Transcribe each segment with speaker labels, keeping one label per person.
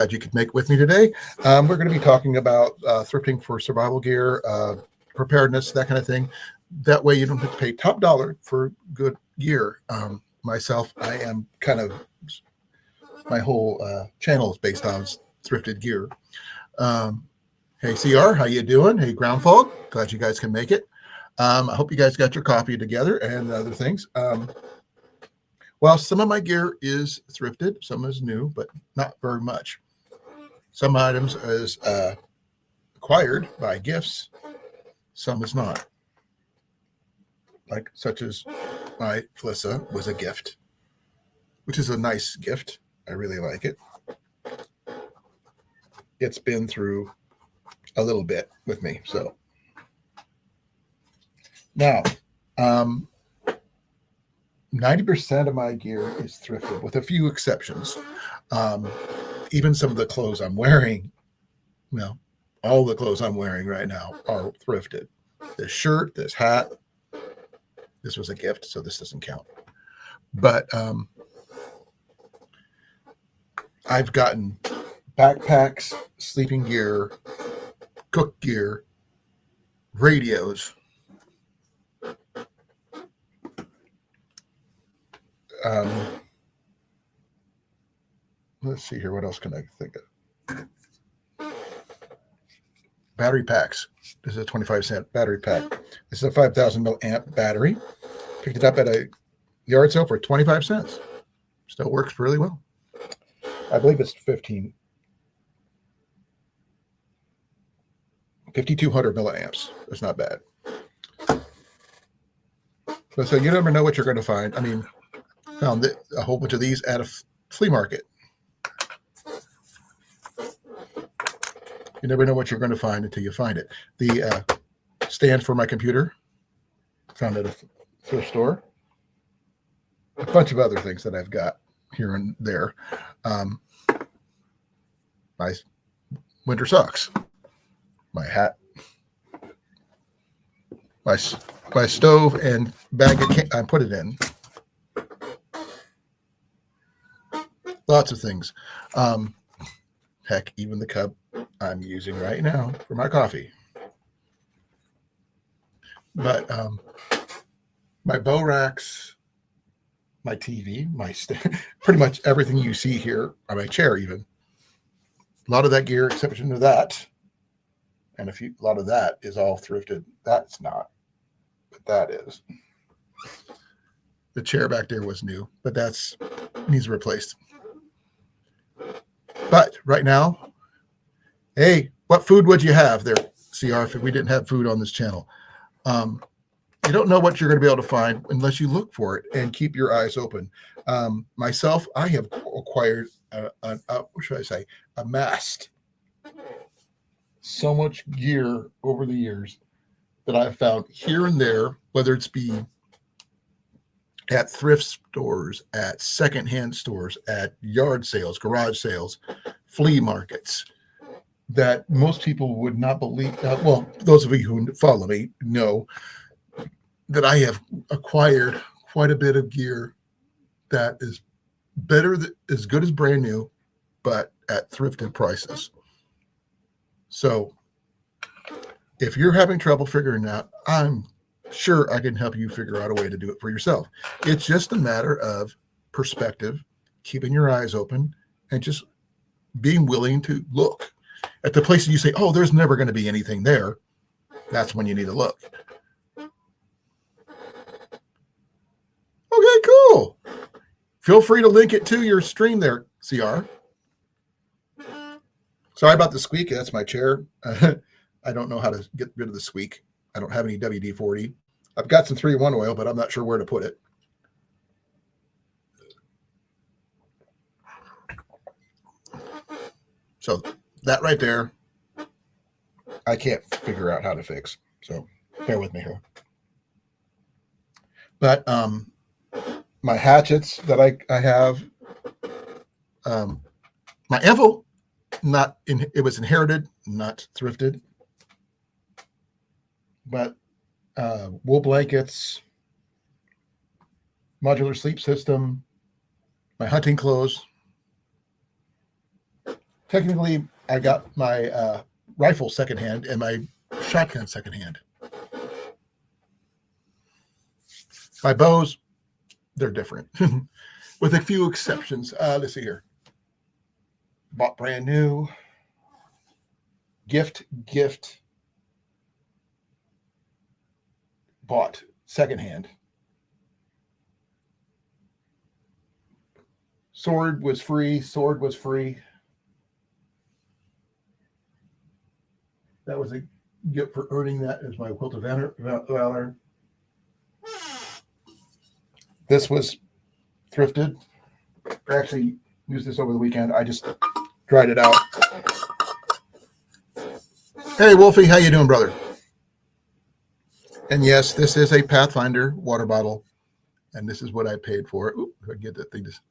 Speaker 1: glad you could make it with me today. We're going to be talking about thrifting for survival gear, preparedness, that kind of thing. That way you don't have to pay top dollar for good gear. Myself, I am kind of, my whole channel is based on thrifted gear. Hey, CR, how you doing? Hey, Groundfog, glad you guys can make it. I hope you guys got your coffee together and other things. Well, some of my gear is thrifted, some is new, but not very much. Some items is acquired by gifts, some is not. Like such as my Felissa was a gift, which is a nice gift. I really like it. It's been through a little bit with me. So now, 90% of my gear is thrifted, with a few exceptions. Even some of the clothes I'm wearing, well, all the clothes I'm wearing right now are thrifted. This shirt, this hat, this was a gift, so this doesn't count. But I've gotten backpacks, sleeping gear, cook gear, radios, let's see here. What else can I think of? Battery packs. This is a 25-cent battery pack. This is a 5,000 milliamp battery. Picked it up at a yard sale for 25 cents. Still works really well. I believe it's 5,200 milliamps. That's not bad. So you never know what you're going to find. I mean, found a whole bunch of these at a flea market. You never know what you're going to find until you find it. The stand for my computer, found at a thrift store. A bunch of other things that I've got here and there. My winter socks, my hat, my stove and bag I put it in. Lots of things. Heck, even the cup I'm using right now for my coffee. But my bow racks, my TV, my pretty much everything you see here on my chair, even a lot of that gear, exception to that, and a lot of that is all thrifted. That's not, but that is. The chair back there was new, but that's needs replaced. But right now, hey, what food would you have there, CR, if we didn't have food on this channel? You don't know what you're going to be able to find unless you look for it and keep your eyes open. Myself, I have acquired, what should I say, amassed so much gear over the years that I've found here and there, whether it's be at thrift stores, at secondhand stores, at yard sales, garage sales, flea markets, that most people would not believe. Well, those of you who follow me know that I have acquired quite a bit of gear that is better, as good as brand new, but at thrifted prices. So if you're having trouble figuring out, I'm sure I can help you figure out a way to do it for yourself. It's just a matter of perspective, keeping your eyes open, and just being willing to look at the places you say, oh, there's never going to be anything there. That's when you need to look. Okay, cool. Feel free to link it to your stream there, CR. Sorry about the squeak. That's my chair. I don't know how to get rid of the squeak. I don't have any WD-40. I've got some 3-in-1 oil, but I'm not sure where to put it. So that right there, I can't figure out how to fix. So bear with me here. But my hatchets that I have, my Evo, it was inherited, not thrifted. But wool blankets, modular sleep system, my hunting clothes, technically, I got my rifle secondhand and my shotgun secondhand. My bows, they're different, with a few exceptions. Let's see here. Bought brand new. Gift. Bought secondhand. Sword was free. That was a gift for earning that as my Hilt of Valor. This was thrifted. I actually used this over the weekend. I just dried it out. Hey, Wolfie, how you doing, brother? And yes, this is a Pathfinder water bottle, and this is what I paid for it. Oop, if I get that thing, just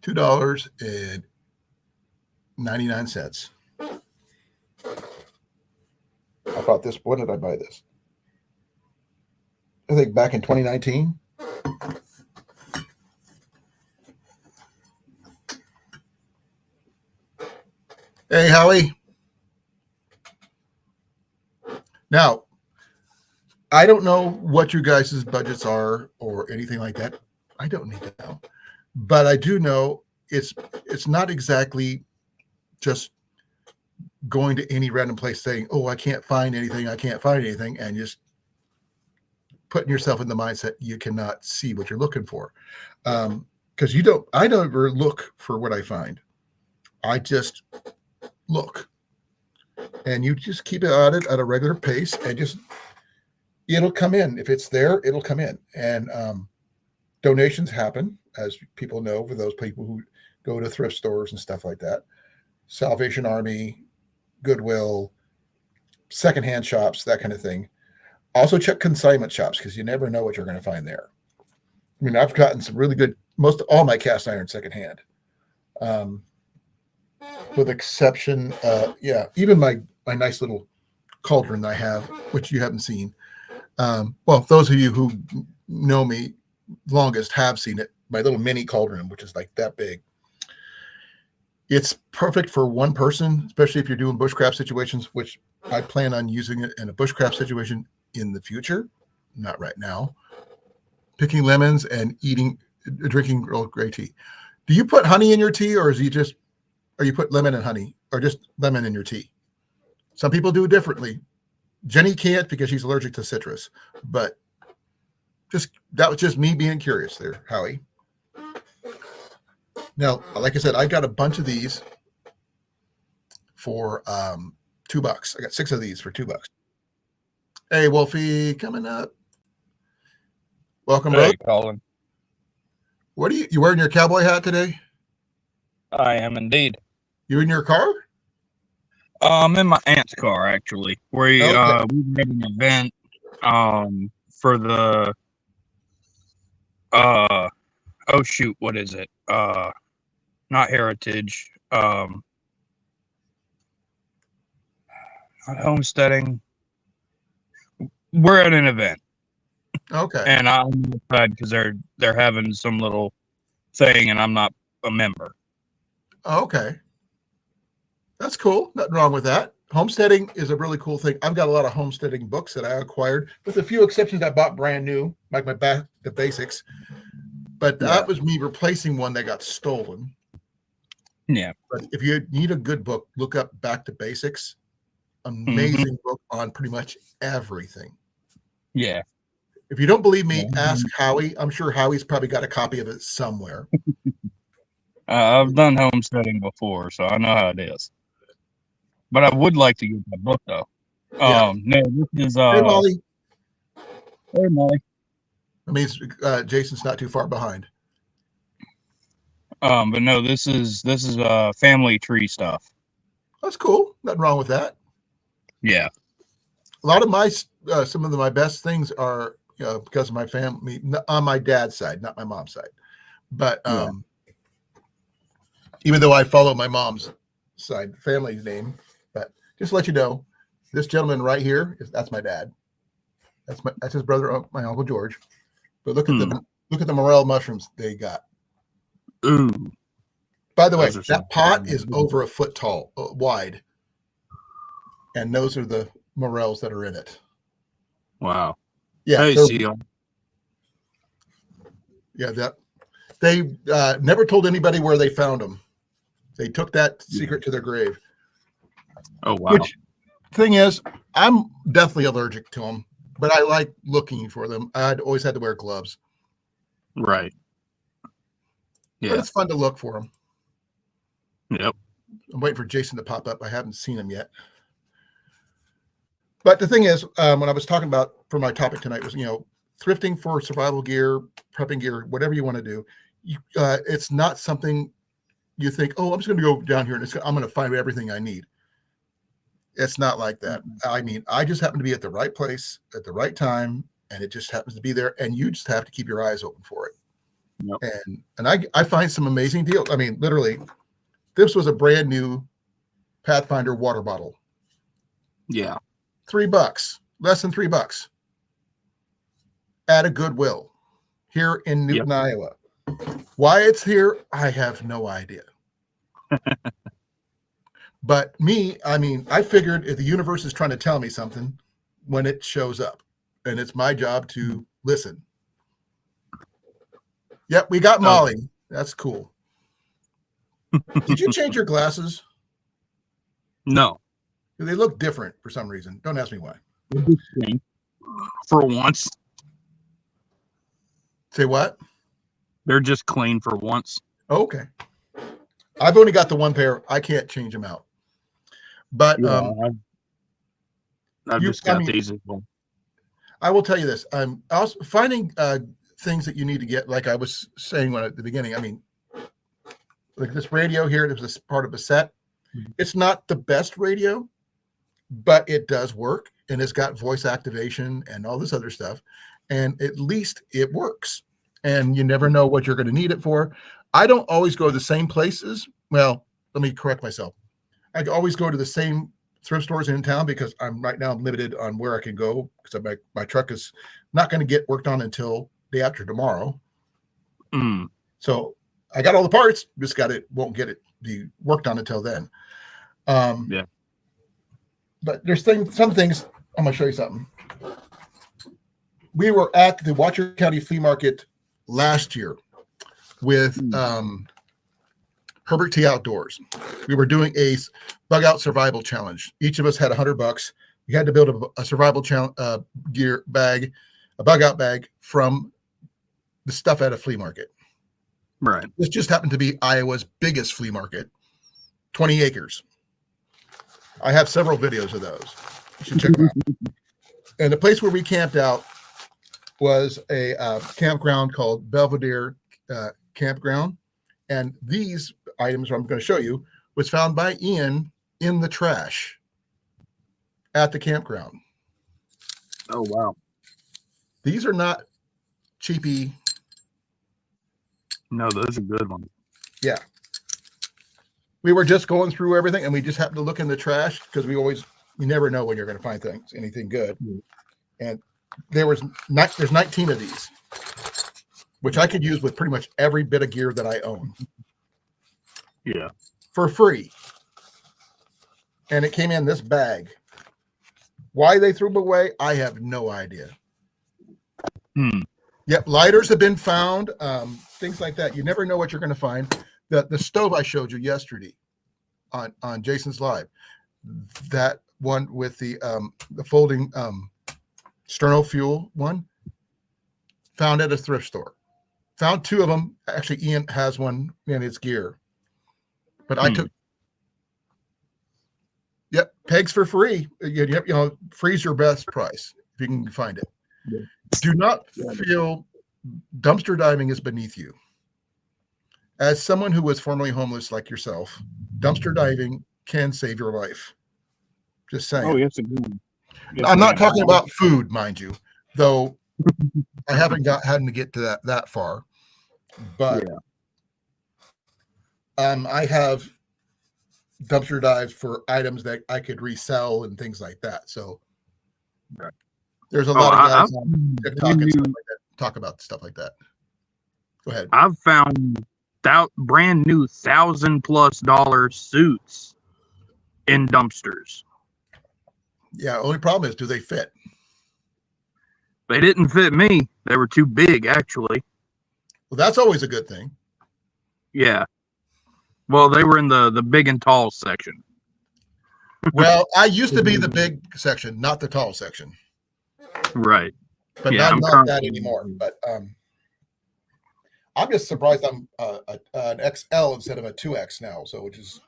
Speaker 1: $2.99. I bought this. When did I buy this? I think back in 2019. Hey, Howie. Now, I don't know what you guys' budgets are or anything like that. I don't need to know. But I do know it's not exactly just going to any random place saying, oh, I can't find anything, and just putting yourself in the mindset you cannot see what you're looking for. Because I don't ever look for what I find. I just look. And you just keep it at a regular pace, and just it'll come in. If it's there, it'll come in. And donations happen, as people know, for those people who go to thrift stores and stuff like that. Salvation Army, Goodwill, secondhand shops, that kind of thing. Also check consignment shops, because you never know what you're going to find there. I mean, I've gotten some really good, all my cast iron secondhand. With exception, even my nice little cauldron I have, which you haven't seen. Well, those of you who know me longest have seen it. My little mini cauldron, which is like that big. It's perfect for one person, especially if you're doing bushcraft situations, which I plan on using it in a bushcraft situation in the future, not right now. Picking lemons and drinking Earl Grey tea. Do you put honey in your tea, or you put lemon and honey, or just lemon in your tea? Some people do it differently. Jenny can't because she's allergic to citrus, but that was just me being curious there, Howie. Now, like I said, I got a bunch of these for $2. I got 6 of these for $2. Hey, Wolfie, coming up. Welcome,
Speaker 2: Hey,
Speaker 1: bro.
Speaker 2: Colin.
Speaker 1: What are you wearing your cowboy hat today?
Speaker 2: I am indeed.
Speaker 1: You in your car?
Speaker 2: I'm in my aunt's car, actually. We had an event for the what is it? Not Heritage. Not homesteading. We're at an event.
Speaker 1: Okay.
Speaker 2: And I'm excited because they're having some little thing, and I'm not a member.
Speaker 1: Okay. That's cool. Nothing wrong with that. Homesteading is a really cool thing. I've got a lot of homesteading books that I acquired, with a few exceptions. I bought brand new, like the basics. But that was me replacing one that got stolen.
Speaker 2: Yeah.
Speaker 1: But if you need a good book, look up Back to Basics. Amazing book on pretty much everything.
Speaker 2: Yeah.
Speaker 1: If you don't believe me, ask Howie. I'm sure Howie's probably got a copy of it somewhere.
Speaker 2: I've done homesteading before, so I know how it is. But I would like to get that book, though.
Speaker 1: Yeah.
Speaker 2: No, this is
Speaker 1: Hey, Molly.
Speaker 2: Hey, Molly.
Speaker 1: That means Jason's not too far behind.
Speaker 2: But no, this is family tree stuff.
Speaker 1: That's cool. Nothing wrong with that.
Speaker 2: Yeah.
Speaker 1: A lot of my some of my best things are because of my family on my dad's side, not my mom's side. But even though I follow my mom's side family's name, but just to let you know, this gentleman right here that's my dad. That's his brother, my Uncle George. But look at the morel mushrooms they got.
Speaker 2: Ooh.
Speaker 1: By the way,
Speaker 2: Those are some.
Speaker 1: that pot is over a foot tall, wide. And those are the morels that are in it.
Speaker 2: Wow.
Speaker 1: Yeah.
Speaker 2: Hey, Seal.
Speaker 1: Yeah, that they never told anybody where they found them. They took that secret to their grave.
Speaker 2: Oh, wow.
Speaker 1: Which thing is, I'm deathly allergic to them, but I like looking for them. I'd always had to wear gloves.
Speaker 2: Right. Yeah.
Speaker 1: But it's fun to look for them.
Speaker 2: Yep.
Speaker 1: I'm waiting for Jason to pop up. I haven't seen him yet. But the thing is, when I was talking about for my topic tonight was, thrifting for survival gear, prepping gear, whatever you want to do. It's not something you think, oh, I'm just going to go down here and I'm going to find everything I need. It's not like that. I mean, I just happen to be at the right place at the right time, and it just happens to be there, and you just have to keep your eyes open for it.
Speaker 2: Yep.
Speaker 1: And I find some amazing deals. I mean, literally, this was a brand new Pathfinder water bottle.
Speaker 2: Yeah.
Speaker 1: $3, less than $3 at a Goodwill here in Newton, Iowa. Why it's here, I have no idea. But I figured if the universe is trying to tell me something when it shows up, and it's my job to listen. Yep, we got Molly. That's cool. Did you change your glasses?
Speaker 2: No.
Speaker 1: They look different for some reason. Don't ask me why.
Speaker 2: For once.
Speaker 1: Say what?
Speaker 2: They're just clean for once.
Speaker 1: Okay. I've only got the one pair. I can't change them out. But
Speaker 2: I've just got these as well.
Speaker 1: I will tell you this. I'm also finding things that you need to get, like I was saying at the beginning. I mean, like this radio here, it was part of a set. It's not the best radio, but it does work, and it's got voice activation and all this other stuff. And at least it works. And you never know what you're going to need it for. I don't always go to the same places. Well, let me correct myself. I always go to the same thrift stores in town because I'm limited on where I can go because my truck is not going to get worked on until day after tomorrow. So I got all the parts, just won't get it be worked on until then.
Speaker 2: Yeah.
Speaker 1: But there's some things. I'm going to show you something. We were at the Washoe County Flea Market last year with Herbert T. Outdoors. We were doing a bug out survival challenge. Each of us had $100. We had to build a survival gear bag, a bug out bag from the stuff at a flea market.
Speaker 2: Right.
Speaker 1: This just happened to be Iowa's biggest flea market, 20 acres. I have several videos of those. You should check them out. And the place where we camped out was a campground called Belvedere Campground. And these items I'm going to show you was found by Ian in the trash at the campground.
Speaker 2: Oh, wow.
Speaker 1: These are not cheapy.
Speaker 2: No, those are good ones.
Speaker 1: Yeah. We were just going through everything, and we just happened to look in the trash because you never know when you're going to find anything good. And there's 19 of these, which I could use with pretty much every bit of gear that I own.
Speaker 2: Yeah.
Speaker 1: For free. And it came in this bag. Why they threw them away, I have no idea. Yep, lighters have been found, things like that. You never know what you're going to find. The stove I showed you yesterday on Jason's Live, that one with the folding sterno fuel one, found at a thrift store. Found two of them. Actually, Ian has one in his gear. But I took, pegs for free. Free's your best price if you can find it.
Speaker 2: Yeah.
Speaker 1: Do not feel dumpster diving is beneath you. As someone who was formerly homeless like yourself, dumpster diving can save your life. Just saying.
Speaker 2: Oh, yes, it can. Yes,
Speaker 1: I'm not talking about food, mind you, though I haven't had to get to that far. But I have dumpster dives for items that I could resell and things like that. So there's a lot of guys on TikTok and stuff like that talk about stuff like that. Go ahead.
Speaker 2: I've found brand new $1,000+ suits in dumpsters.
Speaker 1: Yeah. Only problem is, do they fit?
Speaker 2: They didn't fit me. They were too big, actually.
Speaker 1: Well, that's always a good thing.
Speaker 2: Yeah. Well, they were in the big and tall section.
Speaker 1: Well, I used to be the big section, not the tall section.
Speaker 2: Right.
Speaker 1: But
Speaker 2: Yeah,
Speaker 1: I'm
Speaker 2: I'm
Speaker 1: not
Speaker 2: currently
Speaker 1: that anymore. But I'm just surprised I'm an XL instead of a 2X now. So, which is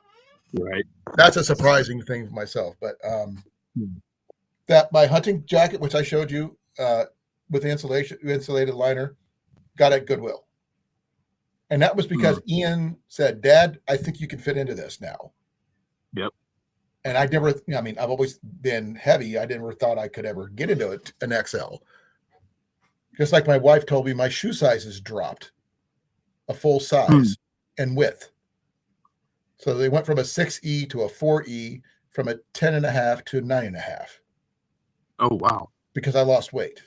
Speaker 2: right.
Speaker 1: that's a surprising thing for myself. But that my hunting jacket, which I showed you with the insulated liner, got at Goodwill, and that was because Ian said, "Dad, I think you can fit into this now."
Speaker 2: Yep.
Speaker 1: And I never, I mean, I've always been heavy. I never thought I could ever get into an XL. Just like my wife told me, my shoe sizes dropped a full size and width. So they went from a 6E to a 4E, from a 10.5 to a 9.5.
Speaker 2: Oh, wow.
Speaker 1: Because I lost weight.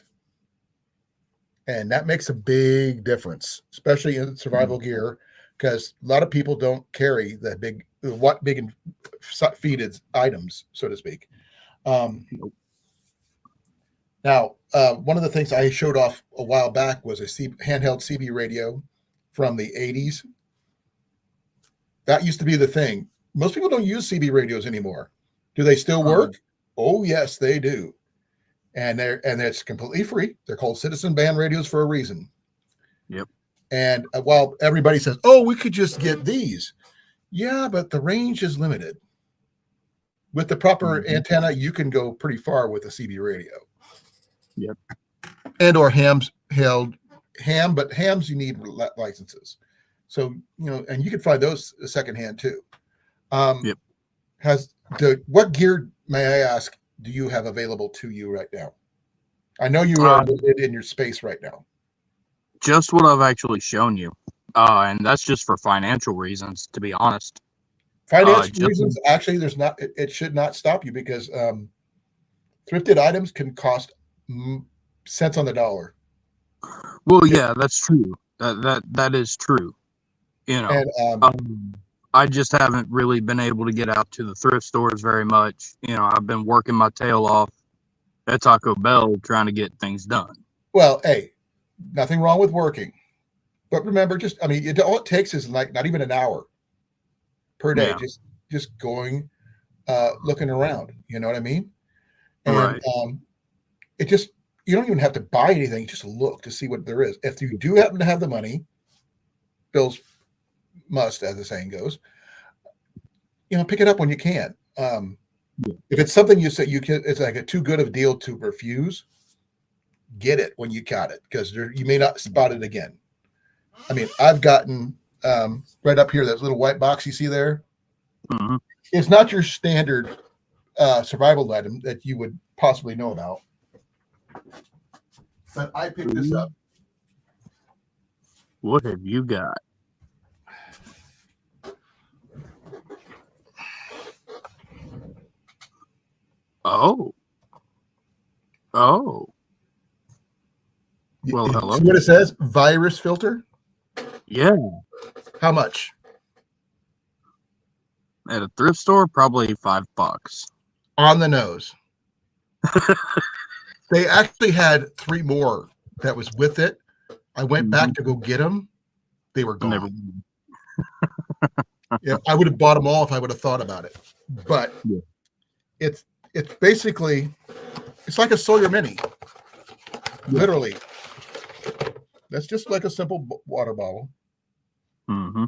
Speaker 1: And that makes a big difference, especially in survival gear, because a lot of people don't carry the big and feeded items, so to speak. Now, one of the things I showed off a while back was a handheld CB radio from the 80s. That used to be the thing. Most people don't use CB radios anymore. Do they still work? Oh, yes, they do. And it's completely free. They're called citizen band radios for a reason.
Speaker 2: Yep.
Speaker 1: And while everybody says, "Oh, we could just get these," yeah, but the range is limited. With the proper antenna, you can go pretty far with a CB radio.
Speaker 2: Yep.
Speaker 1: And or hams, but hams you need licenses. So and you can find those secondhand too.
Speaker 2: Yep.
Speaker 1: What gear, may I ask, do you have available to you right now? I know you are limited in your space right now.
Speaker 2: Just what I've actually shown you. And that's just for financial reasons, to be honest.
Speaker 1: Financial reasons, actually, it should not stop you, because thrifted items can cost cents on the dollar.
Speaker 2: Well, yeah, that's true. That is true. And I just haven't really been able to get out to the thrift stores very much. I've been working my tail off at Taco Bell trying to get things done.
Speaker 1: Well, hey, nothing wrong with working, but remember, all it takes is like not even an hour per day.
Speaker 2: Yeah.
Speaker 1: Just going, looking around. You know what I mean? And
Speaker 2: right.
Speaker 1: You don't even have to buy anything. Just look to see what there is. If you do happen to have the money, bills must, as the saying goes, pick it up when you can. If it's something you say it's like a too good of a deal to refuse, get it when you got it, because you may not spot it again. I mean, I've gotten right up here, that little white box you see there.
Speaker 2: Mm-hmm.
Speaker 1: It's not your standard survival item that you would possibly know about. But I picked this up.
Speaker 2: What have you got? Oh. Well, hello.
Speaker 1: See what it says? Virus filter?
Speaker 2: Yeah.
Speaker 1: How much?
Speaker 2: At a thrift store, probably $5.
Speaker 1: On the nose. They actually had 3 more that was with it. I went back to go get them. They were gone. Yeah, I would have bought them all if I would have thought about it. But it's basically, it's like a Sawyer Mini. Literally. That's just like a simple water bottle.
Speaker 2: Mm-hmm.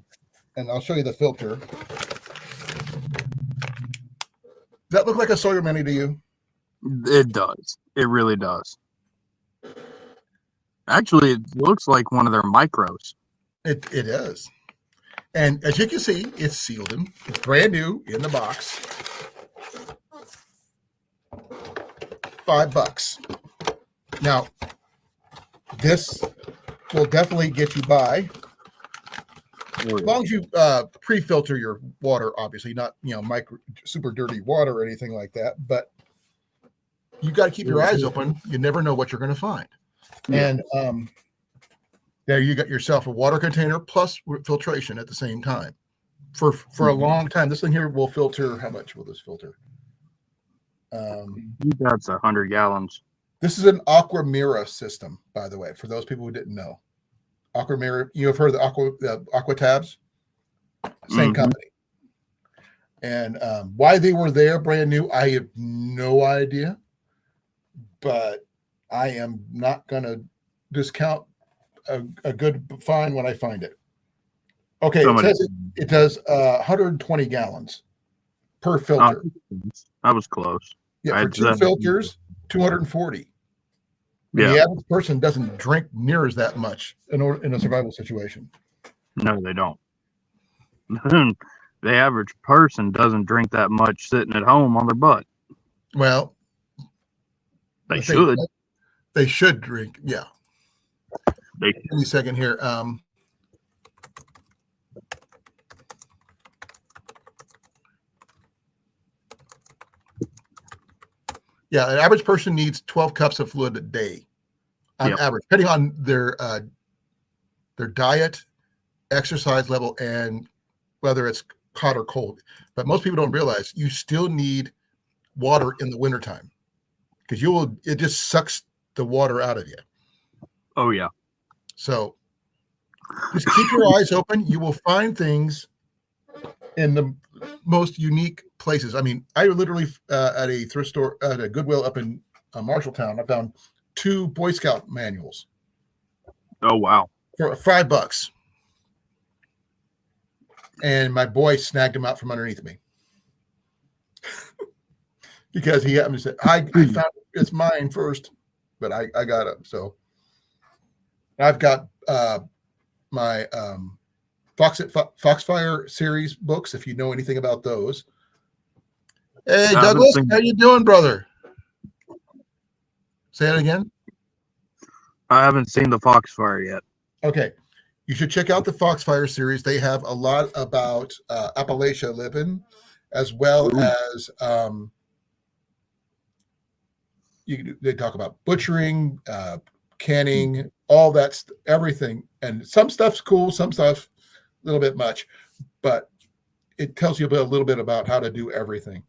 Speaker 1: And I'll show you the filter. Does that look like a Sawyer Mini to you?
Speaker 2: It does. It really does. Actually, it looks like one of their micros.
Speaker 1: It is. And as you can see, it's sealed in. It's brand new in the box. $5. Now, this will definitely get you by. As long as you pre-filter your water, obviously, not super dirty water or anything like that. But you got to keep your eyes open. You never know what you're going to find. And There you got yourself a water container plus filtration at the same time. For a long time, this thing here will filter. How much will this filter?
Speaker 2: That's 100 gallons.
Speaker 1: This is an Aquamira system, by the way, for those people who didn't know. Aquamira, you have heard of the Aqua Tabs? Same company. And why they were there brand new, I have no idea. But I am not going to discount a good find when I find it. Okay, it says it does 120 gallons per filter.
Speaker 2: I was close.
Speaker 1: Yeah, for 2 filters, 240.
Speaker 2: Yeah.
Speaker 1: The average person doesn't drink near as that much in a survival situation.
Speaker 2: No, they don't. The average person doesn't drink that much sitting at home on their butt.
Speaker 1: Well,
Speaker 2: they should.
Speaker 1: They should drink. Yeah.
Speaker 2: Give
Speaker 1: me a second here. Yeah, an average person needs 12 cups of fluid a day on average, depending on their diet, exercise level, and whether it's hot or cold. But most people don't realize you still need water in the wintertime because it just sucks the water out of you.
Speaker 2: Oh, yeah.
Speaker 1: So just keep your eyes open. You will find things in the most unique places. I mean, I literally at a thrift store, at a Goodwill up in Marshalltown, I found 2 Boy Scout manuals.
Speaker 2: Oh, wow.
Speaker 1: For $5. And my boy snagged them out from underneath me. Because he happened to say, I found it's mine first, but I got it. So I've got my Foxfire series books, if you know anything about those. Hey, Douglas, how you doing, brother? Say it again.
Speaker 2: I haven't seen the Foxfire yet.
Speaker 1: Okay. You should check out the Foxfire series. They have a lot about Appalachia living, as well as they talk about butchering, canning, all that, everything. And some stuff's cool, some stuff a little bit much, but it tells you a little bit about how to do everything.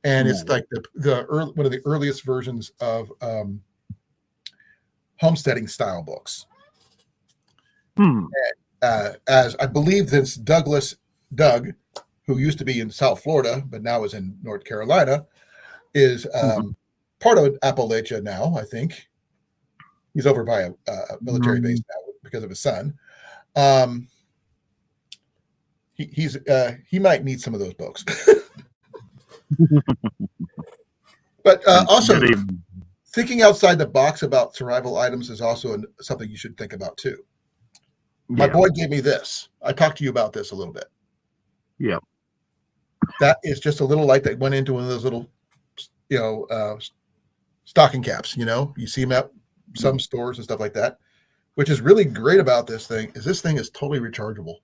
Speaker 1: And it's like one of the earliest versions of homesteading style books. As I believe this Doug, who used to be in South Florida, but now is in North Carolina, is part of Appalachia now, I think. He's over by a military base now because of his son. He might need some of those books. But also, thinking outside the box about survival items is also something you should think about too. My boy gave me this. I talked to you about this a little bit.
Speaker 2: Yeah.
Speaker 1: That is just a little light that went into one of those little, stocking caps. You see them at some stores and stuff like that. Which is really great about this thing is totally rechargeable.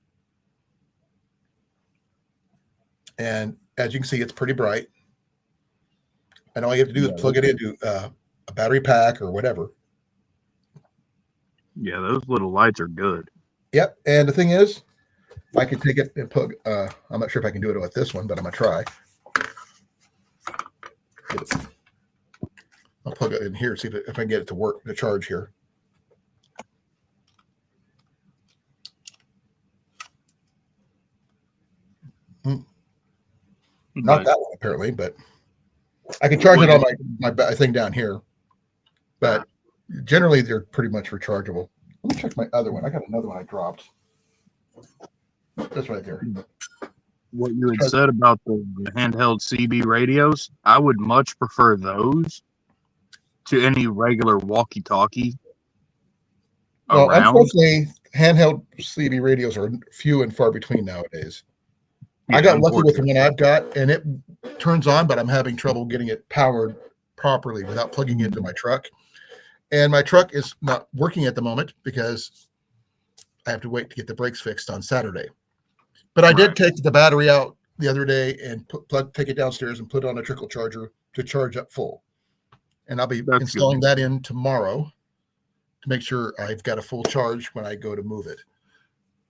Speaker 1: And as you can see, it's pretty bright. And all you have to do is plug it into a battery pack or whatever.
Speaker 2: Yeah, those little lights are good.
Speaker 1: Yep. And the thing is, I can take it and plug. I'm not sure if I can do it with this one, but I'm going to try. I'll plug it in here, see if I can get it to work, to charge here. Not that one, apparently, but I can charge it on my thing down here. But generally, they're pretty much rechargeable. Let me check my other one. I got another one I dropped. That's right there.
Speaker 2: What you had said about the handheld CB radios, I would much prefer those to any regular walkie-talkie.
Speaker 1: Well, unfortunately, handheld CB radios are few and far between nowadays. Yeah, I got lucky with the one I've got, and it turns on, but I'm having trouble getting it powered properly without plugging into my truck. And my truck is not working at the moment because I have to wait to get the brakes fixed on Saturday. But I did take the battery out the other day and take it downstairs and put it on a trickle charger to charge up full. And I'll be installing that in tomorrow to make sure I've got a full charge when I go to move it.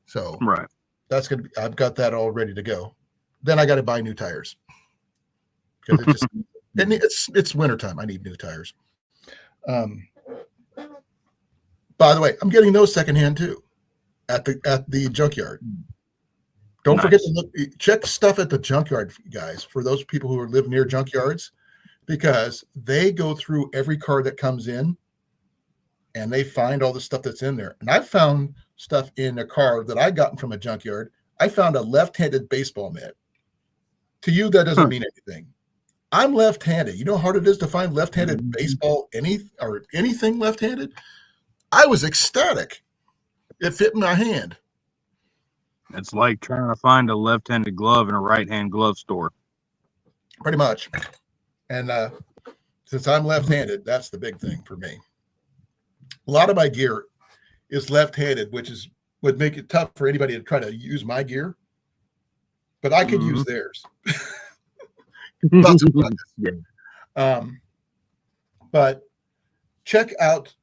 Speaker 1: So
Speaker 2: Right.
Speaker 1: that's going to be, I've got that all ready to go. Then I got to buy new tires because it just, and it's wintertime. I need new tires. By the way, I'm getting those secondhand too at the junkyard. Don't forget to check stuff at the junkyard, guys, for those people who live near junkyards, because they go through every car that comes in and they find all the stuff that's in there. And I found stuff in a car that I gotten from a junkyard. I found a left-handed baseball mitt. To you, that doesn't mean anything. I'm left-handed. You know how hard it is to find left-handed baseball, anything left-handed? I was ecstatic. It fit in my hand.
Speaker 2: It's like trying to find a left-handed glove in a right-hand glove store.
Speaker 1: Pretty much. And since I'm left-handed, that's the big thing for me. A lot of my gear is left-handed, which would make it tough for anybody to try to use my gear. But I could use theirs. But check out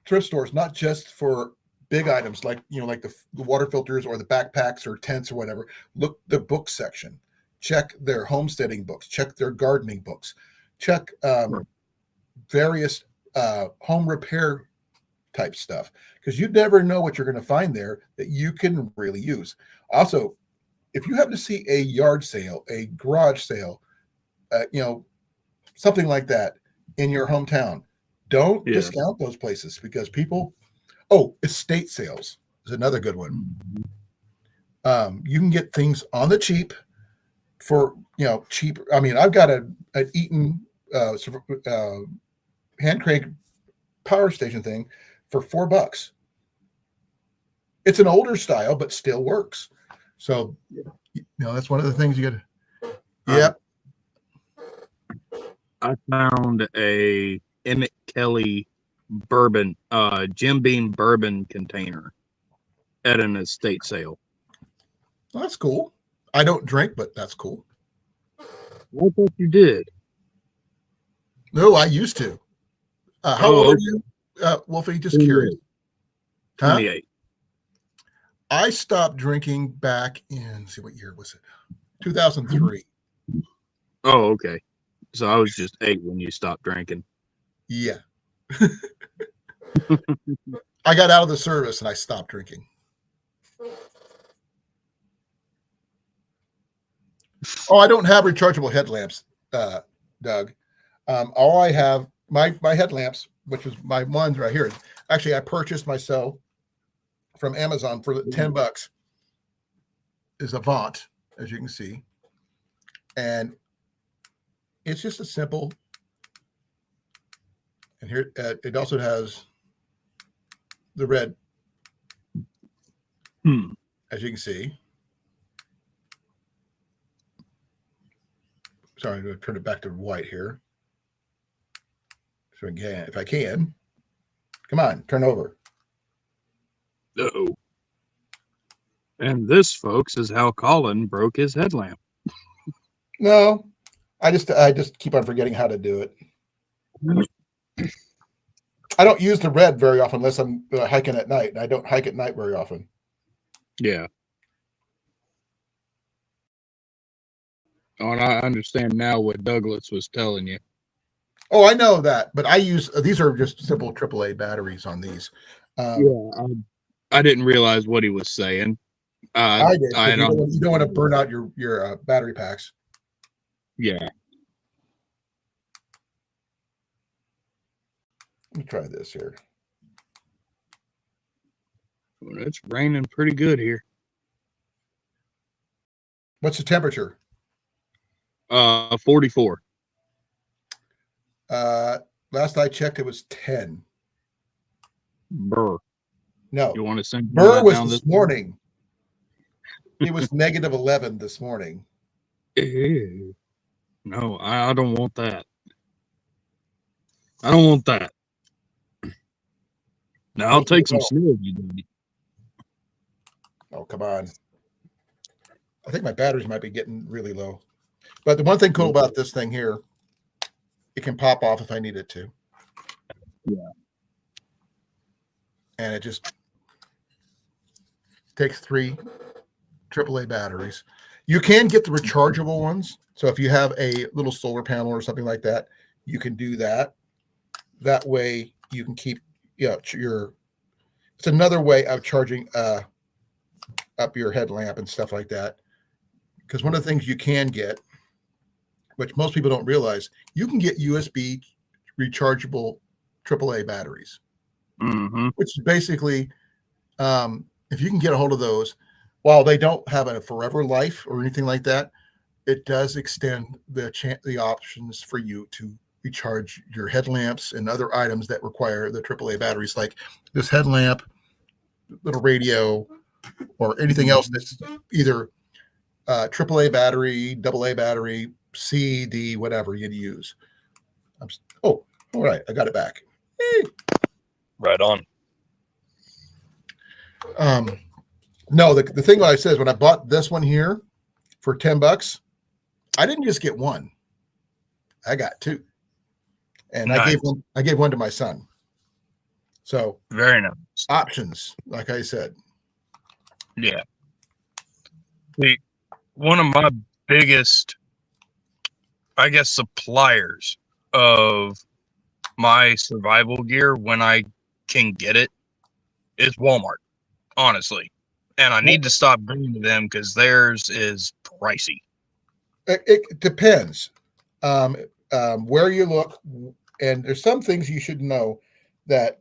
Speaker 1: thrift stores, not just for big items like the water filters or the backpacks or tents or whatever. Look the book section. Check their homesteading books. Check their gardening books. Check various home repair type stuff, because you never know what you're going to find there that you can really use. Also, if you happen to see a yard sale, a garage sale, something like that in your hometown, don't discount those places, because estate sales is another good one. You can get things on the cheap for, cheap. I mean, I've got an Eaton hand crank power station thing for $4. It's an older style, but still works. So, that's one of the things you got to. Yep.
Speaker 2: I found a Emmett Kelly bourbon, Jim Beam bourbon container at an estate sale.
Speaker 1: Well, that's cool. I don't drink, but that's cool.
Speaker 2: I thought you did.
Speaker 1: No, I used to. How old are you, Wolfie? Just curious.
Speaker 2: 28.
Speaker 1: I stopped drinking back in, let's see, what year was it? 2003.
Speaker 2: Oh, okay. So I was just 8 when you stopped drinking.
Speaker 1: Yeah. I got out of the service and I stopped drinking. Oh, I don't have rechargeable headlamps, Doug. All I have, my headlamps, which is my ones right here. Actually, I purchased myself from Amazon for $10. Is Avant, as you can see, and it's just a simple. And here it also has the red, as you can see. Sorry, I'm going to turn it back to white here. So again, if I can, come on, turn over.
Speaker 2: Uh-oh. And this, folks, is how Colan broke his headlamp.
Speaker 1: No, I just keep on forgetting how to do it. I don't use the red very often unless I'm hiking at night, and I don't hike at night very often.
Speaker 2: Yeah. Oh, and I understand now what Douglas was telling you.
Speaker 1: Oh, I know that, but I use these are just simple AAA batteries on these.
Speaker 2: I didn't realize what he was saying.
Speaker 1: I did. You don't want to burn out your battery packs.
Speaker 2: Yeah.
Speaker 1: Let me try this here.
Speaker 2: Well, it's raining pretty good here.
Speaker 1: What's the temperature?
Speaker 2: 44.
Speaker 1: Last I checked, it was 10.
Speaker 2: Burr.
Speaker 1: No.
Speaker 2: You want to send
Speaker 1: Burr was this morning. It was -11 this morning.
Speaker 2: Ew. No, I don't want that. I don't want that. Now I'll take some snow if you do.
Speaker 1: Oh, come on. I think my batteries might be getting really low. But the one thing cool about this thing here, it can pop off if I need it to.
Speaker 2: Yeah.
Speaker 1: and it just takes 3 AAA batteries. You can get the rechargeable ones. So if you have a little solar panel or something like that, you can do that. That way you can keep, it's another way of charging up your headlamp and stuff like that. Because one of the things you can get, which most people don't realize, you can get USB rechargeable AAA batteries, which is basically, if you can get a hold of those, while they don't have a forever life or anything like that, it does extend the options for you to recharge your headlamps and other items that require the AAA batteries, like this headlamp, little radio, or anything else that's either AAA battery, AA battery, C, D, whatever you'd use. All right, I got it back.
Speaker 3: Right on.
Speaker 1: No, the thing I said is when I bought this one here for $10, I didn't just get one. I got 2. And
Speaker 2: Nice.
Speaker 1: I gave one to my son. So
Speaker 2: Very nice.
Speaker 1: options, like I said.
Speaker 2: Yeah. One of my biggest, I guess, suppliers of my survival gear when I can get it is Walmart, honestly. And I need to stop going to them because theirs is pricey.
Speaker 1: It depends where you look. And there's some things you should know, that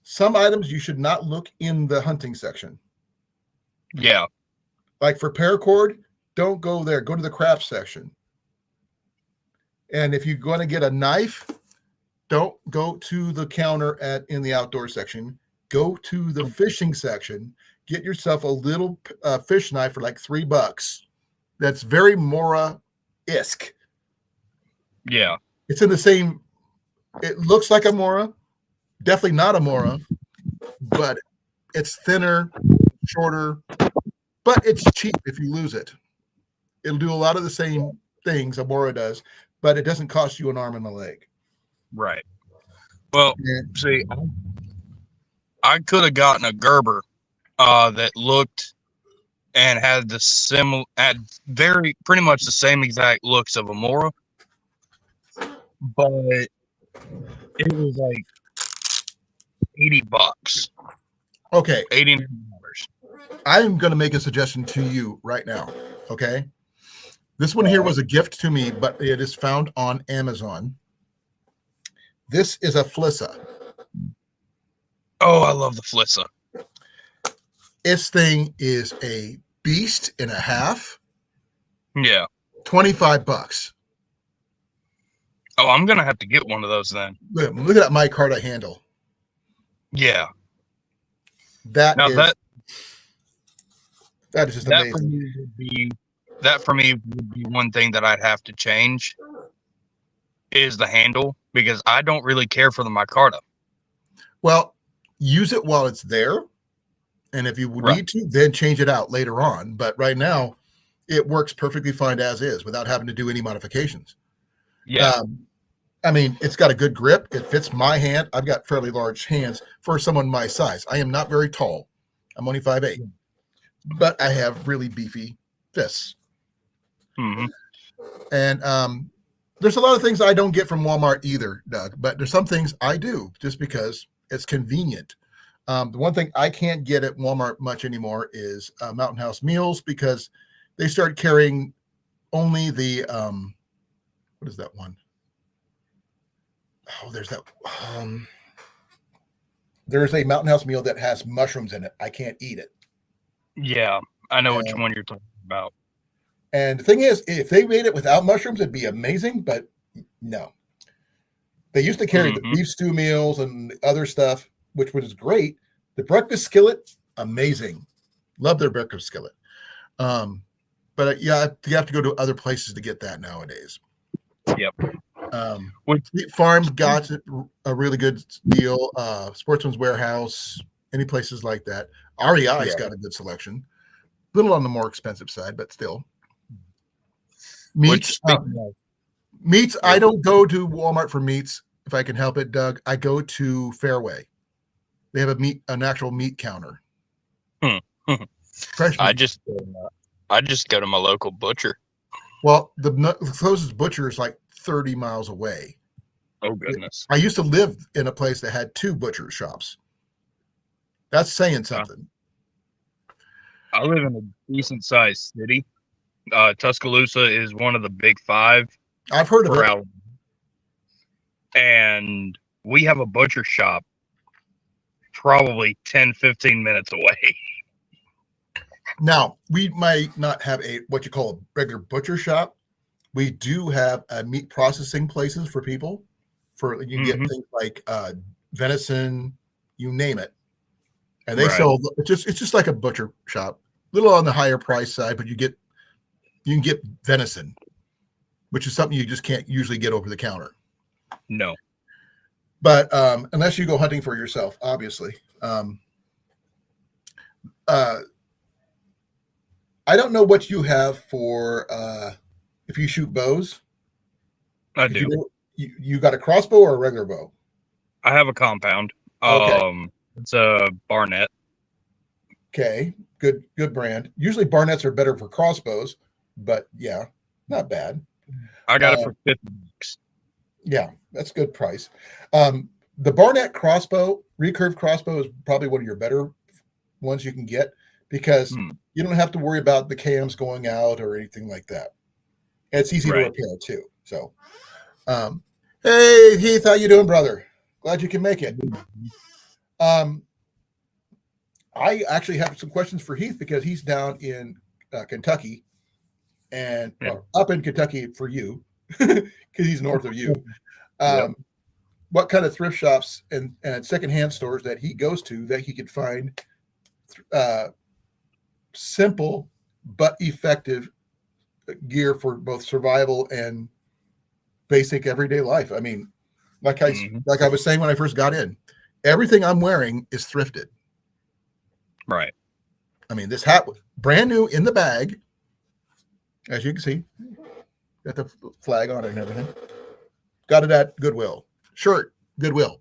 Speaker 1: some items you should not look in the hunting section.
Speaker 2: Yeah.
Speaker 1: Like for paracord, don't go there. Go to the craft section. And if you're going to get a knife, don't go to the counter in the outdoor section. Go to the fishing section. Get yourself a little fish knife for like $3. That's very Mora-esque.
Speaker 2: Yeah.
Speaker 1: It's in the same. It looks like a Mora. Definitely not a Mora, but it's thinner, shorter, but it's cheap if you lose it. It'll do a lot of the same things a Mora does, but it doesn't cost you an arm and a leg.
Speaker 2: Right. Well, see, I could have gotten a Gerber that looked and had pretty much the same exact looks of a Mora, but it was like $80.
Speaker 1: Okay.
Speaker 2: $80.
Speaker 1: I'm going to make a suggestion to you right now. Okay. This one here was a gift to me, but it is found on Amazon. This is a Flissa.
Speaker 2: Oh, I love the Flissa.
Speaker 1: This thing is a beast and a half.
Speaker 2: Yeah.
Speaker 1: $25.
Speaker 2: Oh, I'm going to have to get one of those then.
Speaker 1: Look at that micarta handle.
Speaker 2: Yeah.
Speaker 1: That is just amazing.
Speaker 2: That for me would be one thing that I'd have to change is the handle, because I don't really care for the micarta.
Speaker 1: Well, use it while it's there. And if you need to, then change it out later on. But right now, it works perfectly fine as is without having to do any modifications.
Speaker 2: Yeah.
Speaker 1: I mean, it's got a good grip. It fits my hand. I've got fairly large hands for someone my size. I am not very tall. I'm only 5'8", but I have really beefy fists.
Speaker 2: Mm-hmm.
Speaker 1: And there's a lot of things I don't get from Walmart either, Doug, but there's some things I do just because it's convenient. The one thing I can't get at Walmart much anymore is Mountain House meals, because they start carrying only the, what is that one? Oh, there's that. There's a Mountain House meal that has mushrooms in it. I can't eat it.
Speaker 2: Yeah, I know which one you're talking about.
Speaker 1: And the thing is, if they made it without mushrooms, it'd be amazing, but no. They used to carry the beef stew meals and other stuff, which was great. The breakfast skillet, amazing. Love their breakfast skillet. But yeah, you have to go to other places to get that nowadays.
Speaker 2: Yep.
Speaker 1: Sweet Farm got a really good deal. Sportsman's Warehouse, any places like that. REI's got a good selection. A little on the more expensive side, but still. Meats. I don't go to Walmart for meats if I can help it, Doug. I go to Fairway. They have an actual meat counter.
Speaker 3: Fresh meat. I just go to my local butcher.
Speaker 1: Well, the closest butcher is like 30 miles away.
Speaker 3: Oh, goodness.
Speaker 1: I used to live in a place that had 2 butcher shops. That's saying something.
Speaker 2: I live in a decent sized city. Tuscaloosa is one of the big 5.
Speaker 1: I've heard of it.
Speaker 2: And we have a butcher shop probably 10, 15 minutes away.
Speaker 1: Now, we might not have what you call a regular butcher shop. We do have meat processing places for people. You get things like venison, you name it. And they sell it's just like a butcher shop. A little on the higher price side, but you can get venison, which is something you just can't usually get over the counter.
Speaker 2: No.
Speaker 1: But unless you go hunting for yourself, obviously. I don't know what you have for if you shoot bows.
Speaker 2: I do.
Speaker 1: You got a crossbow or a regular bow?
Speaker 2: I have a compound.
Speaker 1: Okay.
Speaker 2: It's a Barnett.
Speaker 1: Okay, good brand. Usually Barnetts are better for crossbows, but yeah, not bad.
Speaker 2: I got it for $50.
Speaker 1: Yeah, that's good price. The Barnett crossbow, recurve crossbow, is probably one of your better ones you can get because you don't have to worry about the cams going out or anything like that. And it's easy to repair too. So, hey Heath, how you doing, brother? Glad you can make it. I actually have some questions for Heath because he's down in Kentucky and up in Kentucky for you because he's north of you. What kind of thrift shops and secondhand stores that he goes to that he could find simple but effective gear for both survival and basic everyday life. I mean, like I was saying when I first got in, everything I'm wearing is thrifted.
Speaker 2: Right.
Speaker 1: I mean, this hat was brand new in the bag, as you can see. Got the flag on it and everything. Got it at Goodwill. Shirt, Goodwill.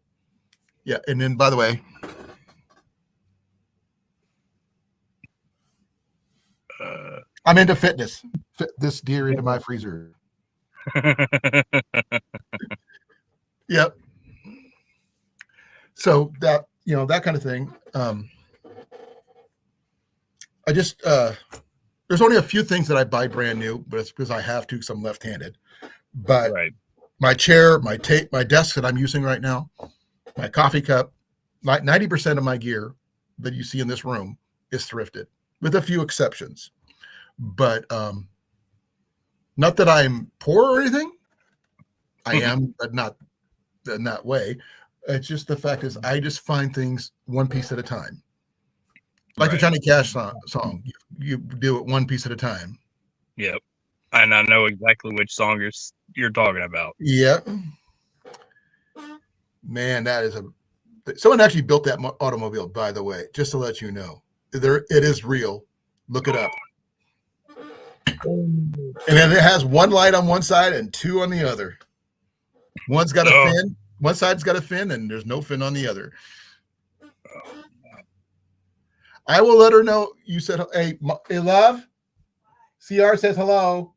Speaker 1: Yeah, and then by the way, I'm into fitness. Fit this deer into my freezer. Yep. So that that kind of thing. I just there's only a few things that I buy brand new, but it's because I have to because I'm left-handed. But my chair, my desk that I'm using right now, my coffee cup, 90% of my gear that you see in this room is thrifted, with a few exceptions. But not that I'm poor or anything. I am, but not in that way. It's just the fact is I just find things one piece at a time. Like the Johnny Cash song. You do it one piece at a time.
Speaker 2: Yep. And I know exactly which song you're talking about.
Speaker 1: Yep. Man, that is someone actually built that automobile, by the way, just to let you know. It is real. Look it up. And then it has one light on one side and 2 on the other. One's got a fin. One side's got a fin, and there's no fin on the other. I will let her know. You said, hey, love. CR says hello.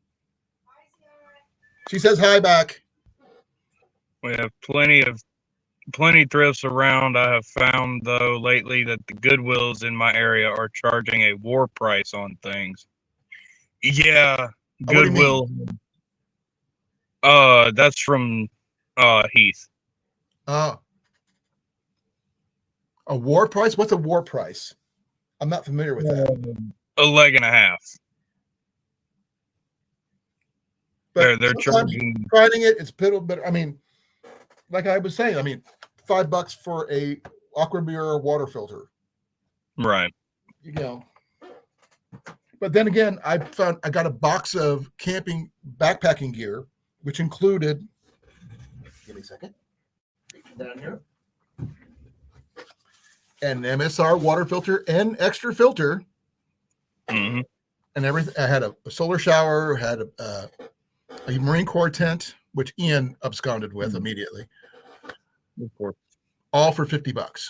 Speaker 1: She says hi back.
Speaker 2: We have plenty thrifts around. I have found, though, lately that the Goodwills in my area are charging a war price on things. Yeah, Goodwill. That's from Heath.
Speaker 1: A war price? What's a war price? I'm not familiar with that.
Speaker 2: A leg and a half.
Speaker 1: But
Speaker 2: they're charging.
Speaker 1: Finding it, it's a bit. I mean, like I was saying, I mean, $5 for a Aquamirror water filter.
Speaker 2: Right.
Speaker 1: You know. But then again, I got a box of backpacking gear, which included. Give me a second. Down here. An MSR water filter and extra filter.
Speaker 2: Mm-hmm.
Speaker 1: And everything. I had a solar shower, had a Marine Corps tent, which Ian absconded with immediately.
Speaker 2: Of course.
Speaker 1: All for $50.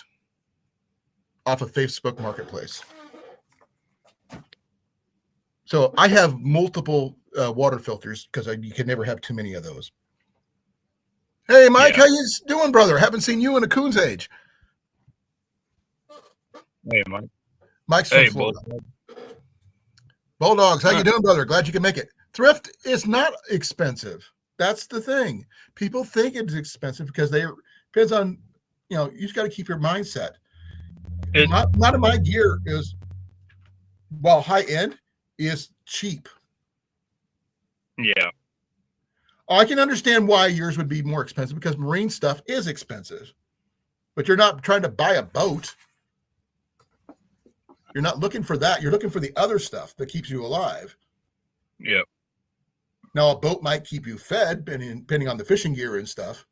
Speaker 1: off of Facebook Marketplace. So I have multiple water filters because you can never have too many of those. Hey, Mike, how you doing, brother? Haven't seen you in a coon's age.
Speaker 3: Hey, Mike.
Speaker 1: Mike's from Florida. Bulldogs, how you doing, brother? Glad you can make it. Thrift is not expensive. That's the thing. People think it's expensive because depends on, you just got to keep your mindset. A lot of my gear is, while high end, is cheap.
Speaker 3: Yeah.
Speaker 1: I can understand why yours would be more expensive because marine stuff is expensive, but you're not trying to buy a boat. You're not looking for that. You're looking for the other stuff that keeps you alive.
Speaker 3: Yep.
Speaker 1: Now, a boat might keep you fed, depending on the fishing gear and stuff.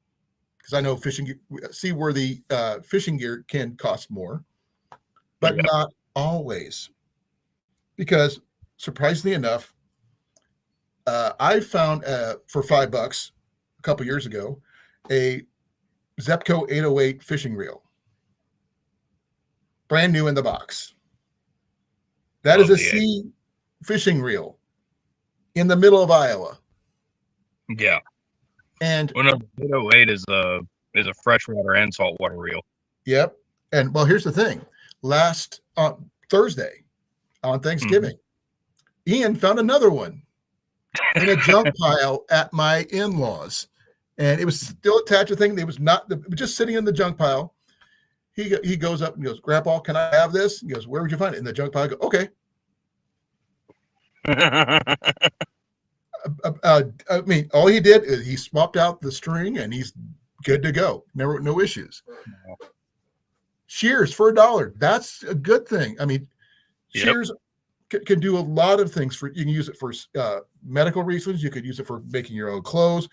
Speaker 1: Because I know seaworthy fishing gear can cost more, but not always. Because surprisingly enough, I found for $5 a couple years ago a Zepco 808 fishing reel, brand new in the box. That is a sea fishing reel in the middle of Iowa.
Speaker 3: Yeah.
Speaker 1: And
Speaker 3: 808 is a freshwater and saltwater reel.
Speaker 1: Yep. And well, here's the thing. Last Thursday on Thanksgiving, Ian found another one in a junk pile at my in-laws. And it was still attached to thing. It was just sitting in the junk pile. He goes up and goes, Grandpa, can I have this? He goes, where would you find it? In the junk pile. I go, okay. I mean, all he did is he swapped out the string and he's good to go. No issues. Shears for $1. That's a good thing. I mean, shears can do a lot of things. You can use it for medical reasons. You could use it for making your own clothes.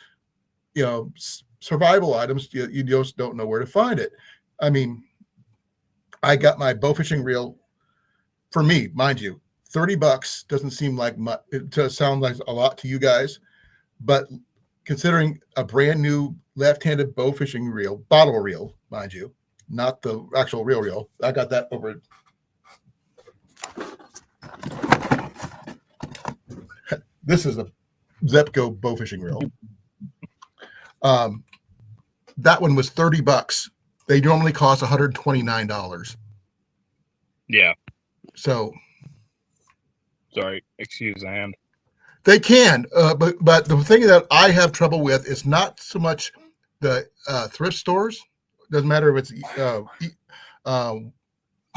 Speaker 1: Survival items. You just don't know where to find it. I mean, I got my bow fishing reel. For me, mind you, $30 doesn't seem like much. It does sound like a lot to you guys, but considering a brand new left-handed bow fishing reel, bottle reel, mind you, not the actual real reel. I got that over. This is a Zepco bow fishing reel. That one was $30. They normally cost $129.
Speaker 3: Yeah.
Speaker 1: So.
Speaker 3: Sorry, excuse the hand.
Speaker 1: They can, but the thing that I have trouble with is not so much the thrift stores. Doesn't matter if it's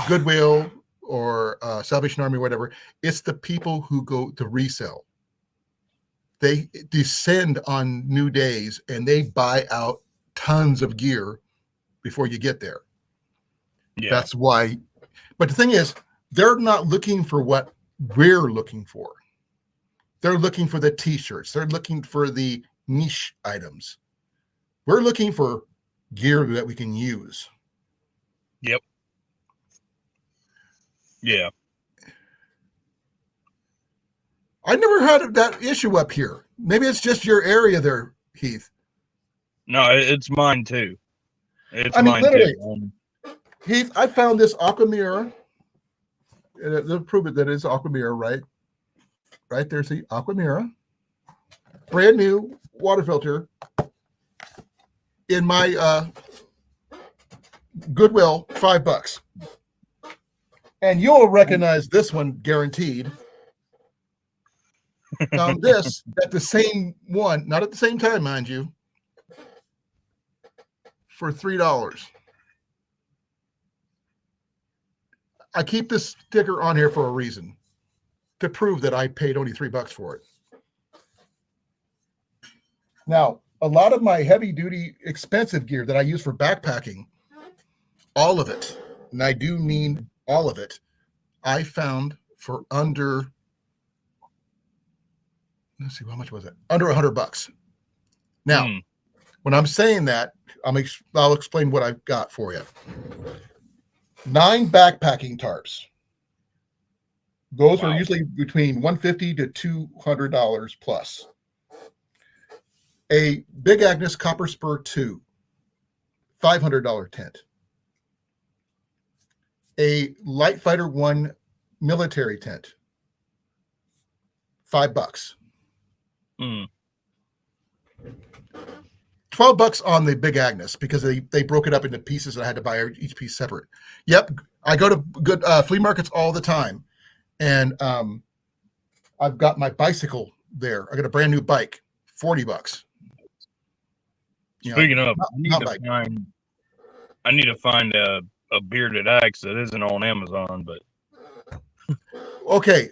Speaker 1: Goodwill or Salvation Army, whatever. It's the people who go to resell. They descend on new days and they buy out tons of gear before you get there. Yeah. That's why. But the thing is, they're not looking for what we're looking for. They're looking for the t-shirts. They're looking for the niche items. We're looking for gear that we can use.
Speaker 3: Yep. Yeah.
Speaker 1: I never had that issue up here. Maybe it's just your area there, Heath.
Speaker 3: No, it's mine too. It's mine too.
Speaker 1: Heath, I found this aqua mirror. They'll prove it that it's aqua mirror, right? Right there's the aqua mirror. Brand new water filter in my Goodwill, $5. And you'll recognize this one guaranteed. Found this at the same one, not at the same time, mind you, for $3. I keep this sticker on here for a reason, to prove that I paid only $3 for it. Now, a lot of my heavy duty expensive gear that I use for backpacking, all of it, and I do mean all of it, I found for under, let's see, how much was it? Under $100. Now, when I'm saying that, I'll explain what I've got for you. 9 backpacking tarps. Those are usually between $150 to $200 plus. A Big Agnes Copper Spur 2, $500 tent. a Light Fighter 1 military tent. $5.
Speaker 3: Mm.
Speaker 1: $12 on the Big Agnes because they broke it up into pieces and I had to buy each piece separate. Yep, I go to good flea markets all the time, and I've got my bicycle there. I got a brand new bike, $40.
Speaker 3: Speaking of, I need to find a bearded axe that isn't on Amazon, but
Speaker 1: okay.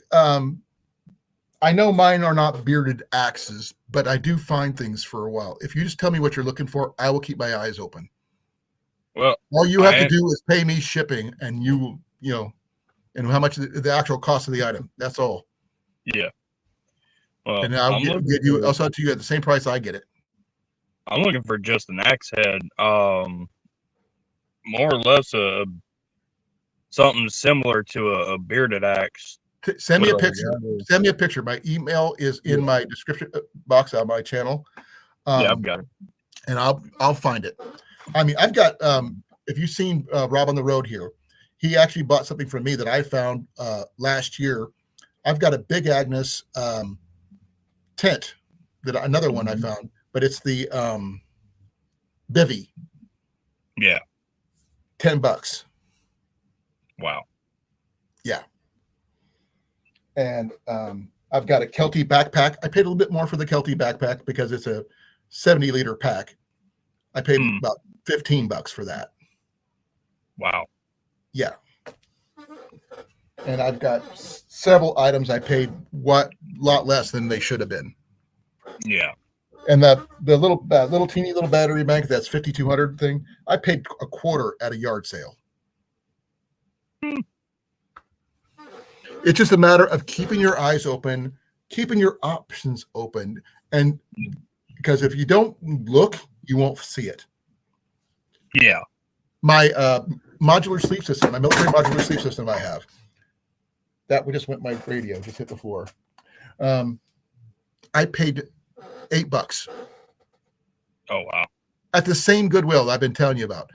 Speaker 1: I know mine are not bearded axes, but I do find things for a while. If you just tell me what you're looking for, I will keep my eyes open.
Speaker 3: well,
Speaker 1: all you have to do is pay me shipping, and you know, and how much the actual cost of the item. That's all.
Speaker 3: Yeah. Well,
Speaker 1: and I'll get you. I'll sell it to you at the same price I get it.
Speaker 3: I'm looking for just an axe head. More or less something similar to a bearded axe.
Speaker 1: Send me a picture. Send me a picture. My email is in my description box on my channel.
Speaker 3: Yeah, I've got it,
Speaker 1: and I'll find it. I mean, I've got. If you've seen Rob on the Road here, he actually bought something from me that I found last year. I've got a Big Agnes tent that another one I found, but it's the Bivy.
Speaker 3: Yeah.
Speaker 1: $10.
Speaker 3: Wow.
Speaker 1: Yeah. And I've got a Kelty backpack. I paid a little bit more for the Kelty backpack because it's a 70-liter pack. I paid about $15 for that.
Speaker 3: Wow.
Speaker 1: Yeah. And I've got several items I paid a lot less than they should have been.
Speaker 3: Yeah.
Speaker 1: And the little teeny little battery bank, that's 5200 thing, I paid a quarter at a yard sale. It's just a matter of keeping your eyes open, keeping your options open, and because if you don't look, you won't see it.
Speaker 3: Yeah.
Speaker 1: My modular sleep system, my military modular sleep system I have, that just went, my radio just hit the floor. I paid $8.
Speaker 3: Oh, wow.
Speaker 1: At the same Goodwill I've been telling you about.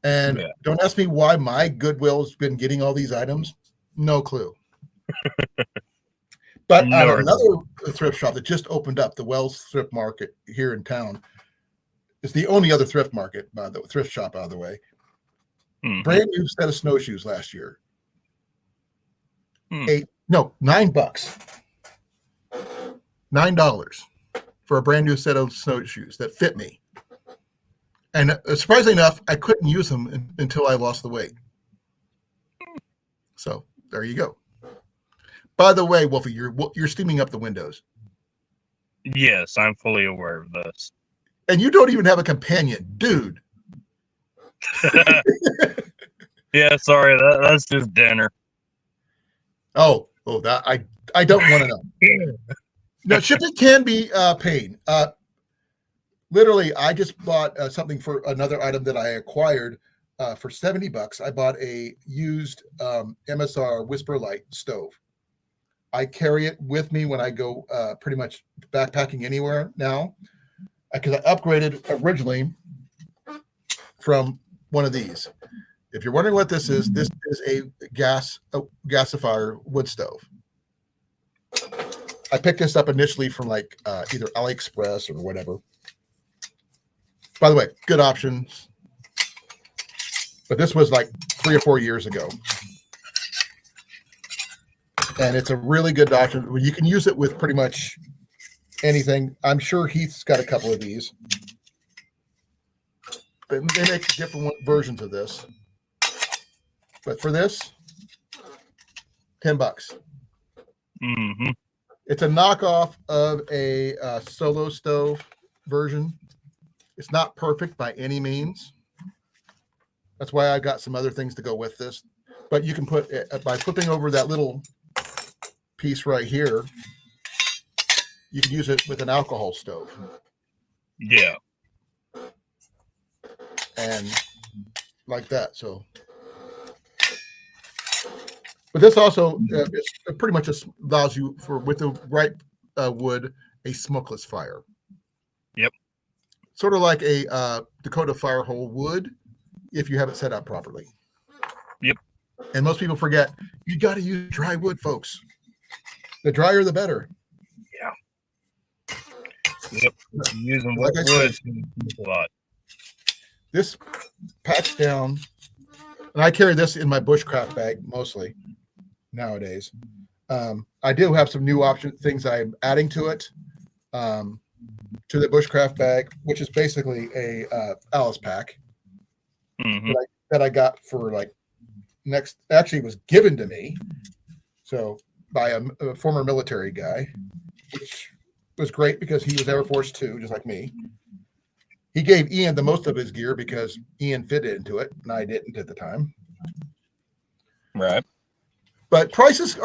Speaker 1: And don't ask me why my Goodwill's been getting all these items. No clue. But at another thrift shop that just opened up, the Wells Thrift Market here in town, is the only other thrift market, the thrift shop, by the way. Brand new set of snowshoes last year. $9. $9 for a brand new set of snowshoes that fit me. And surprisingly enough, I couldn't use them until I lost the weight. So there you go. By the way, Wolfie, you're steaming up the windows.
Speaker 3: Yes, I'm fully aware of this.
Speaker 1: And you don't even have a companion, dude.
Speaker 3: Yeah, sorry, that's just dinner.
Speaker 1: Oh, that I don't want to know. No, shipping can be paid. Literally, I just bought something for another item that I acquired for $70. I bought a used MSR Whisper Light stove. I carry it with me when I go pretty much backpacking anywhere now, because I upgraded originally from one of these. If you're wondering what this is a gasifier wood stove. I picked this up initially from like either AliExpress or whatever. By the way, good options. But this was like 3 or 4 years ago. And it's a really good option. You can use it with pretty much anything. I'm sure Heath's got a couple of these. But they make different versions of this. But for this, $10.
Speaker 3: Mm-hmm.
Speaker 1: It's a knockoff of a solo stove version. It's not perfect by any means. That's why I got some other things to go with this. But you can put it by flipping over that little piece right here. You can use it with an alcohol stove.
Speaker 3: Yeah.
Speaker 1: And like that. So, but this also it's pretty much allows you with the right wood a smokeless fire.
Speaker 3: Yep.
Speaker 1: Sort of like a Dakota Firehole would, if you have it set up properly.
Speaker 3: Yep.
Speaker 1: And most people forget you got to use dry wood, folks. The drier, the better.
Speaker 3: Yeah. Yep. Using
Speaker 1: Like
Speaker 3: wet
Speaker 1: I
Speaker 3: wood
Speaker 1: said,
Speaker 3: a lot.
Speaker 1: this packs down, and I carry this in my bushcraft bag mostly nowadays. I do have some new things I'm adding to it, to the bushcraft bag, which is basically a Alice pack that I got for actually was given to me, so by a former military guy, which was great because he was Air Force too, just like me. He gave Ian the most of his gear because Ian fitted into it, and I didn't at the time.
Speaker 3: Right.
Speaker 1: But prices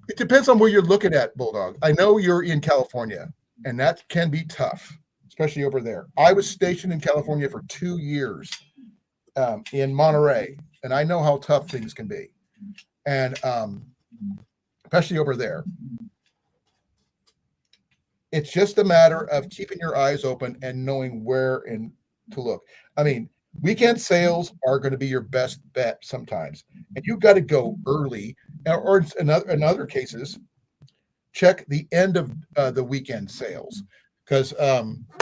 Speaker 1: it depends on where you're looking at, Bulldog. I know you're in California, and that can be tough, especially over there. I was stationed in California for 2 years in Monterey, and I know how tough things can be. And especially over there. It's just a matter of keeping your eyes open and knowing where and to look. I mean, weekend sales are going to be your best bet sometimes, and you've got to go early, or in other cases, check the end of the weekend sales, because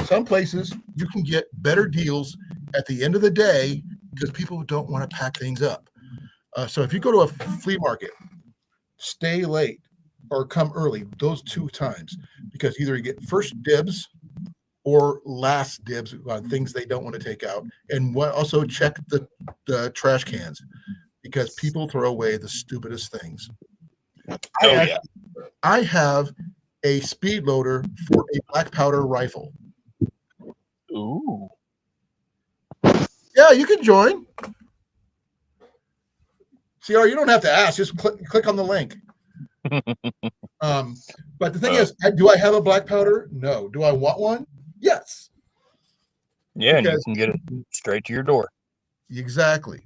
Speaker 1: some places you can get better deals at the end of the day because people don't want to pack things up. So if you go to a flea market, stay late or come early those 2 times, because either you get first dibs or last dibs on things they don't want to take out. And also check the trash cans, because people throw away the stupidest things. I have a speed loader for a black powder rifle.
Speaker 3: Ooh.
Speaker 1: Yeah, you can join. CR, you don't have to ask. Just click on the link. But the thing is, do I have a black powder? No. Do I want one? Yes.
Speaker 3: Yeah, and you can get it straight to your door.
Speaker 1: Exactly.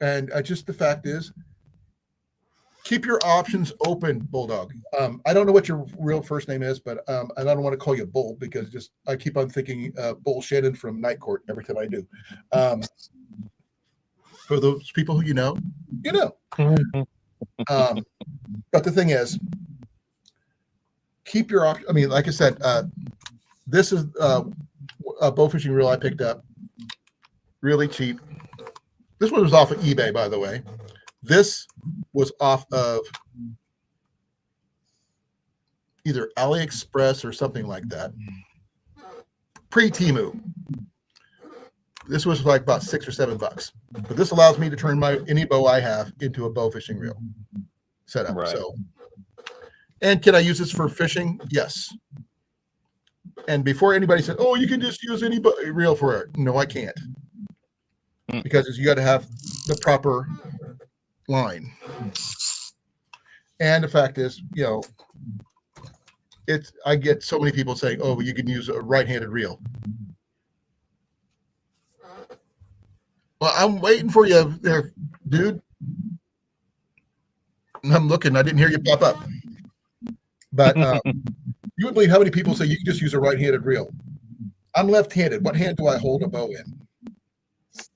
Speaker 1: And just the fact is, keep your options open, Bulldog. I don't know what your real first name is, but I don't want to call you Bull, because I keep on thinking Bull Shannon from Night Court every time I do. For those people who you know. But the thing is, keep your options. I mean, like I said, this is a bow fishing reel I picked up really cheap. This one was off of eBay, by the way. This was off of either AliExpress or something like that. Pre-Temu. This was like about $6 or $7. But this allows me to turn any bow I have into a bow fishing reel setup.
Speaker 3: Right.
Speaker 1: So, and can I use this for fishing? Yes. And before anybody said, "Oh, you can just use any reel for it," no, I can't, because you got to have the proper line. And the fact is, I get so many people saying, "Oh, you can use a right-handed reel." Well, I'm waiting for you there, dude. I'm looking. I didn't hear you pop up. But you would believe how many people say you can just use a right-handed reel. I'm left-handed. What hand do I hold a bow in?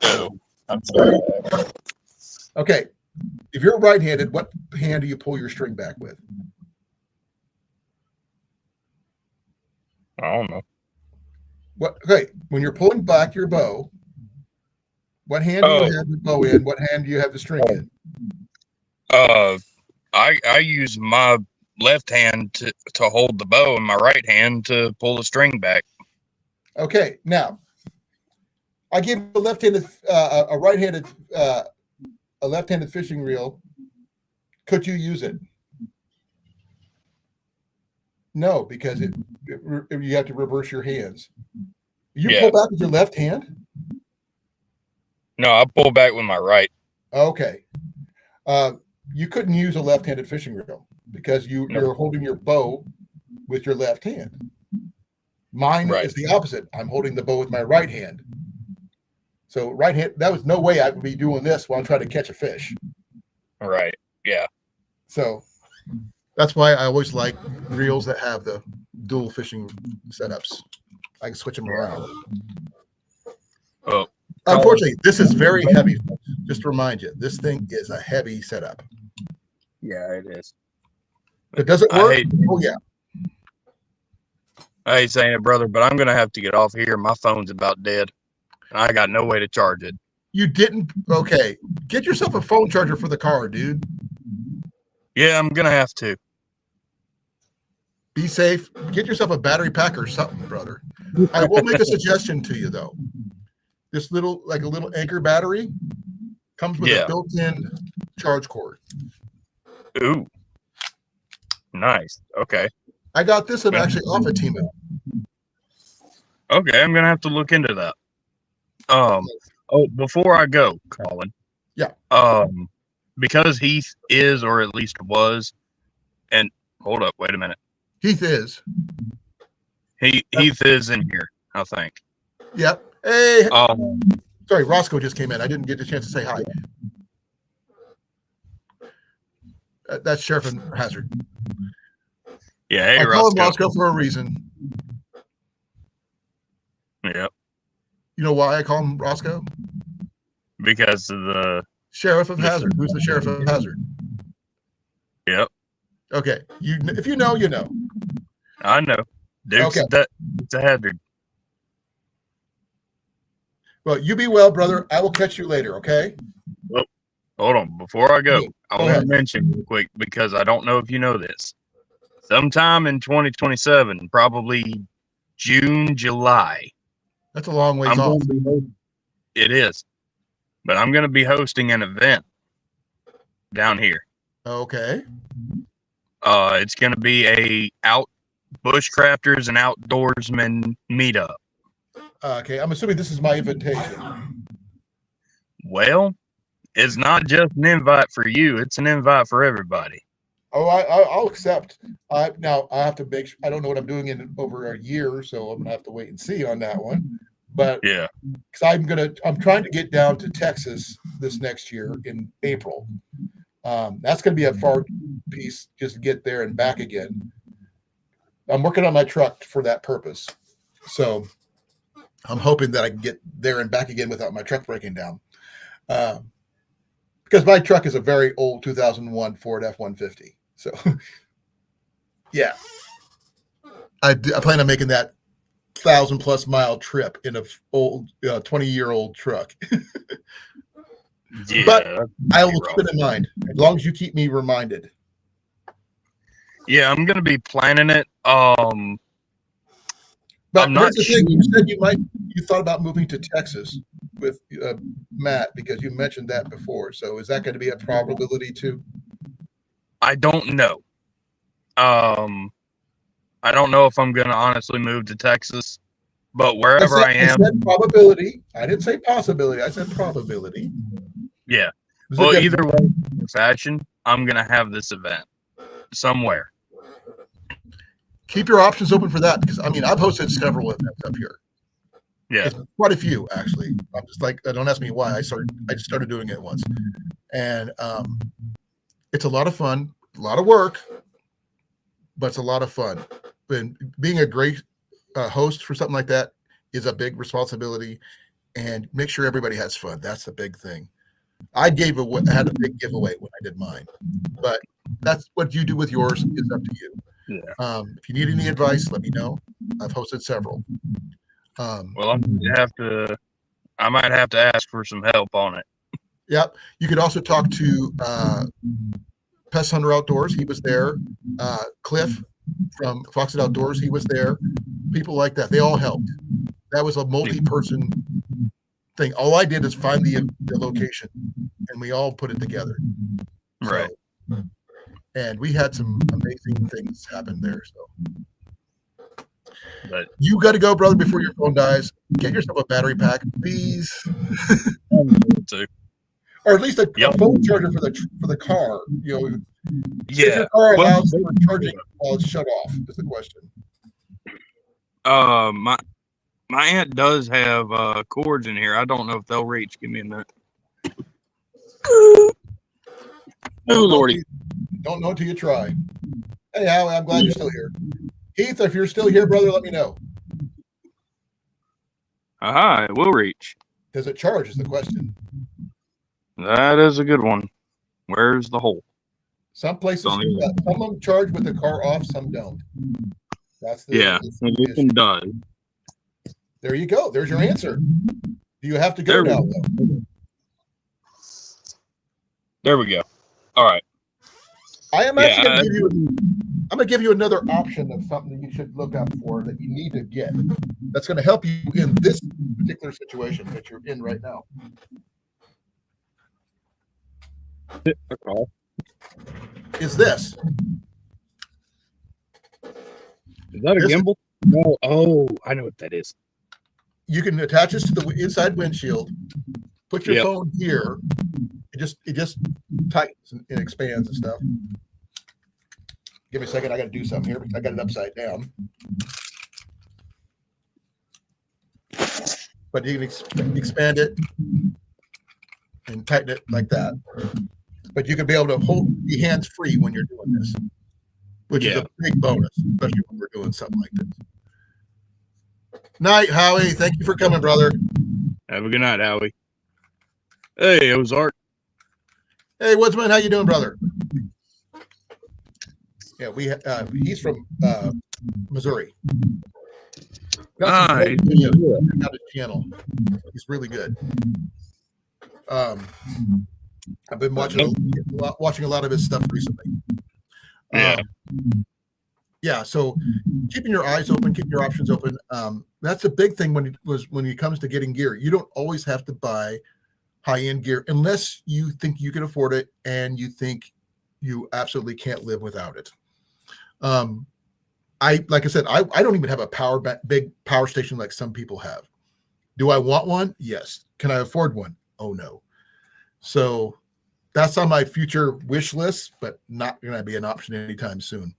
Speaker 3: Oh, I'm sorry.
Speaker 1: Okay. If you're right-handed, what hand do you pull your string back with?
Speaker 3: I don't know.
Speaker 1: Okay. When you're pulling back your bow, what hand do you have the bow in? What hand do you have the string in?
Speaker 3: I use my left hand to hold the bow and my right hand to pull the string back.
Speaker 1: Okay, now I give a left-handed, a right-handed, a left-handed fishing reel. Could you use it? No, because you have to reverse your hands. You pull back with your left hand?
Speaker 3: No, I pull back with my right.
Speaker 1: Okay. You couldn't use a left-handed fishing reel because you're holding your bow with your left hand. Mine is the opposite. I'm holding the bow with my right hand. So right hand, that was no way I would be doing this while I'm trying to catch a fish.
Speaker 3: Right. Yeah.
Speaker 1: So that's why I always like reels that have the dual fishing setups. I can switch them around.
Speaker 3: Oh.
Speaker 1: Unfortunately, this is very heavy. Just to remind you, this thing is a heavy setup.
Speaker 2: Yeah, it is.
Speaker 1: But does it work? Oh yeah.
Speaker 2: I hate saying it, brother, but I'm gonna have to get off here. My phone's about dead, and I got no way to charge it.
Speaker 1: You didn't? Okay. Get yourself a phone charger for the car, dude.
Speaker 2: Yeah, I'm gonna have to.
Speaker 1: Be safe. Get yourself a battery pack or something, brother. I will make a suggestion to you though. This little, like a little Anchor battery, comes with a built-in charge cord.
Speaker 2: Ooh, nice. Okay.
Speaker 1: I got this one actually off of Timo.
Speaker 2: Okay, I'm gonna have to look into that. Oh, before I go, Colin.
Speaker 1: Yeah.
Speaker 2: Because Heath is, or at least was, and hold up, wait a minute.
Speaker 1: Heath is.
Speaker 2: Heath is in here, I think.
Speaker 1: Yep. Hey.
Speaker 2: Um,
Speaker 1: Sorry, Roscoe just came in. I didn't get the chance to say hi. That's Sheriff and Hazard.
Speaker 2: Yeah, hey,
Speaker 1: I call him Roscoe for a reason.
Speaker 2: Yep.
Speaker 1: You know why I call him Roscoe?
Speaker 2: Because of the
Speaker 1: Sheriff of Hazard. Who's the Sheriff of Hazard?
Speaker 2: Yep.
Speaker 1: Okay. If you know, you know.
Speaker 2: I know. Duke's it's a hazard.
Speaker 1: Well, you be well, brother. I will catch you later, okay?
Speaker 2: Well, hold on. Before I go, I want
Speaker 1: ahead.
Speaker 2: to mention real quick, because I don't know if you know this. Sometime in 2027, probably June, July.
Speaker 1: That's a long ways off.
Speaker 2: It is. But I'm going to be hosting an event down here.
Speaker 1: Okay.
Speaker 2: It's going to be a bushcrafters and outdoorsmen meetup.
Speaker 1: Okay, I'm assuming this is my invitation.
Speaker 2: Well, it's not just an invite for you; it's an invite for everybody.
Speaker 1: Oh, I'll accept. Now I have to make sure. I don't know what I'm doing in over a year, so I'm gonna have to wait and see on that one. But
Speaker 2: yeah,
Speaker 1: because I'm trying to get down to Texas this next year in April. That's gonna be a far piece just to get there and back again. I'm working on my truck for that purpose, so I'm hoping that I can get there and back again without my truck breaking down. Because my truck is a very old 2001 Ford F-150. So, yeah. I plan on making that 1,000+ mile trip in a old 20-year-old truck.
Speaker 2: Yeah,
Speaker 1: but I will keep it in mind as long as you keep me reminded.
Speaker 2: Yeah, I'm gonna be planning it.
Speaker 1: But
Speaker 2: I'm
Speaker 1: here's
Speaker 2: not
Speaker 1: the thing: you said you thought about moving to Texas with Matt because you mentioned that before. So is that going to be a probability too?
Speaker 2: I don't know. I don't know if I'm gonna honestly move to Texas, but wherever I am,
Speaker 1: I said probability. I didn't say possibility. I said probability.
Speaker 2: Yeah. Well, either way, fashion, I'm gonna have this event somewhere.
Speaker 1: Keep your options open for that because I mean I've hosted several events up here.
Speaker 2: Yeah,
Speaker 1: it's quite a few actually. I'm just like, don't ask me why. I just started doing it once, and it's a lot of fun, a lot of work, but it's a lot of fun. And being a great host for something like that is a big responsibility, and make sure everybody has fun. That's the big thing. I had a big giveaway when I did mine, but that's what you do with yours is up to you.
Speaker 2: Yeah.
Speaker 1: If you need any advice, let me know. I've hosted several.
Speaker 2: Well, I might have to ask for some help on it.
Speaker 1: Yep. You could also talk to Pest Hunter Outdoors. He was there. Cliff from Foxed Outdoors. He was there. People like that. They all helped. That was a multi-person thing. All I did is find the location, and we all put it together.
Speaker 2: Right.
Speaker 1: So, and we had some amazing things happen there. So,
Speaker 2: but
Speaker 1: you got to go, brother, before your phone dies. Get yourself a battery pack, please. Or at least a phone charger for the car. You know, if your car allows for charging while it's shut off, is the question.
Speaker 2: My aunt does have cords in here. I don't know if they'll reach. Give me a minute. Oh, Lordy.
Speaker 1: Don't know until you try. Hey, Howie, I'm glad you're still here. Heath, if you're still here, brother, let me know.
Speaker 2: It will reach.
Speaker 1: Does it charge is the question.
Speaker 3: That is a good one. Where's the hole?
Speaker 1: Some places,
Speaker 3: Don't even-
Speaker 1: some of them charge with the car off, some don't. That's the
Speaker 3: Yeah,
Speaker 1: that's the
Speaker 3: this
Speaker 1: issue.
Speaker 3: one does.
Speaker 1: There you go. There's your answer. Do you have to go
Speaker 3: There we
Speaker 1: now,
Speaker 3: go.
Speaker 1: though?
Speaker 3: There we go. All right.
Speaker 1: I am
Speaker 3: Yeah,
Speaker 1: actually going to give you. I'm going to give you another option of something that you should look out for that you need to get. That's going to help you in this particular situation that you're in right now.
Speaker 3: Okay.
Speaker 1: Is this?
Speaker 3: Is that a
Speaker 1: This-
Speaker 3: gimbal? No. Oh, I know what that is.
Speaker 1: You can attach this to the inside windshield. Put your
Speaker 3: Yep.
Speaker 1: phone here. It just tightens and expands and stuff. Give me a second. I got to do something here because I got it upside down. But you can expand it and tighten it like that. But you can be able to be hands free when you're doing this, which is a big bonus, especially when we're doing something like this. Night, Howie. Thank you for coming, brother.
Speaker 3: Have a good night, Howie. Hey, Ozark.
Speaker 1: Hey, Woodsman, how you doing, brother? Yeah, he's from Missouri. Got some great videos on his channel. He's really good. I've been watching a lot of his stuff recently. Yeah. So keeping your eyes open, keeping your options open. That's a big thing when it comes to getting gear. You don't always have to buy high-end gear unless you think you can afford it and you think you absolutely can't live without it. Like I said, I don't even have a big power station like some people have. Do I want one? Yes. Can I afford one? Oh no. So that's on my future wish list, but not going to be an option anytime soon.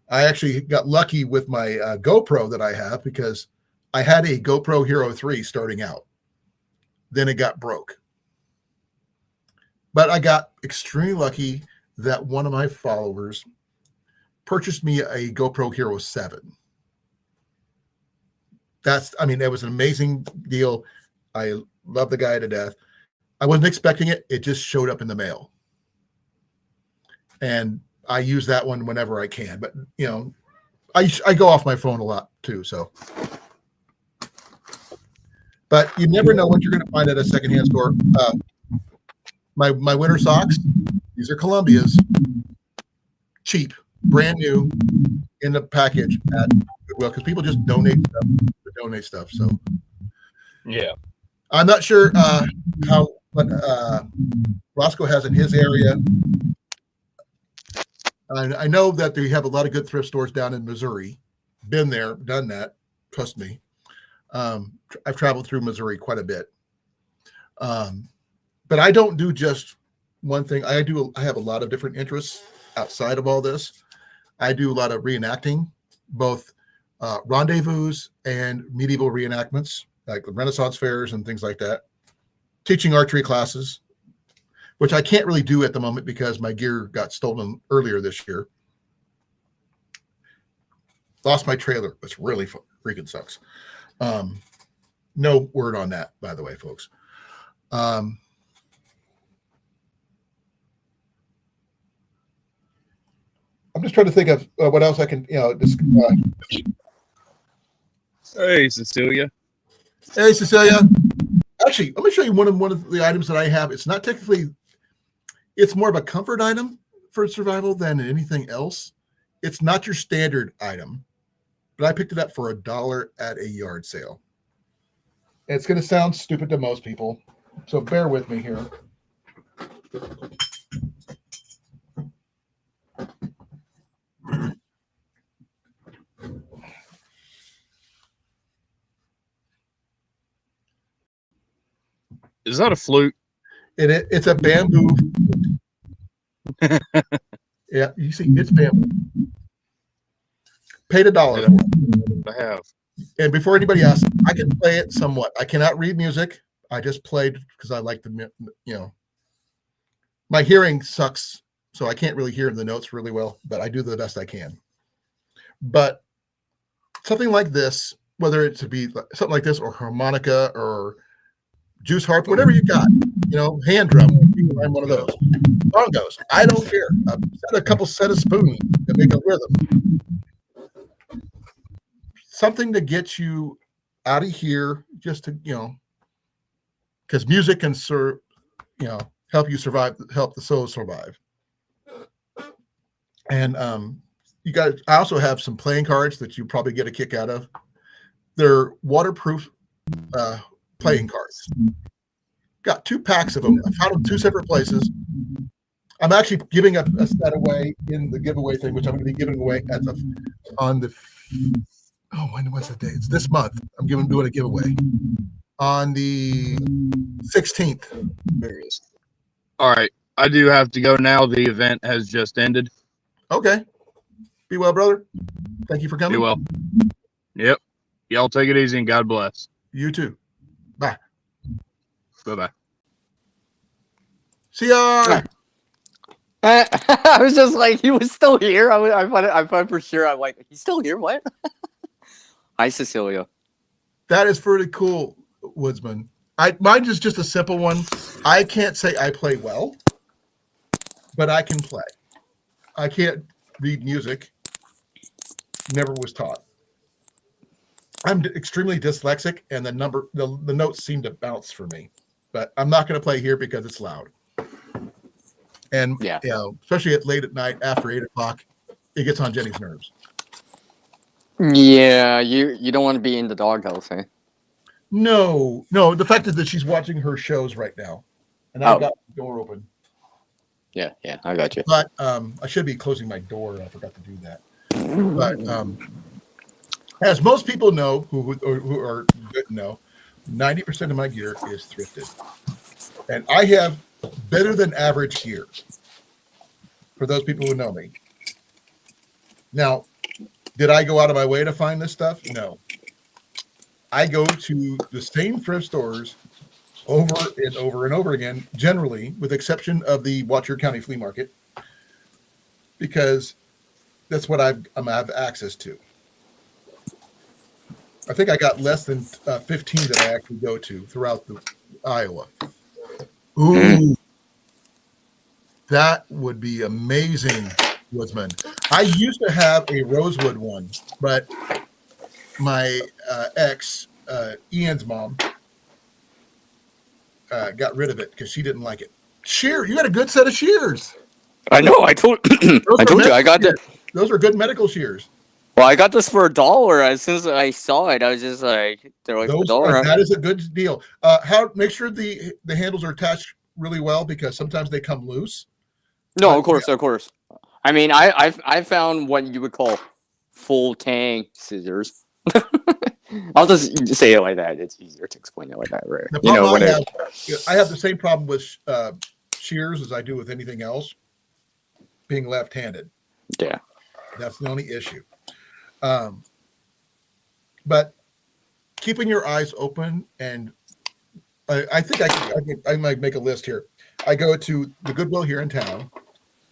Speaker 1: I actually got lucky with my GoPro that I have because I had a GoPro Hero 3 starting out. Then it got broke. But I got extremely lucky that one of my followers purchased me a GoPro Hero 7. It was an amazing deal. I love the guy to death. I wasn't expecting it. It just showed up in the mail. And I use that one whenever I can. But, I go off my phone a lot too. So, but you never know what you're going to find at a secondhand store. My winter socks, these are Columbia's, cheap, brand new, in the package at Goodwill because people just donate stuff. So,
Speaker 3: Yeah.
Speaker 1: I'm not sure what Roscoe has in his area. I know that they have a lot of good thrift stores down in Missouri. Been there, done that. Trust me. I've traveled through Missouri quite a bit. But I don't do just one thing. I have a lot of different interests outside of all this. I do a lot of reenacting, both rendezvous and medieval reenactments, like the Renaissance fairs and things like that. Teaching archery classes, which I can't really do at the moment because my gear got stolen earlier this year. Lost my trailer, which really freaking sucks. No word on that, by the way, folks. I'm just trying to think of what else I can,
Speaker 3: Hey, Cecilia.
Speaker 1: Hey, Cecilia. Actually, let me show you one of the items that I have. It's not technically, it's more of a comfort item for survival than anything else. It's not your standard item, but I picked it up for $1 at a yard sale. It's going to sound stupid to most people, so bear with me here.
Speaker 3: Is that a flute?
Speaker 1: It's a bamboo. Yeah, you see, it's bamboo. Paid $1 for it.
Speaker 3: I have.
Speaker 1: And before anybody asks, I can play it somewhat. I cannot read music. I just played because I like my hearing sucks, so I can't really hear the notes really well, but I do the best I can. But something like this, whether it to be something like this or harmonica or juice harp, whatever you got, hand drum. You can find one of those. Bongos, I don't care. Set a couple set of spoons that make a rhythm. Something to get you out of here, just to, because music can serve, help you survive, help the soul survive. And you guys, I also have some playing cards that you probably get a kick out of. They're waterproof playing cards. Got 2 packs of them. I found them 2 separate places. I'm actually giving a set away in the giveaway thing, which I'm going to be giving away on the. What's the date? It's this month. I'm doing a giveaway on the 16th.
Speaker 2: There it is. All right, I do have to go now. The event has just ended.
Speaker 1: Okay. Be well, brother. Thank you for coming.
Speaker 2: Be well. Yep. Y'all take it easy and God bless.
Speaker 1: You too. Bye.
Speaker 2: Bye-bye.
Speaker 1: CR.
Speaker 4: I was just like, he was still here. I thought for sure. I'm like, he's still here. What? Hi, Cecilia.
Speaker 1: That is pretty cool, Woodsman. Mine is just a simple one. I can't say I play well, but I can play. I can't read music. Never was taught. I'm extremely dyslexic, and the notes seem to bounce for me. But I'm not going to play here because it's loud. And especially late at night after 8 o'clock, it gets on Jenny's nerves.
Speaker 4: Yeah, you don't want to be in the doghouse, eh?
Speaker 1: No. The fact is that she's watching her shows right now, and I've got the door open.
Speaker 4: Yeah, I got you.
Speaker 1: But I should be closing my door. I forgot to do that. But as most people know, who are good to know, 90% of my gear is thrifted, and I have better than average gear. For those people who know me. Now, did I go out of my way to find this stuff? No. I go to the same thrift stores over and over and over again, generally, with exception of the Watch Your County Flea Market, because that's what I have access to. I think I got less than 15 that I actually go to throughout Iowa. Ooh, that would be amazing, Woodsman. I used to have a rosewood one, but my ex, Ian's mom, got rid of it because she didn't like it. Shear, you got a good set of shears.
Speaker 4: I know. I told you. I got it.
Speaker 1: Those are good medical shears.
Speaker 4: Well, I got this for $1. As soon as I saw it, I was just like, "They're like $1."
Speaker 1: That is a good deal. Make sure the handles are attached really well because sometimes they come loose.
Speaker 4: No, of course. I mean, I found what you would call full tang scissors. I'll just say it like that. It's easier to explain it like that, right?
Speaker 1: I have the same problem with shears as I do with anything else. Being left-handed.
Speaker 4: Yeah,
Speaker 1: that's the only issue. But keeping your eyes open, and I think I might make a list here. I go to the Goodwill here in town,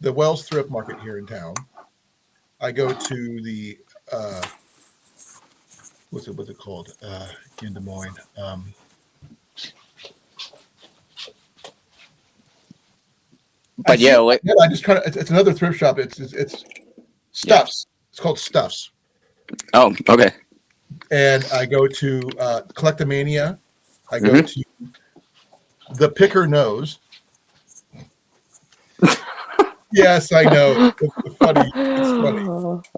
Speaker 1: the Wells Thrift Market here in town. I go to the what's it called in Des Moines?
Speaker 4: But
Speaker 1: I just kind of it's another thrift shop. It's Stuffs. Yeah. It's called Stuffs.
Speaker 4: Oh, okay.
Speaker 1: And I go to Collectomania. I go to the Picker Nose. Yes, I know. It's funny.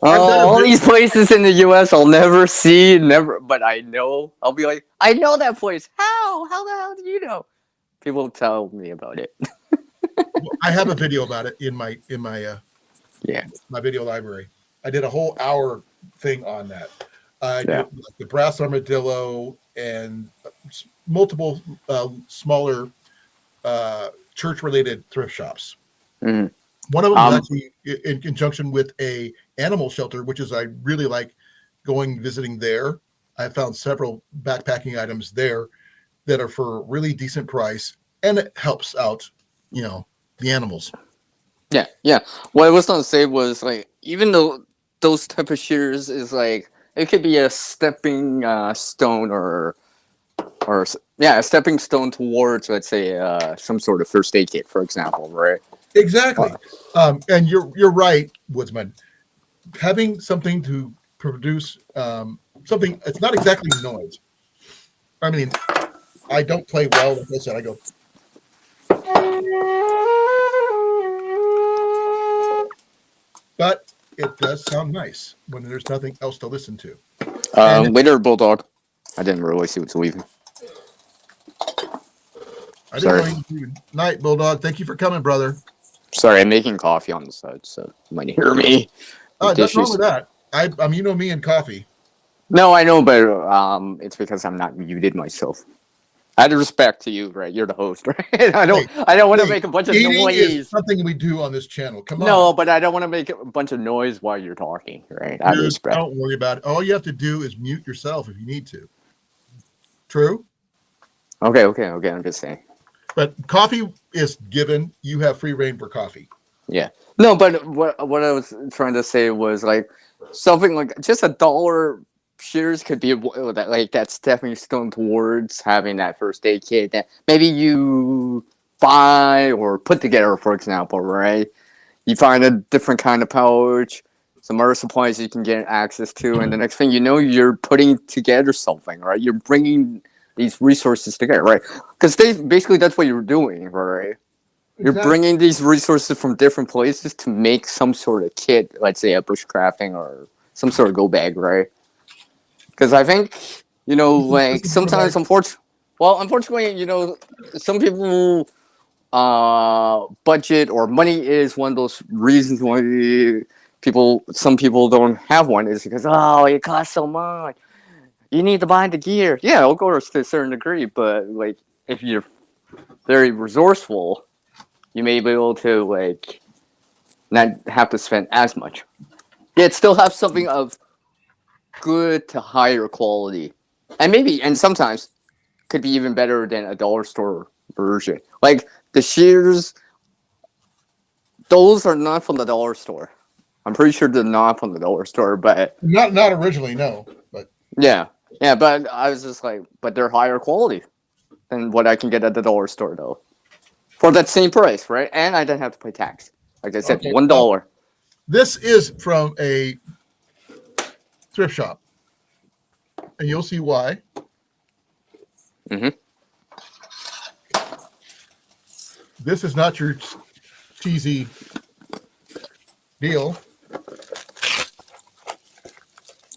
Speaker 4: All these places in the U.S. I'll never see, but I know. I'll be like, I know that place. How? How the hell do you know? People tell me about it.
Speaker 1: I have a video about it in my my video library. I did a whole hour thing on that. Did, the Brass Armadillo and multiple smaller church-related thrift shops.
Speaker 4: Mm-hmm.
Speaker 1: One of them is actually in conjunction with a animal shelter, which is I really like visiting there. I found several backpacking items there that are for a really decent price, and it helps out, the animals.
Speaker 4: Yeah. What I was going to say was like, even though those type of shears is like, it could be a stepping stone or Yeah, a stepping stone towards, let's say, some sort of first aid kit, for example, right?
Speaker 1: Exactly. And you're right, Woodsman. Having something to produce something, it's not exactly noise. I mean, I don't play well with this, and I go. But it does sound nice when there's nothing else to listen to.
Speaker 4: Later, Bulldog. I didn't really see what's leaving.
Speaker 1: I didn't know you. Night, Bulldog. Thank you for coming, brother.
Speaker 4: Sorry, I'm making coffee on the side, so you might hear me.
Speaker 1: Nothing wrong with that. I mean, you know me and coffee.
Speaker 4: No, I know, but it's because I'm not muted myself. Out of respect to you, right? You're the host, right? I don't want to make a bunch of noise.
Speaker 1: Is something we do on this channel. Come on.
Speaker 4: No, but I don't want to make a bunch of noise while you're talking, right? Out of respect.
Speaker 1: Don't worry about it. All you have to do is mute yourself if you need to. True?
Speaker 4: Okay. I'm just saying.
Speaker 1: But coffee is given. You have free reign for coffee.
Speaker 4: Yeah. No, but what I was trying to say was like something like just $1 shares could be like that stepping stone towards having that first aid kit that maybe you buy or put together, for example, right? You find a different kind of pouch, some other supplies you can get access to, and the next thing you know, you're putting together something, right? You're bringing these resources together, right? Because basically that's what you're doing, right? You're bringing these resources from different places to make some sort of kit, let's say a bushcrafting or some sort of go bag, right? Because I think, like sometimes, unfortunately, some people budget or money is one of those reasons why some people don't have one is because, it costs so much. You need to buy the gear. Yeah, of course, to a certain degree, but like if you're very resourceful, you may be able to like not have to spend as much. Yet still have something of good to higher quality, and sometimes could be even better than a dollar store version. Like the shears, those are not from the dollar store. I'm pretty sure they're not from the dollar store, but
Speaker 1: not originally, no. But
Speaker 4: yeah, but I was just like, but they're higher quality than what I can get at the dollar store, though, for that same price, right? And I don't have to pay tax. Like I said, $1.
Speaker 1: This is from a thrift shop, and you'll see why.
Speaker 4: Mm-hmm.
Speaker 1: This is not your cheesy deal.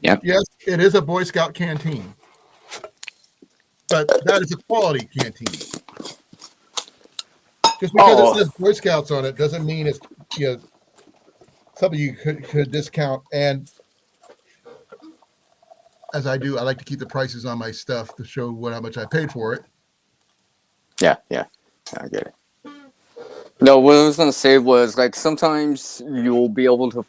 Speaker 4: Yeah.
Speaker 1: Yes, it is a Boy Scout canteen, but that is a quality canteen. Just because it says Boy Scouts on it doesn't mean it's something you could discount. And as I do, I like to keep the prices on my stuff to show how much I paid for it.
Speaker 4: Yeah, I get it. No, what I was gonna say was like sometimes you'll be able to,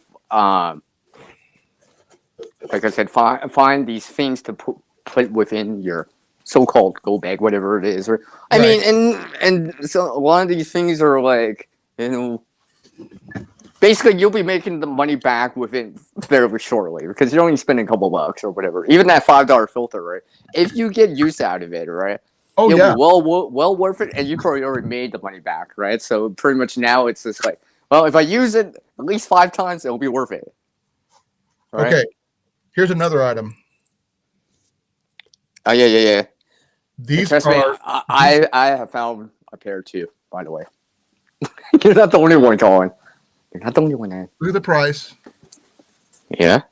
Speaker 4: like I said, find these things to put within your so-called go bag, whatever it is. Or I mean, and so a lot of these things are like, basically you'll be making the money back within fairly shortly because you're only spending a couple bucks or whatever. Even that $5 filter, right? If you get use out of it, right? It'll be well worth it, and you probably already made the money back, right? So pretty much now it's just like, well, if I use it at least 5 times, it'll be worth it. Right?
Speaker 1: Okay, here's another item.
Speaker 4: Oh yeah.
Speaker 1: These
Speaker 4: trust me, I have found a pair too. By the way, you're not the only one, Colin. You're not the only one. Man.
Speaker 1: Look at the price.
Speaker 4: Yeah.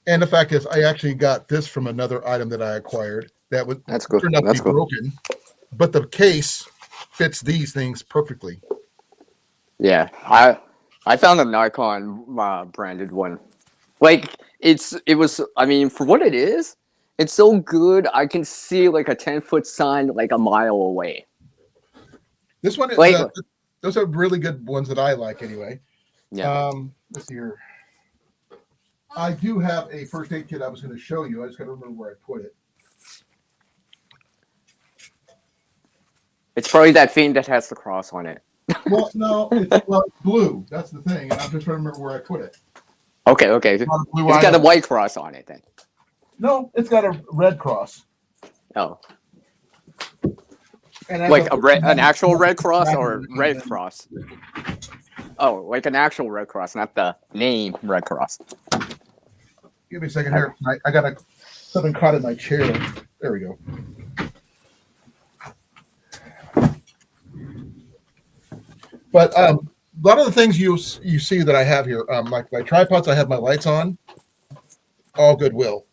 Speaker 1: And the fact is, I actually got this from another item that I acquired that was turned out to be broken, but the case fits these things perfectly.
Speaker 4: Yeah, I found a Nikon branded one. Like it was. I mean, for what it is, it's so good. I can see like a 10-foot sign like a mile away.
Speaker 1: This one is those are really good ones that I like anyway.
Speaker 4: Yeah.
Speaker 1: Let's see here. I do have a first aid kit I was going to show you. I just got to remember where I put it.
Speaker 4: It's probably that thing that has the cross on it.
Speaker 1: Well, no, it's blue. That's the thing. And I'm just trying to remember where I put it.
Speaker 4: Okay. It's got a white cross on it then.
Speaker 1: No, it's got a red cross.
Speaker 4: Oh,
Speaker 1: And
Speaker 4: like an actual Red Cross or Red Cross? Oh, like an actual Red Cross, not the name Red Cross.
Speaker 1: Give me a second here. I got something caught in my chair. There we go. But a lot of the things you see that I have here, like my tripods, I have my lights on. All Goodwill.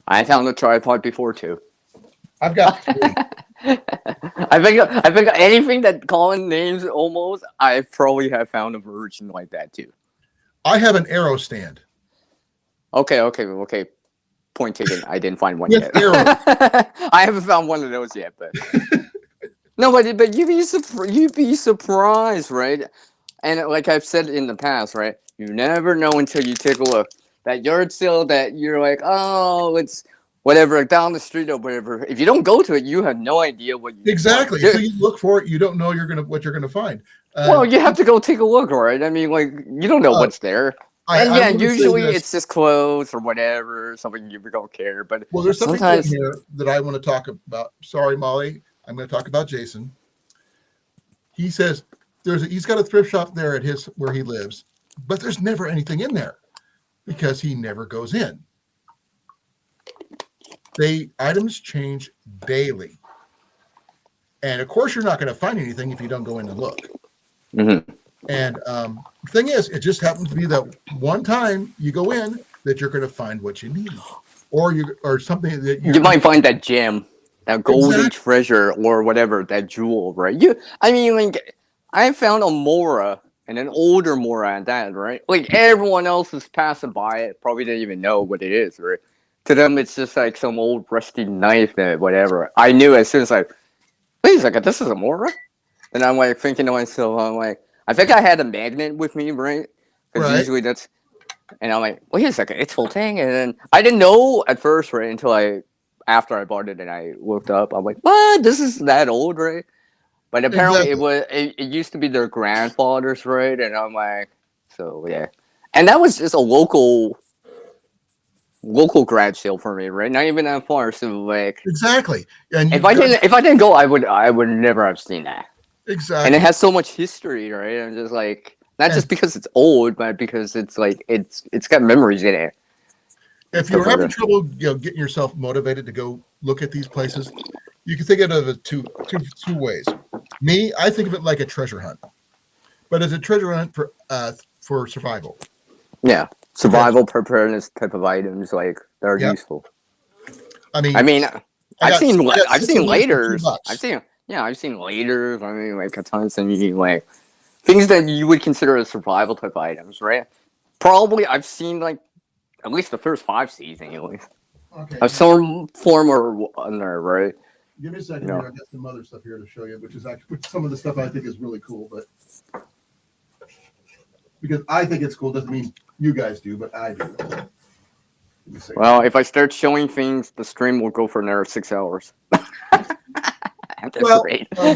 Speaker 4: I found a tripod before too.
Speaker 1: I've got three.
Speaker 4: I think anything that Colin names almost, I probably have found a version like that too.
Speaker 1: I have an arrow stand.
Speaker 4: Okay. Point taken. I didn't find one
Speaker 1: With
Speaker 4: yet.
Speaker 1: arrows.
Speaker 4: I haven't found one of those yet, but no, but you'd be surprised, right? And like I've said in the past, right? You never know until you take a look. That yard sale that you're like, oh, it's whatever down the street or whatever. If you don't go to it, you have no idea what you
Speaker 1: Exactly.
Speaker 4: find.
Speaker 1: So you look for it, you don't know what you're gonna find.
Speaker 4: Well, you have to go take a look, right? I mean, like you don't know what's there. And yeah, usually it's just clothes or whatever, something you don't care. But
Speaker 1: well, there's something in
Speaker 4: sometimes
Speaker 1: here that I want to talk about. Sorry, Molly, I'm going to talk about Jason. He says he's got a thrift shop there at where he lives, but there's never anything in there because he never goes in. Items change daily, and of course, you're not going to find anything if you don't go in and look.
Speaker 4: Mm-hmm.
Speaker 1: And the thing is, it just happens to be that one time you go in that you're going to find what you need, or something that
Speaker 4: you might find that gem, that golden treasure, or whatever, that jewel, right? I mean, like I found a Mora and an older Mora at that, right? Like everyone else is passing by it, probably didn't even know what it is, right? To them, it's just like some old rusty knife and whatever. I knew as soon as wait a second, this is a Mora, and I'm like thinking to myself, I'm like. I think I had a magnet with me, right? Because usually that's, and I'm like, wait a second, it's full tank, and then I didn't know at first, right? Until after I bought it and I looked up, I'm like, what? This is that old, right? But apparently it used to be their grandfathers, right? And I'm like, so yeah, and that was just a local garage sale for me, right? Not even that far, so like
Speaker 1: exactly. And
Speaker 4: if I didn't go, I would never have seen that.
Speaker 1: Exactly.
Speaker 4: And it has so much history, right? I'm just like, not just because it's old, but because it's like it's got memories in it.
Speaker 1: If you're having trouble, getting yourself motivated to go look at these places, you can think of it two ways. Me, I think of it like a treasure hunt, but it's a treasure hunt for survival.
Speaker 4: Yeah, survival preparedness type of items, like they're useful. I mean, I've seen laters. I've seen laters. I mean, like a ton of like things that you would consider as survival type items, right? Probably I've seen like at least the first 5 seasons, at least.
Speaker 1: Okay.
Speaker 4: Of some form or another, right?
Speaker 1: Give me a second here. I got some other stuff here to show you, which some of the stuff I think is really cool, but because I think it's cool doesn't mean you guys do, but I do.
Speaker 4: Well, if I start showing things, the stream will go for another 6 hours.
Speaker 1: Well,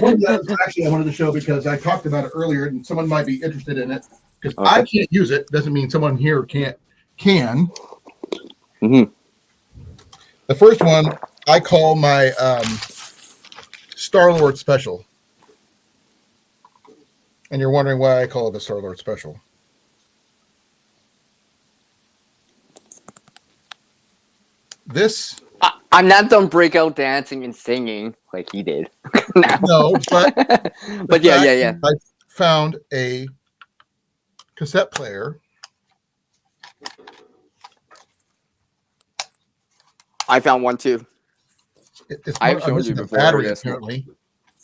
Speaker 1: one of that actually I wanted to show because I talked about it earlier, and someone might be interested in it. Because I can't use it doesn't mean someone here can.
Speaker 4: Mm-hmm.
Speaker 1: The first one I call my Star-Lord Special, and you're wondering why I call it a Star-Lord Special. This.
Speaker 4: I'm not done breakout dancing and singing like he did.
Speaker 1: No, but
Speaker 4: yeah.
Speaker 1: I found a cassette player.
Speaker 4: I found one too.
Speaker 1: I've shown you before. Battery, apparently.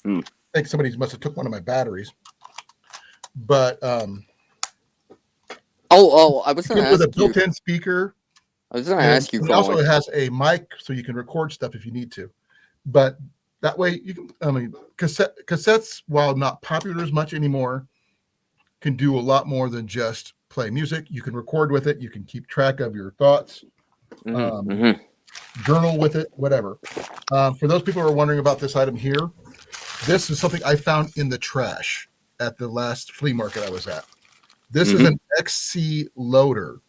Speaker 1: I think somebody must have took one of my batteries. But
Speaker 4: I was going to ask
Speaker 1: with a built-in speaker.
Speaker 4: I was going to ask you.
Speaker 1: It also has a mic, so you can record stuff if you need to. But that way, you can. I mean, cassettes, while not popular as much anymore, can do a lot more than just play music. You can record with it. You can keep track of your thoughts, journal with it, whatever. For those people who are wondering about this item here, this is something I found in the trash at the last flea market I was at. This is an XC loader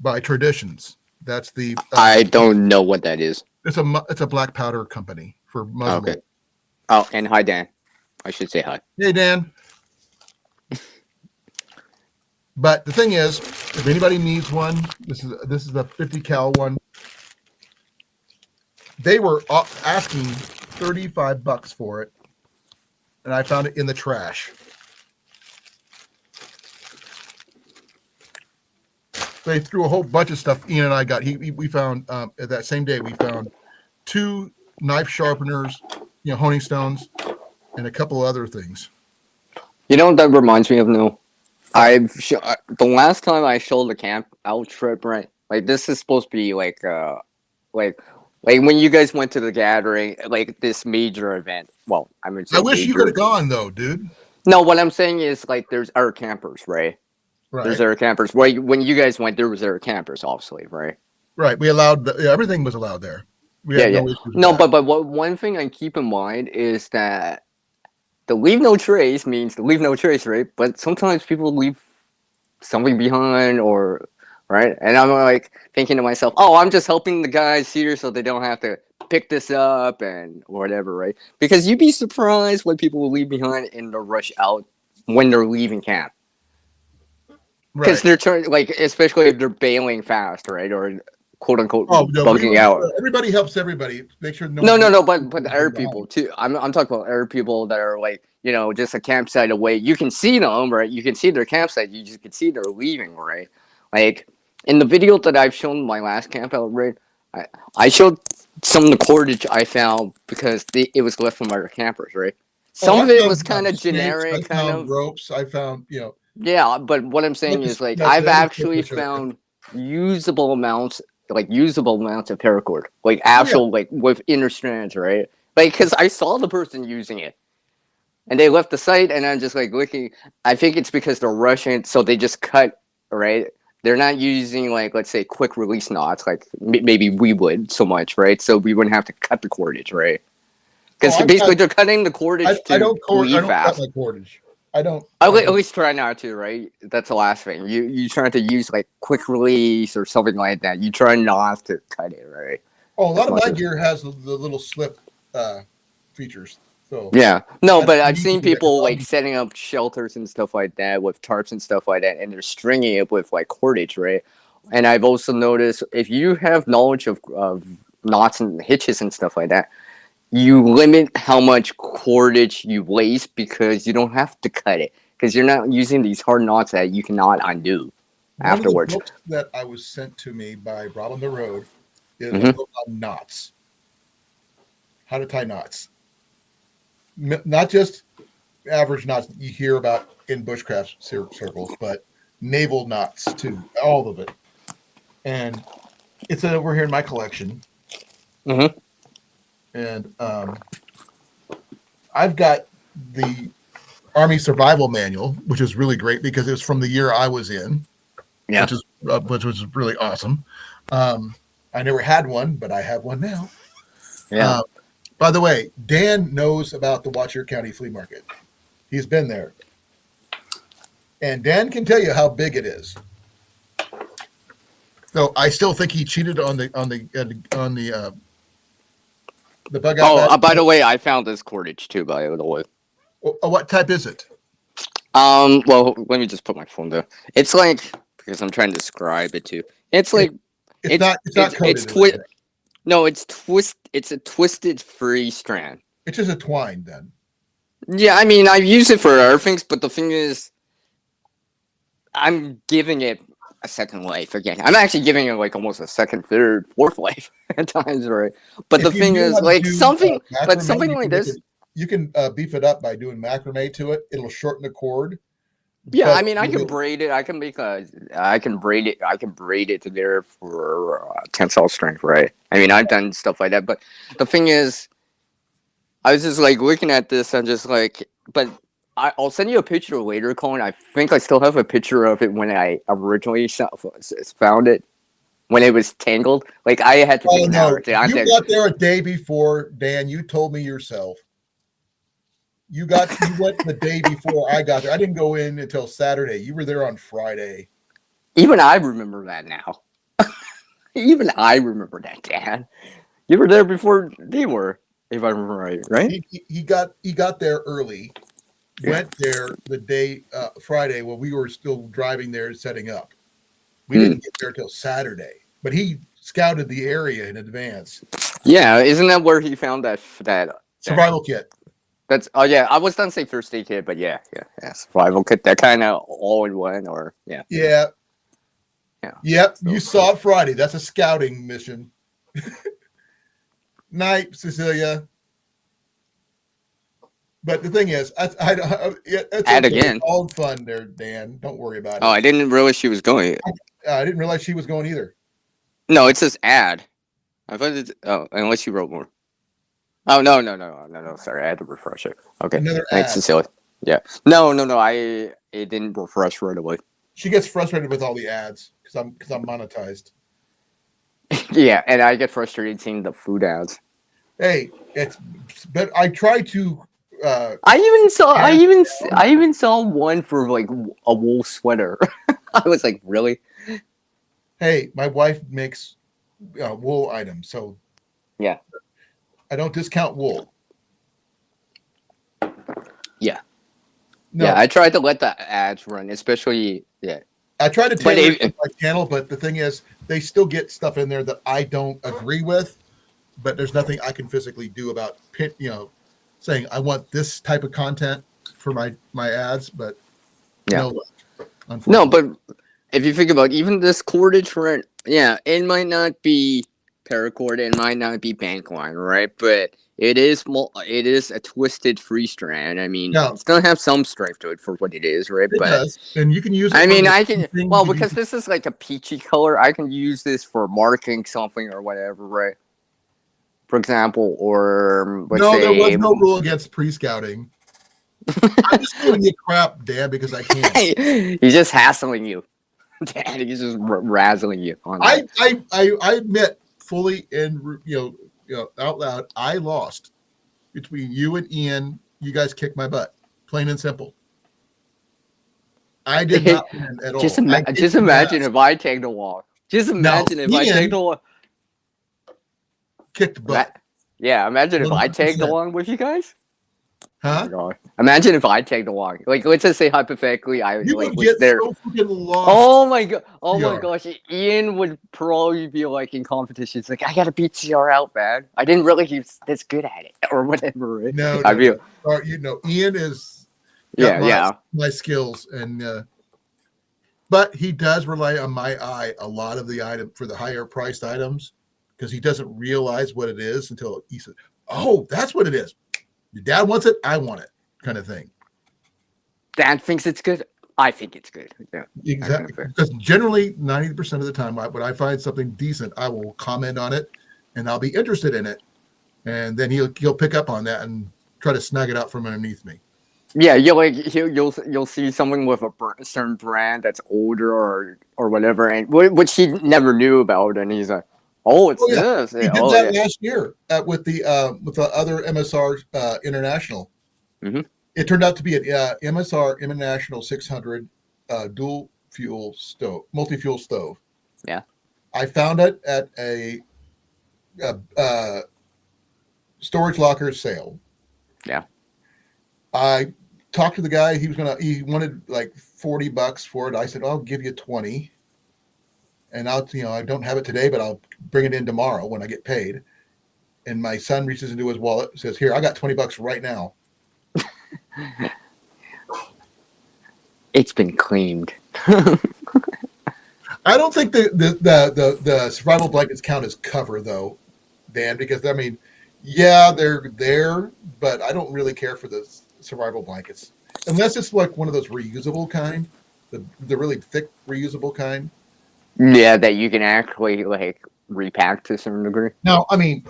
Speaker 1: by Traditions. That's the.
Speaker 4: I don't know what that is.
Speaker 1: It's a black powder company for muzzleloader.
Speaker 4: Okay. Oh, and hi, Dan. I should say hi.
Speaker 1: Hey, Dan. But the thing is, if anybody needs one, this is a 50 cal one. They were asking $35 for it, and I found it in the trash. They threw a whole bunch of stuff. Ian and I got. We found that same day. We found 2 knife sharpeners, honing stones, and a couple other things.
Speaker 4: You know what that reminds me of? No, the last time I showed the camp out trip, right? Like this is supposed to be like when you guys went to the gathering, like this major event. Well, I mean,
Speaker 1: I wish you could have gone though, dude.
Speaker 4: No, what I'm saying is like there's our campers, right?
Speaker 1: Right.
Speaker 4: There's our campers. Right. When you guys went, there was our campers, obviously, right?
Speaker 1: Right. We allowed everything was allowed there.
Speaker 4: No, but one thing I keep in mind is that the leave no trace means the leave no trace, right? But sometimes people leave something behind, or right, and I'm like thinking to myself, oh, I'm just helping the guys here so they don't have to pick this up and whatever, right? Because you'd be surprised what people will leave behind in the rush out when they're leaving camp. Because they're trying, like, especially if they're bailing fast, right, or quote unquote bugging out.
Speaker 1: Everybody helps everybody. Make sure
Speaker 4: no, but our people too. I'm talking about our people that are like, just a campsite away. You can see them, right? You can see their campsite. You just can see they're leaving, right? Like in the video that I've shown my last camp out, right? I showed some of the cordage I found because it was left from our campers, right? Some of it was kind of generic, kind of
Speaker 1: ropes. I found,
Speaker 4: Yeah, but what I'm saying is, like, I've actually found usable amounts of paracord, like actual, like with inner strands, right? Like, because I saw the person using it, and they left the site, and I'm just like looking. I think it's because they're rushing, so they just cut, right? They're not using, like, let's say, quick release knots, like maybe we would so much, right? So we wouldn't have to cut the cordage, right? Because basically they're cutting the cordage to leave fast.
Speaker 1: Cut my cordage. I don't.
Speaker 4: At least try not to, right? That's the last thing. You try to use like quick release or something like that. You try not to cut it, right?
Speaker 1: Oh, a lot of my gear has the little slip features. So
Speaker 4: yeah, no, but I've seen people like setting up shelters and stuff like that with tarps and stuff like that, and they're stringing it with like cordage, right? And I've also noticed if you have knowledge of knots and hitches and stuff like that, you limit how much cordage you waste because you don't have to cut it because you're not using these hard knots that you cannot undo afterwards.
Speaker 1: One of the books that I was sent to me by Rob on the Road is a book on knots, how to tie knots, not just average knots that you hear about in bushcraft circles, but naval knots too, all of it. And it's over here in my collection.
Speaker 4: Mm-hmm.
Speaker 1: And I've got the Army Survival Manual, which is really great because it's from the year I was in, which was really awesome. I never had one, but I have one now.
Speaker 4: Yeah.
Speaker 1: By the way, Dan knows about the Watch Your County Flea Market. He's been there, and Dan can tell you how big it is. So I still think he cheated on the bug out.
Speaker 4: Oh, by the way, I found this cordage too. By the way,
Speaker 1: what type is it?
Speaker 4: Well, let me just put my phone there. It's like, because I'm trying to describe it too. It's like
Speaker 1: it's not coated.
Speaker 4: No, it's a twisted free strand.
Speaker 1: It's just a twine then.
Speaker 4: Yeah, I mean, I've used it for other things, but the thing is, I'm giving it a second life again. I'm actually giving it like almost a second, third, fourth life at times, right? But the thing is, like something like this,
Speaker 1: you can beef it up by doing macrame to it. It'll shorten the cord.
Speaker 4: Yeah, I mean, I can braid it. I can braid it to there for tensile strength, right? I mean, I've done stuff like that. But the thing is, I was just like looking at this. I'm just like, but I'll send you a picture later, Colan. I think I still have a picture of it when I originally found it, when it was tangled. Like I had to.
Speaker 1: You got there a day before, Dan. You told me yourself. You went the day before I got there. I didn't go in until Saturday. You were there on Friday.
Speaker 4: Even I remember that now. Even I remember that, Dan. You were there before they were, if I remember right?
Speaker 1: He got there early. Went there the day Friday when we were still driving there setting up. We didn't get there till Saturday, but he scouted the area in advance.
Speaker 4: Yeah, isn't that where he found that
Speaker 1: survival kit?
Speaker 4: That's I was gonna say first aid kit, but yeah, survival kit. That kind of all in one, or
Speaker 1: Yep. So, you saw it Friday. That's a scouting mission. Night, Cecilia. But the thing is, it's
Speaker 4: again.
Speaker 1: All fun there, Dan. Don't worry about it.
Speaker 4: Oh, I didn't realize she was going.
Speaker 1: I didn't realize she was going either.
Speaker 4: No, it says add. I thought it. Oh, unless you wrote more. Oh no. Sorry, I had to refresh it. Okay, thanks, Cecilia. Yeah. No. It didn't refresh right away.
Speaker 1: She gets frustrated with all the ads because I'm monetized.
Speaker 4: Yeah, and I get frustrated seeing the food ads.
Speaker 1: Hey, but I try to.
Speaker 4: I even saw one for like a wool sweater. I was like, really?
Speaker 1: Hey, my wife makes wool items, so
Speaker 4: yeah,
Speaker 1: I don't discount wool.
Speaker 4: Yeah, no. I tried to let the ads run, especially
Speaker 1: I try to tailor it to my channel, but the thing is, they still get stuff in there that I don't agree with. But there's nothing I can physically do about saying I want this type of content for my ads. But no,
Speaker 4: but if you think about even this cordage for it might not be paracord, it might not be bank line, right? But it is a twisted free strand. I mean, it's gonna have some strength to it for what it is, right?
Speaker 1: It does, and you can use it.
Speaker 4: I mean, I can because this is like a peachy color. I can use this for marking something or whatever, right? For example, or let's say,
Speaker 1: there was no rule against pre-scouting. I'm just giving you crap, Dan, because I can't.
Speaker 4: He's just hassling you, Dan. He's just razzling you on that.
Speaker 1: I admit fully and out loud, I lost between you and Ian. You guys kicked my butt, plain and simple. I did not win at all.
Speaker 4: Just imagine if I tagged along. Just imagine if I tagged along.
Speaker 1: Kicked butt.
Speaker 4: Yeah, imagine if I tagged along with you guys.
Speaker 1: Huh?
Speaker 4: Oh imagine if I tagged along. Like, let's just say hypothetically,
Speaker 1: was there. So freaking lost.
Speaker 4: Oh my god! Oh my gosh! Ian would probably be like in competition. It's like, I gotta beat CR out, man. I didn't realize he was this good at it, or whatever. Right?
Speaker 1: No. Ian is. My skills and. But he does rely on my eye a lot of the item for the higher priced items. Because he doesn't realize what it is until he says, "Oh, that's what it is. Your dad wants it, I want it," kind of thing.
Speaker 4: Dad thinks it's good. I think it's good. Yeah,
Speaker 1: exactly. Because generally, 90% of the time, when I find something decent, I will comment on it, and I'll be interested in it, and then he'll pick up on that and try to snag it out from underneath me.
Speaker 4: Yeah, you'll see someone with a certain brand that's older or whatever, and which he never knew about, and he's like, "Oh, it's this."
Speaker 1: He did that last year with the other MSR International.
Speaker 4: Mm-hmm.
Speaker 1: It turned out to be an MSR International 600 dual fuel stove, multi-fuel stove.
Speaker 4: Yeah,
Speaker 1: I found it at a storage locker sale.
Speaker 4: Yeah,
Speaker 1: I talked to the guy. He wanted like $40 for it. I said, "I'll give you 20." And I don't have it today, but I'll bring it in tomorrow when I get paid. And my son reaches into his wallet and says, "Here, I got $20 right now."
Speaker 4: It's been claimed.
Speaker 1: I don't think the survival blankets count as cover though, Dan, because I mean, yeah, they're there, but I don't really care for the survival blankets unless it's like one of those reusable kind, the really thick reusable kind.
Speaker 4: Yeah, that you can actually like repack to a certain degree.
Speaker 1: Now, I mean,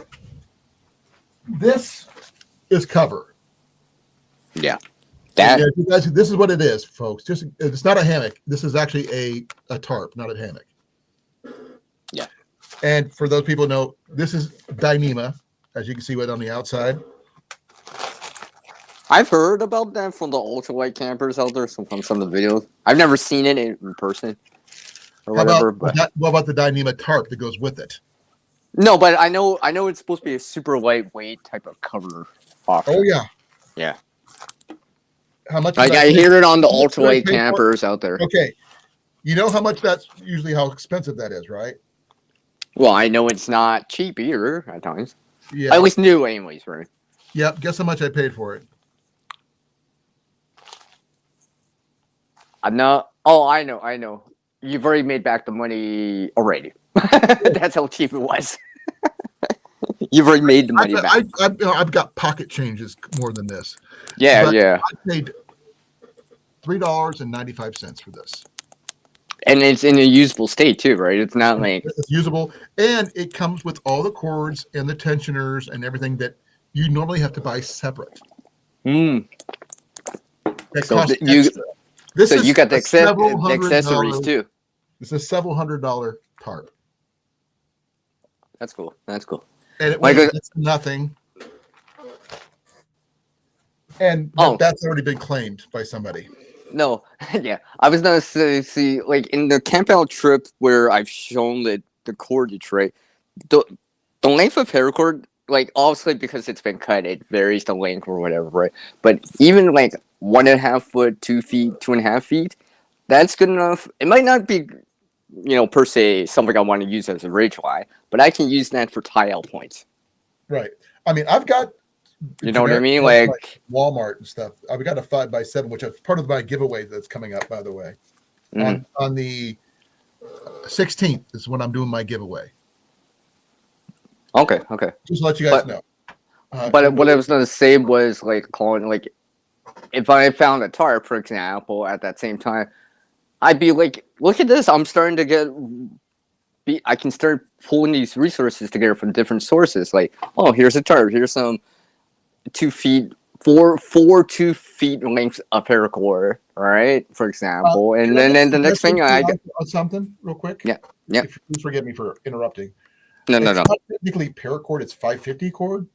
Speaker 1: this is cover.
Speaker 4: Yeah.
Speaker 1: This is what it is, folks. It's not a hammock. This is actually a tarp, not a hammock.
Speaker 4: Yeah.
Speaker 1: And for those people who know, this is Dyneema, as you can see it on the outside.
Speaker 4: I've heard about that from the ultralight campers out there, from some of the videos. I've never seen it in person. or
Speaker 1: How
Speaker 4: whatever.
Speaker 1: about
Speaker 4: But
Speaker 1: what about the Dyneema tarp that goes with it?
Speaker 4: no, but I know it's supposed to be a super lightweight type of cover option.
Speaker 1: Oh yeah.
Speaker 4: Yeah.
Speaker 1: How much?
Speaker 4: Like I hear it on the ultralight campers out there.
Speaker 1: Okay. You know how much that's usually how expensive that is, right?
Speaker 4: Well, I know it's not cheap either at times.
Speaker 1: Yeah.
Speaker 4: I always knew anyways, right?
Speaker 1: Yep. Guess how much I paid for it?
Speaker 4: I'm not. Oh, I know. You've already made back the money already. That's how cheap it was. You've already made the money back.
Speaker 1: I've got pocket changes more than this.
Speaker 4: Yeah,
Speaker 1: But
Speaker 4: yeah.
Speaker 1: I paid $3.95 for this.
Speaker 4: And it's in a usable state too, right? It's not like
Speaker 1: it's usable, and it comes with all the cords and the tensioners and everything that you normally have to buy separate.
Speaker 4: Mm.
Speaker 1: That
Speaker 4: So
Speaker 1: costs
Speaker 4: you
Speaker 1: extra. This
Speaker 4: so
Speaker 1: is
Speaker 4: you got the
Speaker 1: several
Speaker 4: accessories
Speaker 1: $100
Speaker 4: too.
Speaker 1: This is several $100 tarp,
Speaker 4: That's cool. That's cool.
Speaker 1: and it
Speaker 4: Like
Speaker 1: weighs nothing. And that's already been claimed by somebody.
Speaker 4: No, yeah. I was gonna say, see, like in the camp out trip where I've shown the cordage, right? The length of paracord, like obviously because it's been cut, it varies the length or whatever, right? But even like 1.5 foot, 2 feet, 2.5 feet, that's good enough. It might not be, per se something I want to use as a ridge line, but I can use that for tile points.
Speaker 1: Right. I mean, I've got.
Speaker 4: You know what I mean? Like
Speaker 1: Walmart and stuff. I've got a 5x7, which is part of my giveaway that's coming up, by the way.
Speaker 4: Mm-hmm.
Speaker 1: On the 16th is when I'm doing my giveaway.
Speaker 4: Okay.
Speaker 1: Just to let you guys know.
Speaker 4: But what I was going to say was, like, Colin, like, if I found a tarp, for example, at that same time, I'd be like, look at this. I'm starting to I can start pulling these resources together from different sources. Like, oh, here's a tarp. Here's some 2 feet, four 2 feet lengths of paracord, right? For example, and then the next thing I get
Speaker 1: something real quick.
Speaker 4: Yeah.
Speaker 1: Please forgive me for interrupting.
Speaker 4: No.
Speaker 1: Not technically paracord; it's 550 cord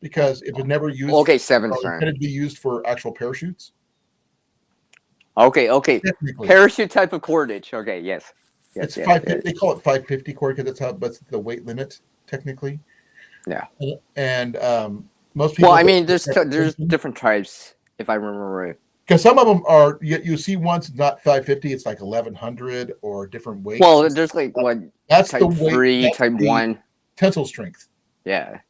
Speaker 1: because it was never used.
Speaker 4: Okay, 7.
Speaker 1: It could be used for actual parachutes.
Speaker 4: Okay. Parachute type of cordage. Okay, yes.
Speaker 1: It's 550. They call it 550 cord because that's the weight limit technically.
Speaker 4: Yeah.
Speaker 1: And most people.
Speaker 4: Well, I mean, there's different types, if I remember right.
Speaker 1: Because some of them are you see one's not 550, it's like 1100 or different weights.
Speaker 4: Well, there's like what
Speaker 1: that's
Speaker 4: type
Speaker 1: the weight,
Speaker 4: 3, type 1
Speaker 1: tensile strength.
Speaker 4: Yeah,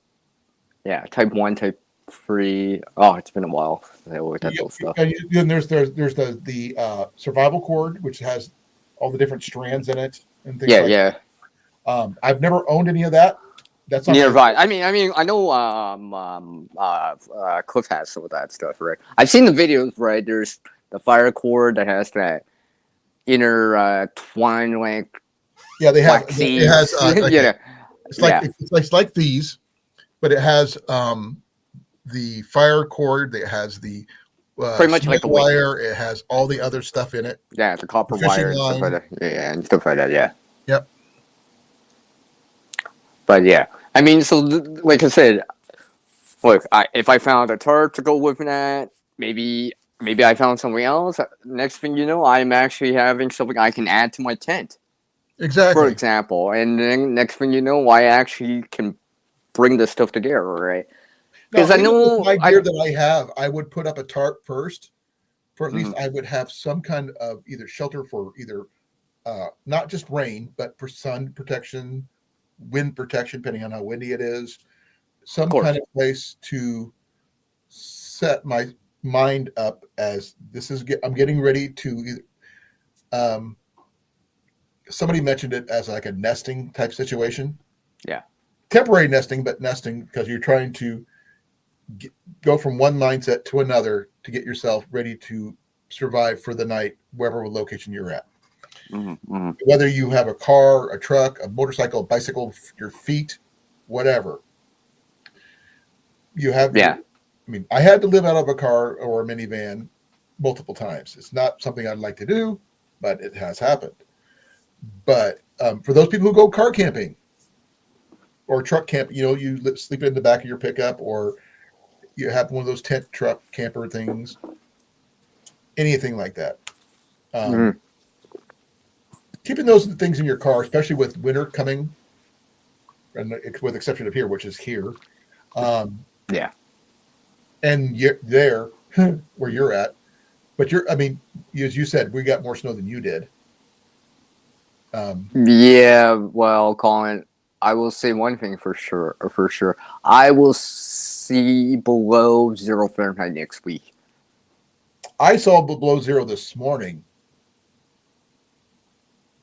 Speaker 4: type 1, type 3. Oh, it's been a while. I looked at those stuff.
Speaker 1: And then there's the survival cord, which has all the different strands in it and things like that. I've never owned any of that. That's not
Speaker 4: right. I mean, I know Cliff has some of that stuff, right? I've seen the videos, right? There's the fire cord that has that inner twine length.
Speaker 1: Yeah, they have.
Speaker 4: It has.
Speaker 1: It's like these, but it has the fire cord. It has the
Speaker 4: pretty much like the
Speaker 1: wire. It has all the other stuff in it.
Speaker 4: Yeah, the copper wire and stuff like that. Yeah, and stuff like that. Yeah.
Speaker 1: Yep.
Speaker 4: But yeah, I mean, so like I said, look, if I found a tarp to go with that, maybe I found something else. Next thing you know, I'm actually having something I can add to my tent.
Speaker 1: Exactly.
Speaker 4: For example, and then next thing you know, I actually can bring this stuff together, right? Because I know
Speaker 1: my gear that I have, I would put up a tarp first, for at least I would have some kind of either shelter for either not just rain, but for sun protection, wind protection, depending on how windy it is, some kind of place to set my mind up as I'm getting ready to somebody mentioned it as like a nesting type situation.
Speaker 4: Yeah.
Speaker 1: Temporary nesting, but nesting because you're trying to go from one mindset to another to get yourself ready to survive for the night, wherever location you're at.
Speaker 4: Mm-hmm.
Speaker 1: Whether you have a car, a truck, a motorcycle, a bicycle, your feet, whatever. You have.
Speaker 4: Yeah.
Speaker 1: I mean, I had to live out of a car or a minivan multiple times. It's not something I'd like to do, but it has happened. But for those people who go car camping or truck camp, you sleep in the back of your pickup or you have one of those tent truck camper things, anything like that. keeping those things in your car, especially with winter coming, and with exception of here, which is here.
Speaker 4: Yeah.
Speaker 1: And you're there where you're at, but I mean, as you said, we got more snow than you did.
Speaker 4: Yeah, well, Colin, I will say one thing for sure. I will see below 0 Fahrenheit next week.
Speaker 1: I saw below 0 this morning.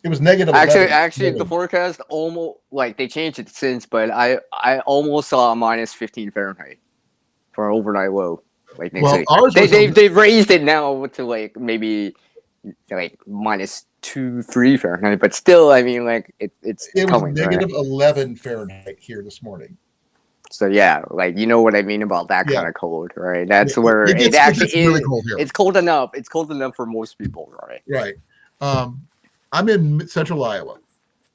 Speaker 1: It was negative.
Speaker 4: Actually, the forecast almost like they changed it since, but I almost saw a minus 15 Fahrenheit for overnight low. Like next week. They've raised it now to like maybe like minus 2-3 Fahrenheit, but still, I mean, like it was coming,
Speaker 1: negative
Speaker 4: right?
Speaker 1: 11 Fahrenheit here this morning.
Speaker 4: So yeah, like you know what I mean about that kind of cold, right? That's where it actually is.
Speaker 1: Really cold here.
Speaker 4: It's cold enough. It's cold enough for most people, right?
Speaker 1: Right. I'm in central Iowa.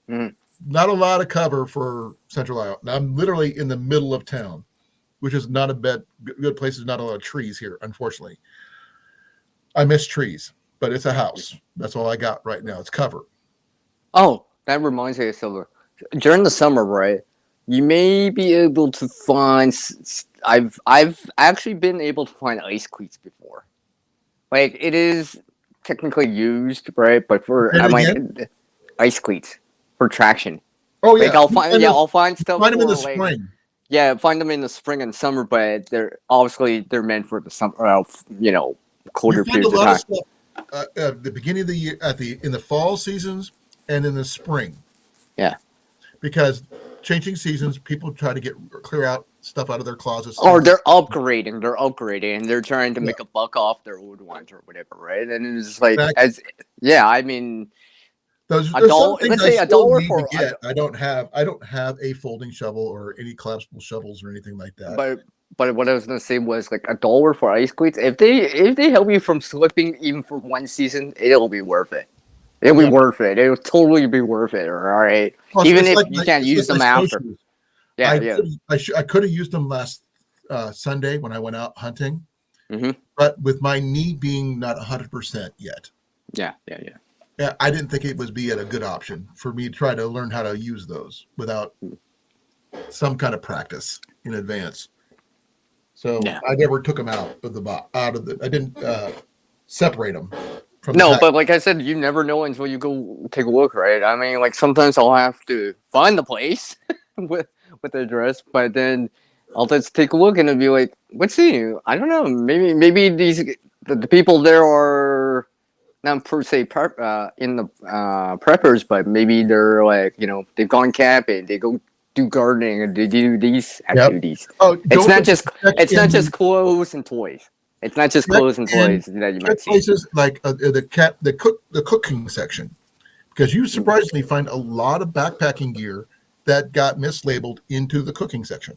Speaker 4: Mm-hmm.
Speaker 1: Not a lot of cover for central Iowa. I'm literally in the middle of town, which is not a good place. There's not a lot of trees here, unfortunately. I miss trees, but it's a house. That's all I got right now. It's cover.
Speaker 4: Oh, that reminds me of something. During the summer, right? You may be able to find. I've actually been able to find ice cleats before. Like it is technically used, right? But for ice cleats for traction.
Speaker 1: Oh yeah,
Speaker 4: like I'll find stuff.
Speaker 1: Find them in the spring.
Speaker 4: Yeah, find them in the spring and summer, but they're meant for the summer. Colder periods of time.
Speaker 1: Stuff, at the beginning of the year, in the fall seasons and in the spring.
Speaker 4: Yeah,
Speaker 1: because changing seasons, people try to clear out stuff out of their closets.
Speaker 4: Or they're upgrading. And they're trying to make a buck off their old ones or whatever, right? And it's like, I mean,
Speaker 1: let's say $1 for. I don't have a folding shovel or any collapsible shovels or anything like that.
Speaker 4: But what I was gonna say was like $1 for ice cleats. If they help you from slipping even for one season, it'll be worth it. It'll be worth it. It'll totally be worth it. All right. Plus, even if you can't use them after.
Speaker 1: Yeah, I could have used them last Sunday when I went out hunting, but with my knee being not 100% yet. Yeah, I didn't think it would be a good option for me to try to learn how to use those without some kind of practice in advance. So I never took them out of the I didn't separate them.
Speaker 4: But like I said, you never know until you go take a look, right? I mean, like sometimes I'll have to find the place with the address, but then I'll just take a look and it'll be like, let's see, I don't know, maybe the people there are not per se in the preppers, but maybe they're like, they've gone camping, they go do gardening, and they do these activities. Oh, it's not just clothes and toys. It's not just clothes and toys that you might see.
Speaker 1: Places like the cooking section, because you surprisingly find a lot of backpacking gear that got mislabeled into the cooking section.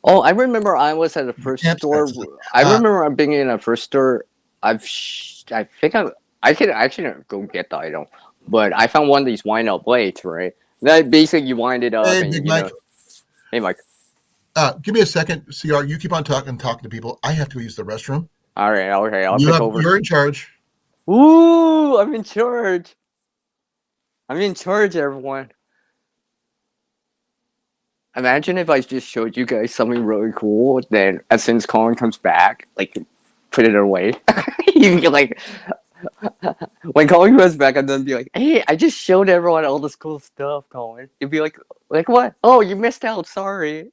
Speaker 4: Oh, I remember I was at a first store. I remember being in a first store. I think I could actually go get the item, but I found one of these wind up blades, right? That basically you wind it up. Hey, and, Mike. Hey, Mike.
Speaker 1: Give me a second, CR. You keep on talking to people. I have to use the restroom.
Speaker 4: All right, okay. I'll take over.
Speaker 1: You're in charge.
Speaker 4: Ooh, I'm in charge. I'm in charge, everyone. Imagine if I just showed you guys something really cool. Then, as soon as Colin comes back, like, put it away. You can like, when Colin comes back, I'm gonna be like, "Hey, I just showed everyone all this cool stuff, Colin." You'd be like what? Oh, you missed out. Sorry.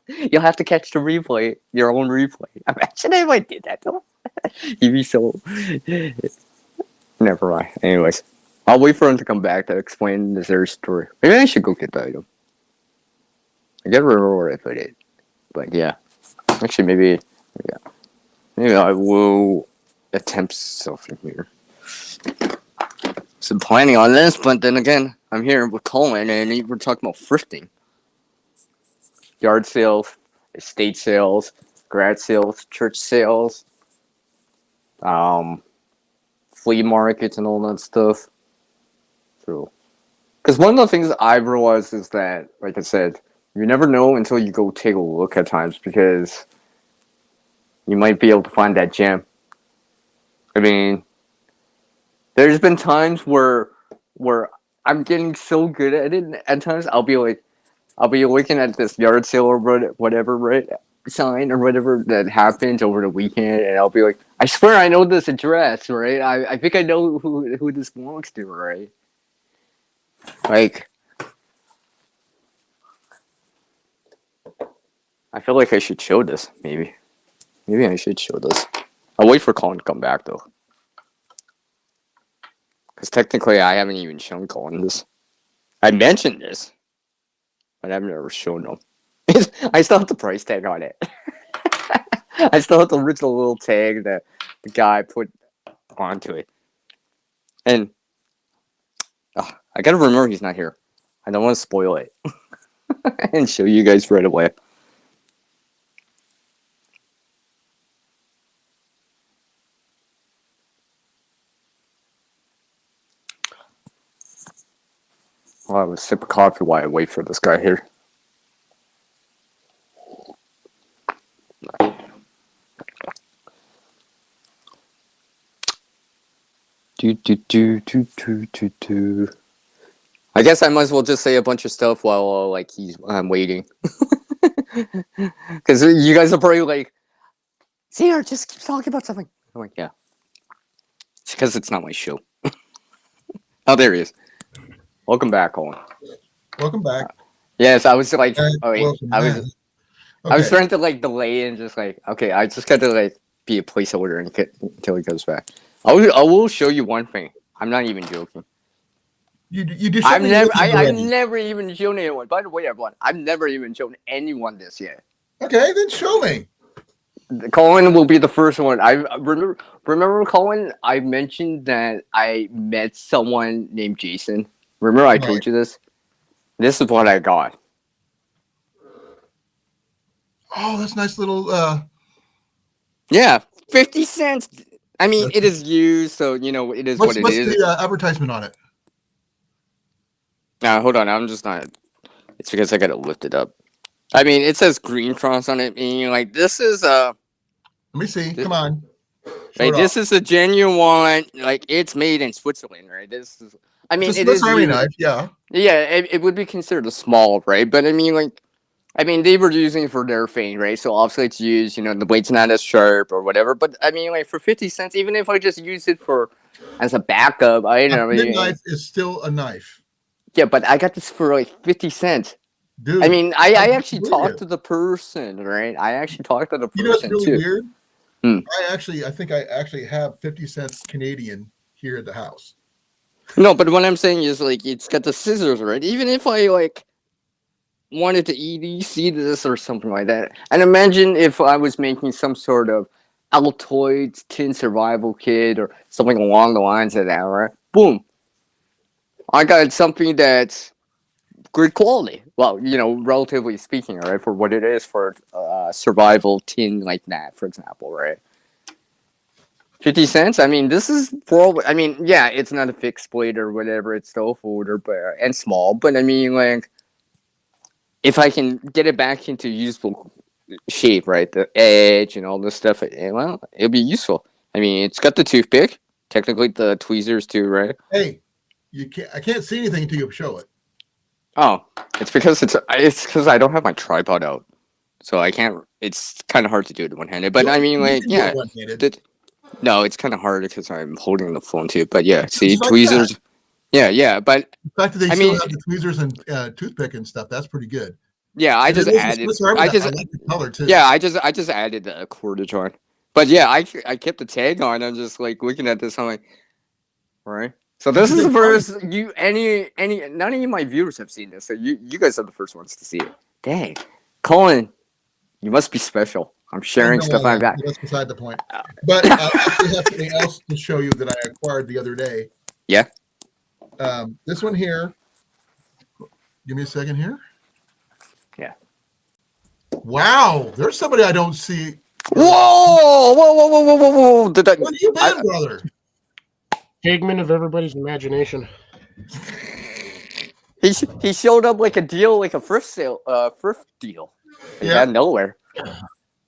Speaker 4: You'll have to catch the replay, your own replay. Imagine if I did that though. You'd be so. Never mind. Anyways, I'll wait for him to come back to explain the third story. Maybe I should go get the item. I can't remember where I put it, but yeah. Actually, maybe I will attempt something here. So planning on this, but then again, I'm here with Colan, and we're talking about thrifting. Yard sales, estate sales, garage sales, church sales, flea markets, and all that stuff. So, because one of the things I've realized is that, like I said, you never know until you go take a look at times, because you might be able to find that gem. I mean, there's been times where where I'm getting so good at it. At times, I'll be looking at this yard sale or whatever, right? Sign or whatever that happens over the weekend, and I'll be like, I swear I know this address, right? I think I know who this belongs to, right? Like, I feel like I should show this, maybe. Maybe I should show this. I'll wait for Colin to come back, though. Because technically, I haven't even shown Colin this. I mentioned this, but I've never shown him. I still have the price tag on it. I still have the original little tag that the guy put onto it. And I gotta remember he's not here. I don't want to spoil it. And show you guys right away. I'll have a sip of coffee while I wait for this guy here. I guess I might as well just say a bunch of stuff while I'm waiting. Because you guys are probably like, Zero, just keep talking about something. I'm like, yeah. It's because it's not my show. Oh, there he is. Welcome back, Colin.
Speaker 1: Welcome back.
Speaker 4: Yes, I was like, I was
Speaker 1: Okay.
Speaker 4: trying to delay and just okay, I just got to be a placeholder until he goes back. I will show you one thing. I'm not even joking.
Speaker 1: You just
Speaker 4: I've never even shown anyone. By the way, everyone, I've never even shown anyone this yet.
Speaker 1: Okay, then show me.
Speaker 4: Colin will be the first one. I remember Colin. I mentioned that I met someone named Jason. Remember I told you this? This is what I got.
Speaker 1: Oh, that's nice little.
Speaker 4: Yeah, 50 cents. I mean, it is used, so it is what it is.
Speaker 1: What's the advertisement on it?
Speaker 4: Now, hold on. I'm just not. It's because I gotta lift it up. I mean, it says Green Cross on it, meaning this is
Speaker 1: Let me see. Come on.
Speaker 4: This is a genuine. It's made in Switzerland, right? This is. I mean,
Speaker 1: it's a Swiss Army knife. Yeah.
Speaker 4: Yeah, it would be considered a small, right? But I mean, they were using it for their thing, right? So obviously it's used, the weight's not as sharp or whatever. But I mean, for 50 cents, even if I just use it as a backup, I don't know.
Speaker 1: A knife is still a knife.
Speaker 4: Yeah, but I got this for 50 cents.
Speaker 1: Dude,
Speaker 4: I mean, I actually talked to the person, right? I actually talked to the person,
Speaker 1: what's really
Speaker 4: too.
Speaker 1: weird?
Speaker 4: Hmm.
Speaker 1: I think I actually have 50 cents Canadian here at the house.
Speaker 4: No, but what I'm saying is, it's got the scissors, right? Even if I, wanted to EDC this or something like that. And imagine if I was making some sort of Altoids tin survival kit or something along the lines of that, right? Boom. I got something that's good quality. Well, relatively speaking, right? For what it is for survival tin like that, for example, right? 50 cents? I mean, this is probably, yeah, it's not a fixed blade or whatever. It's still a folder, and small. But I mean, if I can get it back into usable shape, right? The edge and all this stuff, well, it'll be useful. I mean, it's got the toothpick. Technically, the tweezers too, right?
Speaker 1: Hey, I can't see anything until you show it.
Speaker 4: Oh, it's because I don't have my tripod out, so I can't. It's kind of hard to do it one-handed. But I mean, yeah. No, it's kind of hard because I'm holding the phone too. But yeah, see, tweezers. That. Yeah, but
Speaker 1: the fact that they still have the tweezers and toothpick and stuff, that's pretty good.
Speaker 4: Yeah, I just added. I like the color too. Yeah, I just added the cordage on. But yeah, I kept the tag on. I'm just looking at this. I'm like, all right. So this is the first none of my viewers have seen this. So you guys are the first ones to see it. Dang, Colin, you must be special. I'm sharing stuff like that.
Speaker 1: That's beside the point. But I actually have something else to show you that I acquired the other day.
Speaker 4: Yeah.
Speaker 1: This one here. Give me a second here.
Speaker 4: Yeah.
Speaker 1: Wow, there's somebody I don't see.
Speaker 4: Whoa!
Speaker 1: Where have you been, brother?
Speaker 5: Figment of everybody's imagination.
Speaker 4: He showed up like a deal, like a thrift deal. Yeah, out of nowhere.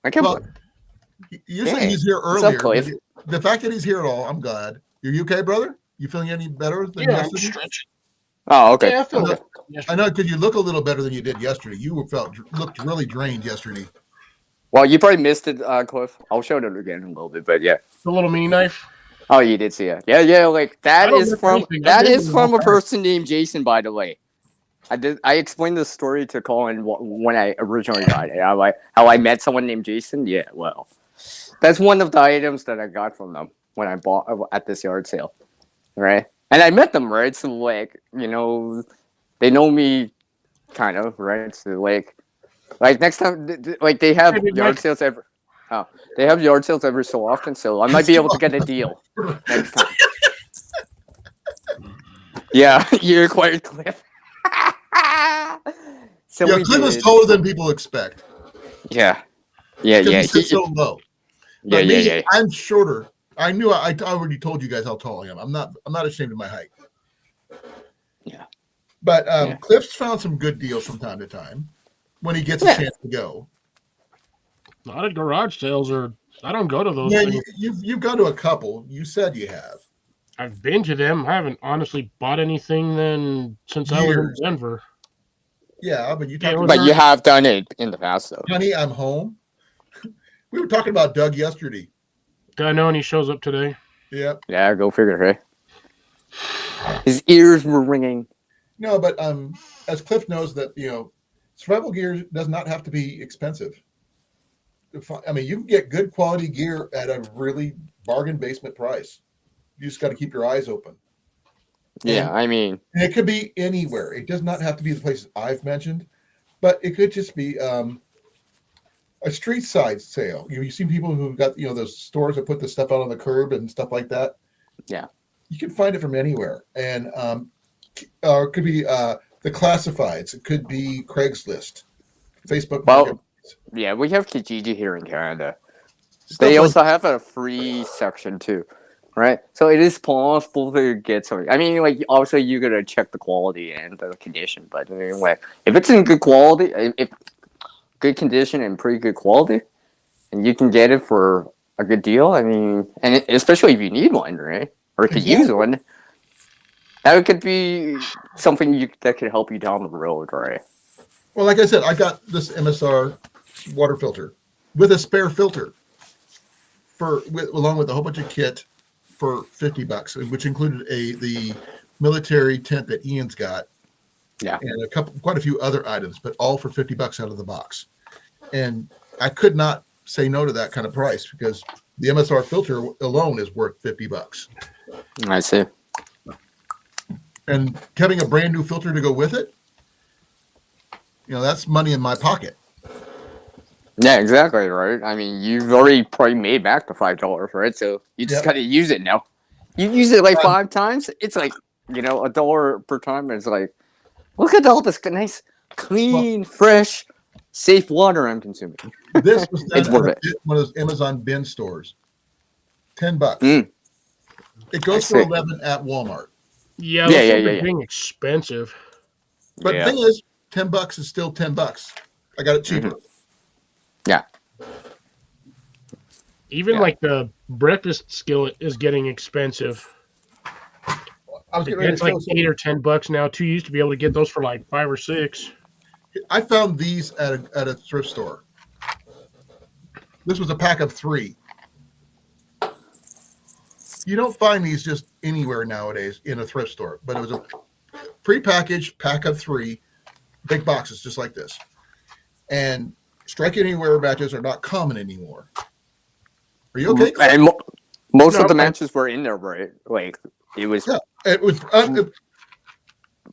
Speaker 4: I can't.
Speaker 1: Well, usually he's here earlier. The fact that he's here at all, I'm glad. Are you okay, brother? You feeling any better than
Speaker 5: Yeah, I'm
Speaker 1: yesterday?
Speaker 5: stretching.
Speaker 4: Oh, okay.
Speaker 5: Yeah, I feel
Speaker 1: Okay.
Speaker 5: good.
Speaker 1: I know because you look a little better than you did yesterday. You looked really drained yesterday.
Speaker 4: Well, you probably missed it, Cliff. I'll show it again in a little bit, but yeah.
Speaker 5: The little mini knife.
Speaker 4: Oh, you did see it. Yeah, yeah. Like
Speaker 5: I
Speaker 4: that
Speaker 5: don't
Speaker 4: is
Speaker 5: miss
Speaker 4: from
Speaker 5: anything. I've been there the whole
Speaker 4: a
Speaker 5: time.
Speaker 4: person named Jason, by the way. I explained this story to Colin when I originally got it. How I met someone named Jason. Yeah, well, that's one of the items that I got from them when I bought at this yard sale, right? And I met them, right? So like, they know me, kind of, right? So like next time, like they have
Speaker 5: Hey, Big
Speaker 4: yard
Speaker 5: Mike.
Speaker 4: sales every. Oh, they have yard sales every so often, so I might be able to get a deal next time. Yeah, you acquired Cliff. So
Speaker 1: Yeah,
Speaker 4: we
Speaker 1: Clint is
Speaker 4: did.
Speaker 1: taller than people expect
Speaker 4: Yeah,
Speaker 1: because
Speaker 4: yeah.
Speaker 1: he sits so low.
Speaker 4: Yeah,
Speaker 1: But
Speaker 4: yeah,
Speaker 1: me,
Speaker 4: yeah.
Speaker 1: I'm shorter. I knew I already told you guys how tall I am. I'm not ashamed of my height.
Speaker 4: Yeah.
Speaker 1: But
Speaker 4: Yeah.
Speaker 1: Cliff's found some good deals from time to time when he gets a
Speaker 4: Yeah.
Speaker 1: chance to go.
Speaker 5: Not at garage sales, or I don't go to those
Speaker 1: Yeah,
Speaker 5: things.
Speaker 1: you've gone to a couple. You said you have.
Speaker 5: I've been to them. I haven't honestly bought anything then since I was in
Speaker 1: Years.
Speaker 5: Denver.
Speaker 1: Yeah, but you
Speaker 5: Yeah,
Speaker 1: talked
Speaker 5: it was
Speaker 1: about,
Speaker 4: But you have done it in the past, though.
Speaker 1: honey, I'm home. We were talking about Doug yesterday.
Speaker 5: I know, and he shows up today.
Speaker 1: Yep.
Speaker 4: Yeah, go figure, hey? His ears were ringing.
Speaker 1: No, but as Cliff knows that survival gear does not have to be expensive. I mean, you can get good quality gear at a really bargain basement price. You just got to keep your eyes open.
Speaker 4: Yeah, I mean,
Speaker 1: And it could be anywhere. It does not have to be the places I've mentioned, but it could just be a street side sale. You've seen people who've got those stores that put the stuff out on the curb and stuff like that.
Speaker 4: Yeah.
Speaker 1: You can find it from anywhere, and it could be the classifieds. It could be Craigslist, Facebook Market.
Speaker 4: well, yeah, we have Kijiji here in Canada.
Speaker 1: Stuff
Speaker 4: They
Speaker 1: like
Speaker 4: also have a free section too, right? So it is possible to get something. I mean, like obviously you gotta check the quality and the condition, but anyway, if it's in good quality, if good condition and pretty good quality, and you can get it for a good deal. I mean, and especially if you need one, right, or to use one, that could be something that could help you down the road, right?
Speaker 1: Well, like I said, I got this MSR water filter with a spare filter along with a whole bunch of kit for $50, which included the military tent that Ian's got.
Speaker 4: Yeah.
Speaker 1: And quite a few other items, but all for $50 out of the box. And I could not say no to that kind of price because the MSR filter alone is worth $50.
Speaker 4: I see.
Speaker 1: And having a brand new filter to go with it, that's money in my pocket.
Speaker 4: Yeah, exactly, right? I mean, you've already probably made back the $5, right? So you just gotta use it now. You use it like 5 times, it's like, $1 per time. It's like, look at all this nice, clean, fresh, safe water I'm consuming.
Speaker 1: This was done
Speaker 4: It's worth
Speaker 1: at one of those Amazon bin stores. $10. It goes
Speaker 4: I
Speaker 1: for
Speaker 4: see.
Speaker 1: $11 at Walmart.
Speaker 5: Yeah,
Speaker 4: Yeah,
Speaker 5: those
Speaker 4: yeah,
Speaker 5: things
Speaker 4: yeah,
Speaker 5: are
Speaker 4: yeah.
Speaker 5: getting expensive.
Speaker 1: But
Speaker 4: Yeah.
Speaker 1: the thing is, $10 is still $10. I got it cheaper.
Speaker 4: Yeah.
Speaker 5: Even like the breakfast skillet is getting expensive.
Speaker 1: I was getting ready
Speaker 5: It's
Speaker 1: to
Speaker 5: like
Speaker 1: show
Speaker 5: $8 or $10 now. Too used to be able to get those for like 5 or 6.
Speaker 1: I found these at a thrift store. This was a pack of 3. You don't find these just anywhere nowadays in a thrift store, but it was a prepackaged pack of 3 big boxes just like this. And strike anywhere matches are not common anymore. Are you okay?
Speaker 4: And most
Speaker 5: No,
Speaker 4: of the
Speaker 5: I'm fine.
Speaker 4: matches were in there, right? Like, it was
Speaker 1: Yeah, it was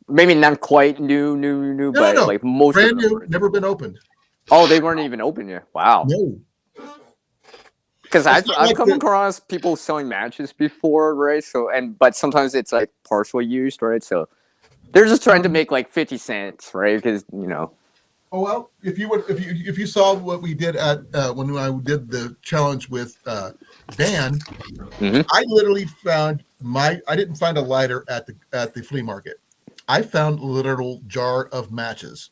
Speaker 4: maybe not quite new, but like most
Speaker 1: brand
Speaker 4: of them
Speaker 1: new,
Speaker 4: were.
Speaker 1: never been opened.
Speaker 4: Oh, they weren't even open yet. Wow.
Speaker 1: No.
Speaker 4: Because
Speaker 1: It's not
Speaker 4: I've
Speaker 1: like
Speaker 4: come across people selling matches before, right? So but sometimes it's like partially used, right? So they're just trying to make like 50 cents, right? Because
Speaker 1: Oh well, if you saw what we did at when I did the challenge with Dan, I literally found I didn't find a lighter at the flea market. I found a literal jar of matches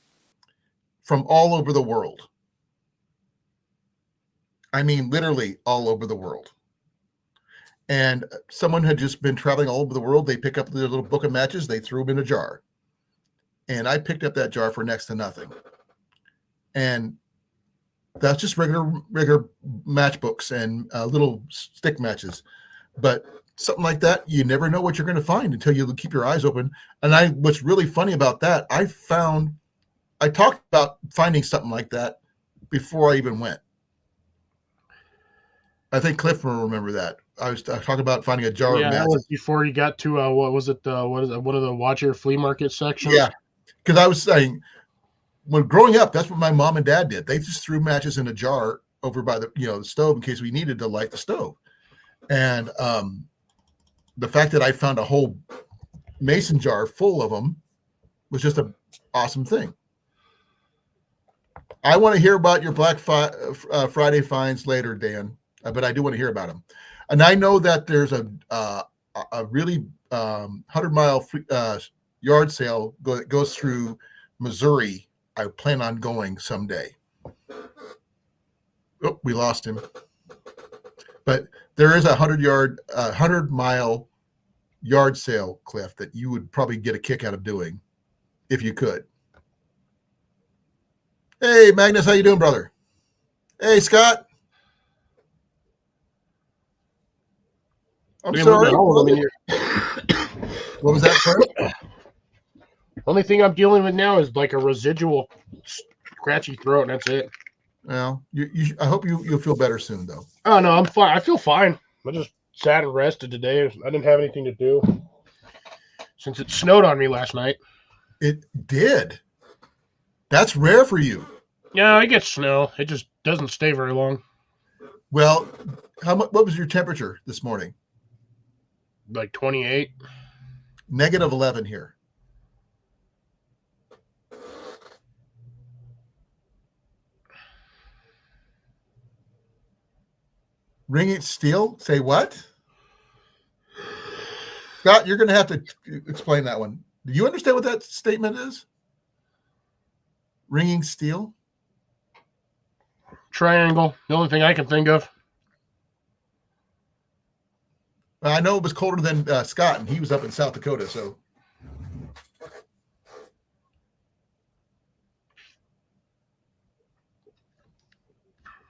Speaker 1: from all over the world. I mean, literally all over the world. And someone had just been traveling all over the world. They pick up their little book of matches. They threw them in a jar. And I picked up that jar for next to nothing. And that's just regular matchbooks and little stick matches. But something like that, you never know what you're going to find until you keep your eyes open. And what's really funny about that, I talked about finding something like that before I even went. I think Cliff will remember that. I was talking about finding a jar of matches.
Speaker 5: That was before you got to what was it? What is it? One of the Watch Your Flea Market sections?
Speaker 1: Yeah, because I was saying, when growing up, that's what my mom and dad did. They just threw matches in a jar over by the the stove in case we needed to light the stove. And the fact that I found a whole mason jar full of them was just an awesome thing. I want to hear about your Black Friday finds later, Dan, but I do want to hear about them. And I know that there's a really 100-mile yard sale that goes through Missouri. I plan on going someday. Oh, we lost him. But there is a 100-mile yard sale, Cliff, that you would probably get a kick out of doing if you could. Hey, Magnus, how you doing, brother? Hey, Scott. I'm sorry. What was that, Cliff?
Speaker 5: Only thing I'm dealing with now is like a residual scratchy throat, and that's it.
Speaker 1: Well, I hope you'll feel better soon, though.
Speaker 5: Oh no, I'm fine. I feel fine. I just sat and rested today. I didn't have anything to do since it snowed on me last night.
Speaker 1: It did. That's rare for you.
Speaker 5: Yeah, I get snow. It just doesn't stay very long.
Speaker 1: Well, what was your temperature this morning?
Speaker 5: Like 28.
Speaker 1: -11 here. Ringing steel? Say what? Scott, you're going to have to explain that one. Do you understand what that statement is? Ringing steel?
Speaker 5: Triangle. The only thing I can think of.
Speaker 1: I know it was colder than Scott, and he was up in South Dakota, so.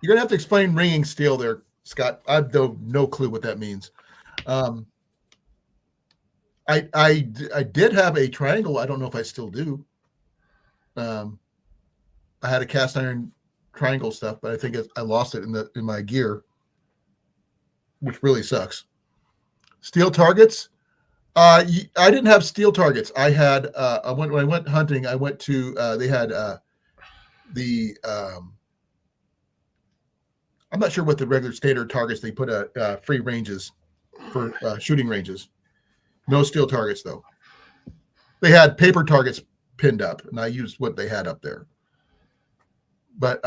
Speaker 1: You're going to have to explain ringing steel there, Scott. I have no clue what that means. I did have a triangle. I don't know if I still do. I had a cast iron triangle stuff, but I think I lost it in my gear, which really sucks. Steel targets. I didn't have steel targets. I had when I went hunting, I went to they had I'm not sure what the regular standard targets they put at free ranges for shooting ranges. No steel targets though. They had paper targets pinned up, and I used what they had up there. But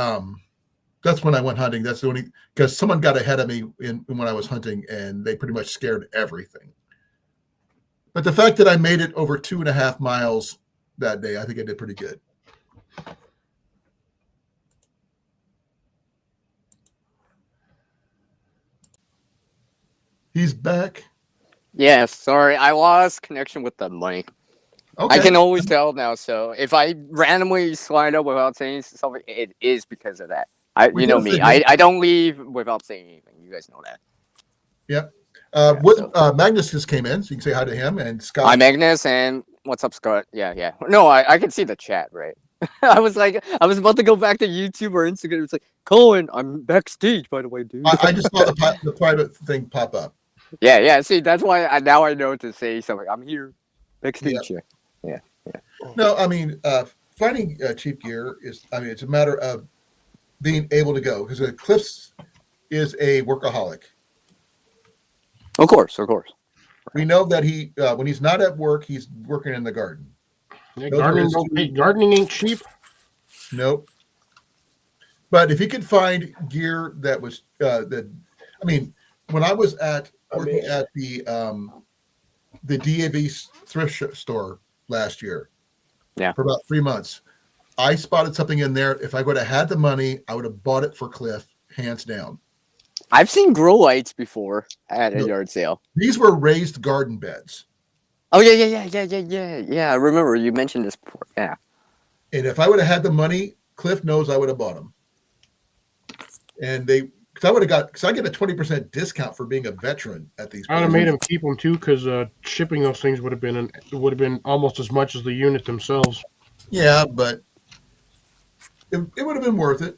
Speaker 1: that's when I went hunting. That's the only, because someone got ahead of me when I was hunting, and they pretty much scared everything. But the fact that I made it over 2.5 miles that day, I think I did pretty good. He's back.
Speaker 4: Yeah, sorry, I lost connection with the mic. Okay. I can always tell now. So if I randomly slide up without saying something, it is because of that. You know me. I don't leave without saying anything. You guys know that.
Speaker 1: Yep. Magnus just came in, so you can say hi to him. And Scott.
Speaker 4: Hi, Magnus, and what's up, Scott? Yeah. No, I can see the chat, right? I was about to go back to YouTube or Instagram. It's like, Colan, I'm backstage, by the way, dude.
Speaker 1: I just saw the private thing pop up.
Speaker 4: Yeah. See, that's why now I know to say something. I'm here backstage. Yep. Yeah.
Speaker 1: No, I mean, finding cheap gear it's a matter of being able to go, because Cliff is a workaholic.
Speaker 4: Of course.
Speaker 1: We know that he when he's not at work, he's working in the garden.
Speaker 5: Yeah, gardening ain't cheap.
Speaker 1: Nope. But if he could find gear that was when I was working at the D.A.V thrift store last year, for about 3 months, I spotted something in there. If I would have had the money, I would have bought it for Cliff, hands down.
Speaker 4: I've seen grow lights before at a
Speaker 1: No.
Speaker 4: yard sale.
Speaker 1: These were raised garden beds.
Speaker 4: Oh yeah. I remember you mentioned this before. Yeah.
Speaker 1: And if I would have had the money, Cliff knows I would have bought them. And because I get a 20% discount for being a veteran at these
Speaker 5: I would have
Speaker 1: places.
Speaker 5: made him keep them too, because shipping those things would have been almost as much as the unit themselves.
Speaker 1: Yeah, but it would have been worth it.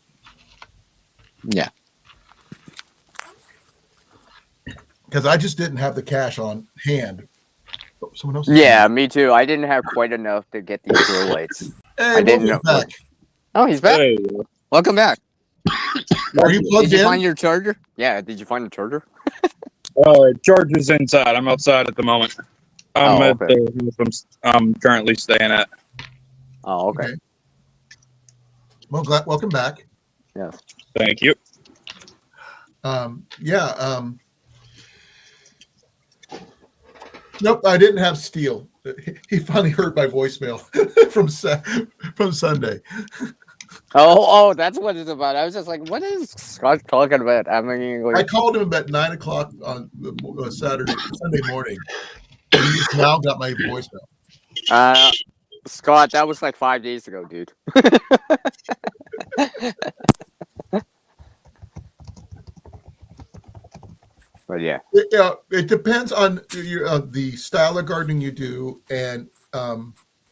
Speaker 4: Yeah.
Speaker 1: Because I just didn't have the cash on hand. Oh, someone else.
Speaker 4: Yeah, me too. I didn't have quite enough to get these grow lights.
Speaker 1: Hey,
Speaker 4: I didn't
Speaker 1: Wolfie's
Speaker 4: know.
Speaker 1: back.
Speaker 4: Oh, he's back.
Speaker 3: Hey,
Speaker 4: Welcome back.
Speaker 1: Are you plugged
Speaker 4: Did you
Speaker 1: in?
Speaker 4: find your charger? Yeah. Did you find the charger?
Speaker 3: Charger's inside. I'm outside at the moment. I'm
Speaker 4: Oh,
Speaker 3: at
Speaker 4: okay.
Speaker 3: the house I'm currently staying at.
Speaker 4: Oh, okay.
Speaker 1: Well, welcome back.
Speaker 4: Yeah.
Speaker 3: Thank you.
Speaker 1: Nope, I didn't have steel. He finally heard my voicemail from Sunday.
Speaker 4: Oh, that's what it's about. I was just like, what is Scott talking about? I mean,
Speaker 1: I called him about 9:00 on Sunday morning. And he's now got my voicemail.
Speaker 4: Scott, that was like 5 days ago, dude. But yeah.
Speaker 1: It depends on the style of gardening you do, and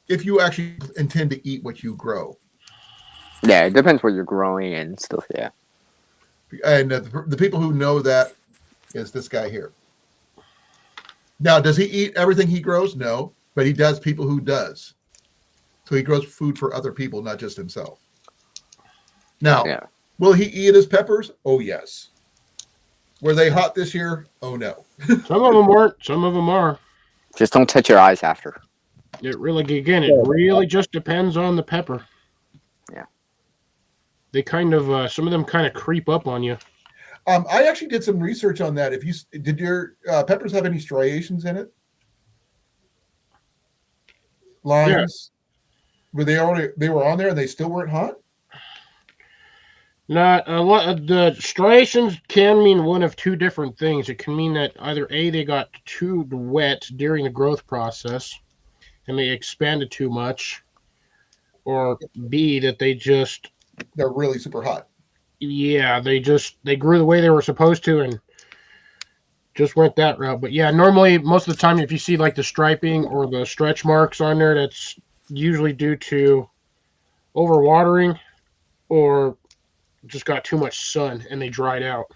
Speaker 1: if you actually intend to eat what you grow.
Speaker 4: Yeah, it depends what you're growing and stuff. Yeah.
Speaker 1: And the people who know that is this guy here. Now, does he eat everything he grows? No, but he does people who does. So he grows food for other people, not just himself. Now,
Speaker 4: Yeah.
Speaker 1: will he eat his peppers? Oh, yes. Were they hot this year? Oh, no.
Speaker 5: Some of them weren't. Some of them are.
Speaker 4: Just don't touch your eyes after.
Speaker 5: It really just depends on the pepper.
Speaker 4: Yeah.
Speaker 5: They kind of, some of them kind of creep up on you.
Speaker 1: I actually did some research on that. Did your peppers have any striations in it? Lines? Were they were on there and they still weren't hot?
Speaker 5: Not a lot of the striations can mean one of two different things. It can mean that either A, they got too wet during the growth process and they expanded too much, or B, that
Speaker 1: They're really super hot.
Speaker 5: Yeah, they grew the way they were supposed to and just went that route. But yeah, normally most of the time if you see like the striping or the stretch marks on there, that's usually due to overwatering or just got too much sun and they dried out.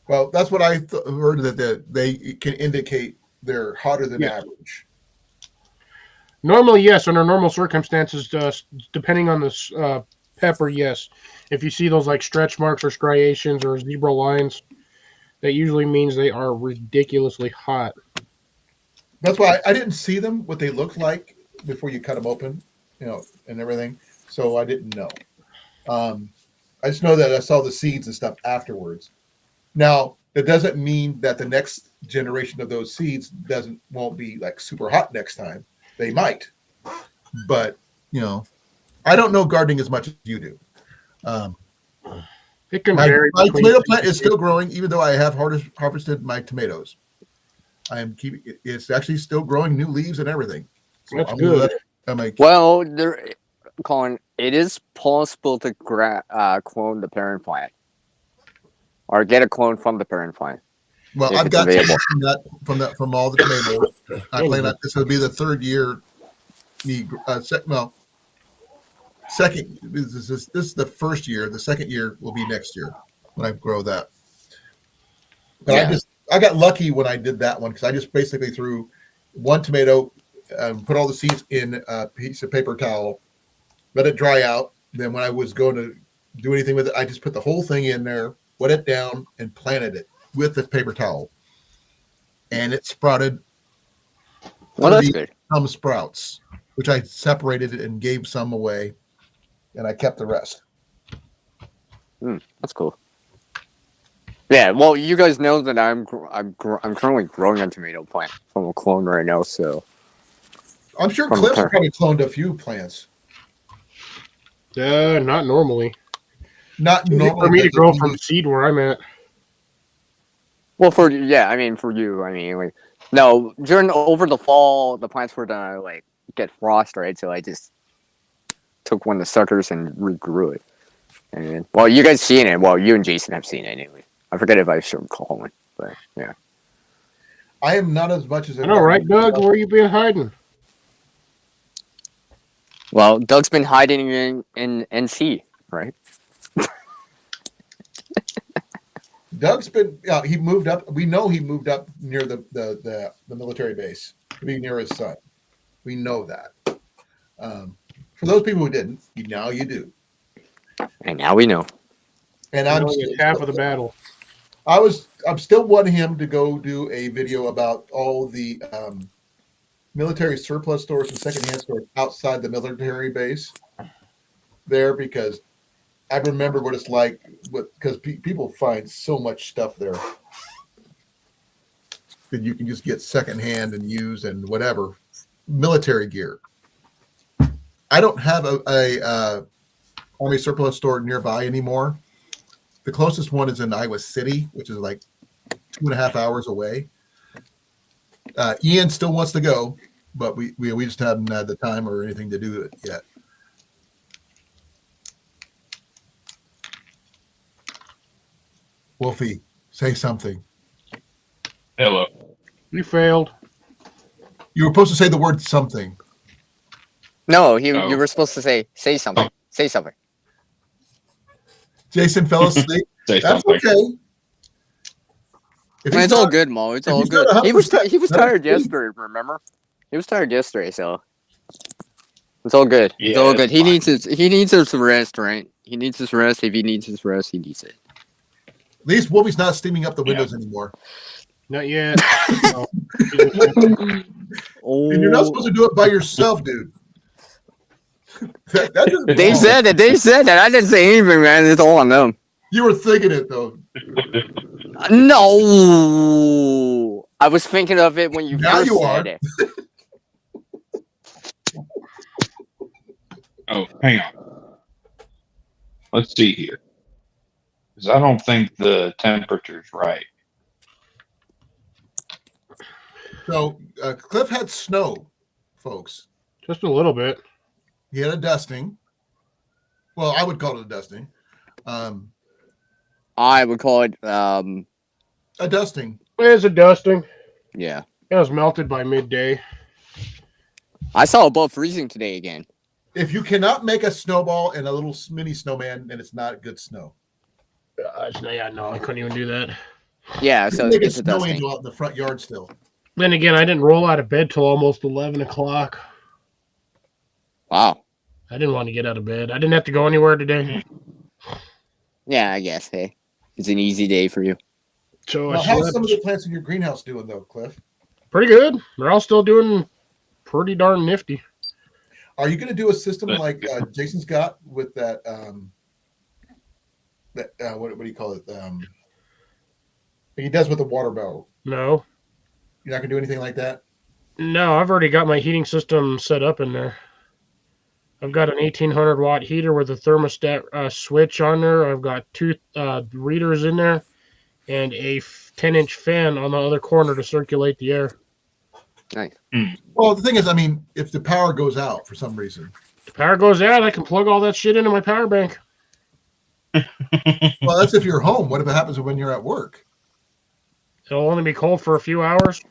Speaker 1: Well, that's what I heard, that they can indicate they're hotter than average.
Speaker 5: Normally, yes, under normal circumstances, depending on the pepper, yes. If you see those like stretch marks or striations or zebra lines, that usually means they are ridiculously hot.
Speaker 1: That's why I didn't see them, what they looked like before you cut them open, and everything. So I didn't know. I just know that I saw the seeds and stuff afterwards. Now, that doesn't mean that the next generation of those seeds won't be like super hot next time. They might, but I don't know gardening as much as you do.
Speaker 5: It can
Speaker 1: My
Speaker 5: vary.
Speaker 1: tomato plant is still growing, even though I have harvested my tomatoes. It's actually still growing new leaves and everything. So
Speaker 5: That's good.
Speaker 4: Well, Colin, it is possible to clone the parent plant or get a clone from the parent plant.
Speaker 1: Well, I've got from all the tomatoes. I plan on this will be the third year. Second. This is the first year. The second year will be next year when I grow that. But I got lucky when I did that one because I just basically threw one tomato, put all the seeds in a piece of paper towel, let it dry out. Then when I was going to do anything with it, I just put the whole thing in there, wet it down, and planted it with the paper towel. And it sprouted.
Speaker 4: Well, that's good.
Speaker 1: Some sprouts, which I separated and gave some away, and I kept the rest.
Speaker 4: That's cool. Yeah, well, you guys know that I'm currently growing a tomato plant from a clone right now, so
Speaker 1: I'm sure Cliff's probably cloned a few plants.
Speaker 5: Not normally.
Speaker 1: Not
Speaker 5: Easy
Speaker 1: normally
Speaker 5: for me to
Speaker 1: does it
Speaker 5: grow
Speaker 1: do
Speaker 5: from
Speaker 1: you-
Speaker 5: seed where I'm at.
Speaker 4: Well, for you, like no, during over the fall, the plants were gonna like get frost, right? So I just took one of the suckers and regrew it. And well, you guys seen it. Well, you and Jason have seen it anyway. I forget if I showed Colan, but yeah.
Speaker 1: I am not as much as
Speaker 5: I know, right, Doug? Where you been hiding?
Speaker 4: Well, Doug's been hiding in NC, right?
Speaker 1: Doug's been he moved up. We know he moved up near the military base to be near his son. We know that. For those people who didn't, now you do.
Speaker 4: And now we know.
Speaker 1: And
Speaker 5: I
Speaker 1: I'm
Speaker 5: know it's half of the battle.
Speaker 1: I'm still wanting him to go do a video about all the military surplus stores and secondhand stores outside the military base there, because I remember what it's like because people find so much stuff there that you can just get secondhand and use and whatever military gear. I don't have a army surplus store nearby anymore. The closest one is in Iowa City, which is like 2.5 hours away. Ian still wants to go, but we just haven't had the time or anything to do it yet. Wolfie, say something.
Speaker 3: Hello.
Speaker 5: You failed.
Speaker 1: You were supposed to say the word something.
Speaker 4: No, you were supposed to say something. Say something.
Speaker 1: Jason fell asleep.
Speaker 3: Say
Speaker 1: That's
Speaker 3: something.
Speaker 1: okay. If he's
Speaker 4: It's all
Speaker 1: not-
Speaker 4: good, Mo. It's
Speaker 1: if
Speaker 4: all
Speaker 1: he's
Speaker 4: good.
Speaker 1: not
Speaker 4: He was
Speaker 1: 100%,
Speaker 4: he was
Speaker 1: let him
Speaker 4: tired
Speaker 1: sleep.
Speaker 4: yesterday. Remember? He was tired yesterday, so it's all good. It's
Speaker 3: Yeah,
Speaker 4: all
Speaker 3: it's
Speaker 4: good.
Speaker 3: fine.
Speaker 4: He needs his rest, right? He needs his rest. If he needs his rest, he needs it.
Speaker 1: At least Wolfie's not steaming up the windows anymore.
Speaker 5: Not yet. No.
Speaker 4: Oh,
Speaker 1: And you're not supposed to do it by yourself, dude. That just
Speaker 4: they
Speaker 1: wrong.
Speaker 4: said that. They said that. I didn't say anything, man. It's all on them.
Speaker 1: You were thinking it though.
Speaker 4: No, I was thinking of it when you
Speaker 1: Now
Speaker 4: first
Speaker 1: you
Speaker 4: said
Speaker 1: are.
Speaker 4: it.
Speaker 3: Oh, hang on. Let's see here. Because I don't think the temperature's right.
Speaker 1: So Cliff had snow, folks.
Speaker 5: Just a little bit.
Speaker 1: He had a dusting. Well, I would call it a dusting.
Speaker 4: I would call it.
Speaker 1: A dusting.
Speaker 5: There's a dusting.
Speaker 4: Yeah.
Speaker 5: It was melted by midday.
Speaker 4: I saw above freezing today again.
Speaker 1: If you cannot make a snowball and a little mini snowman, then it's not good snow.
Speaker 5: Yeah, no, I couldn't even do that.
Speaker 4: Yeah,
Speaker 1: You
Speaker 4: so
Speaker 1: can make a
Speaker 4: it's a
Speaker 1: snow
Speaker 4: dusting.
Speaker 1: angel out in the front yard still.
Speaker 5: Then again, I didn't roll out of bed till almost 11 o'clock.
Speaker 4: Wow.
Speaker 5: I didn't want to get out of bed. I didn't have to go anywhere today.
Speaker 4: Yeah, I guess. Hey, it's an easy day for you.
Speaker 5: So
Speaker 1: Now,
Speaker 5: I
Speaker 1: how's
Speaker 5: slept
Speaker 1: some of the plants in your greenhouse doing though, Cliff?
Speaker 5: pretty good. They're all still doing pretty darn nifty.
Speaker 1: Are you going to do a system like Jason's got with that? What do you call it? He does with the water barrel.
Speaker 5: No.
Speaker 1: You're not going to do anything like that.
Speaker 5: No, I've already got my heating system set up in there. I've got an 1800 watt heater with a thermostat switch on there. I've got two readers in there and a 10-inch fan on the other corner to circulate the air.
Speaker 4: Nice.
Speaker 1: Well, the thing is, I mean, if the power goes out for some reason,
Speaker 5: If the power goes out, I can plug all that shit into my power bank.
Speaker 1: well, that's if you're home. What if it happens when you're at work?
Speaker 5: It'll only be cold for a few hours.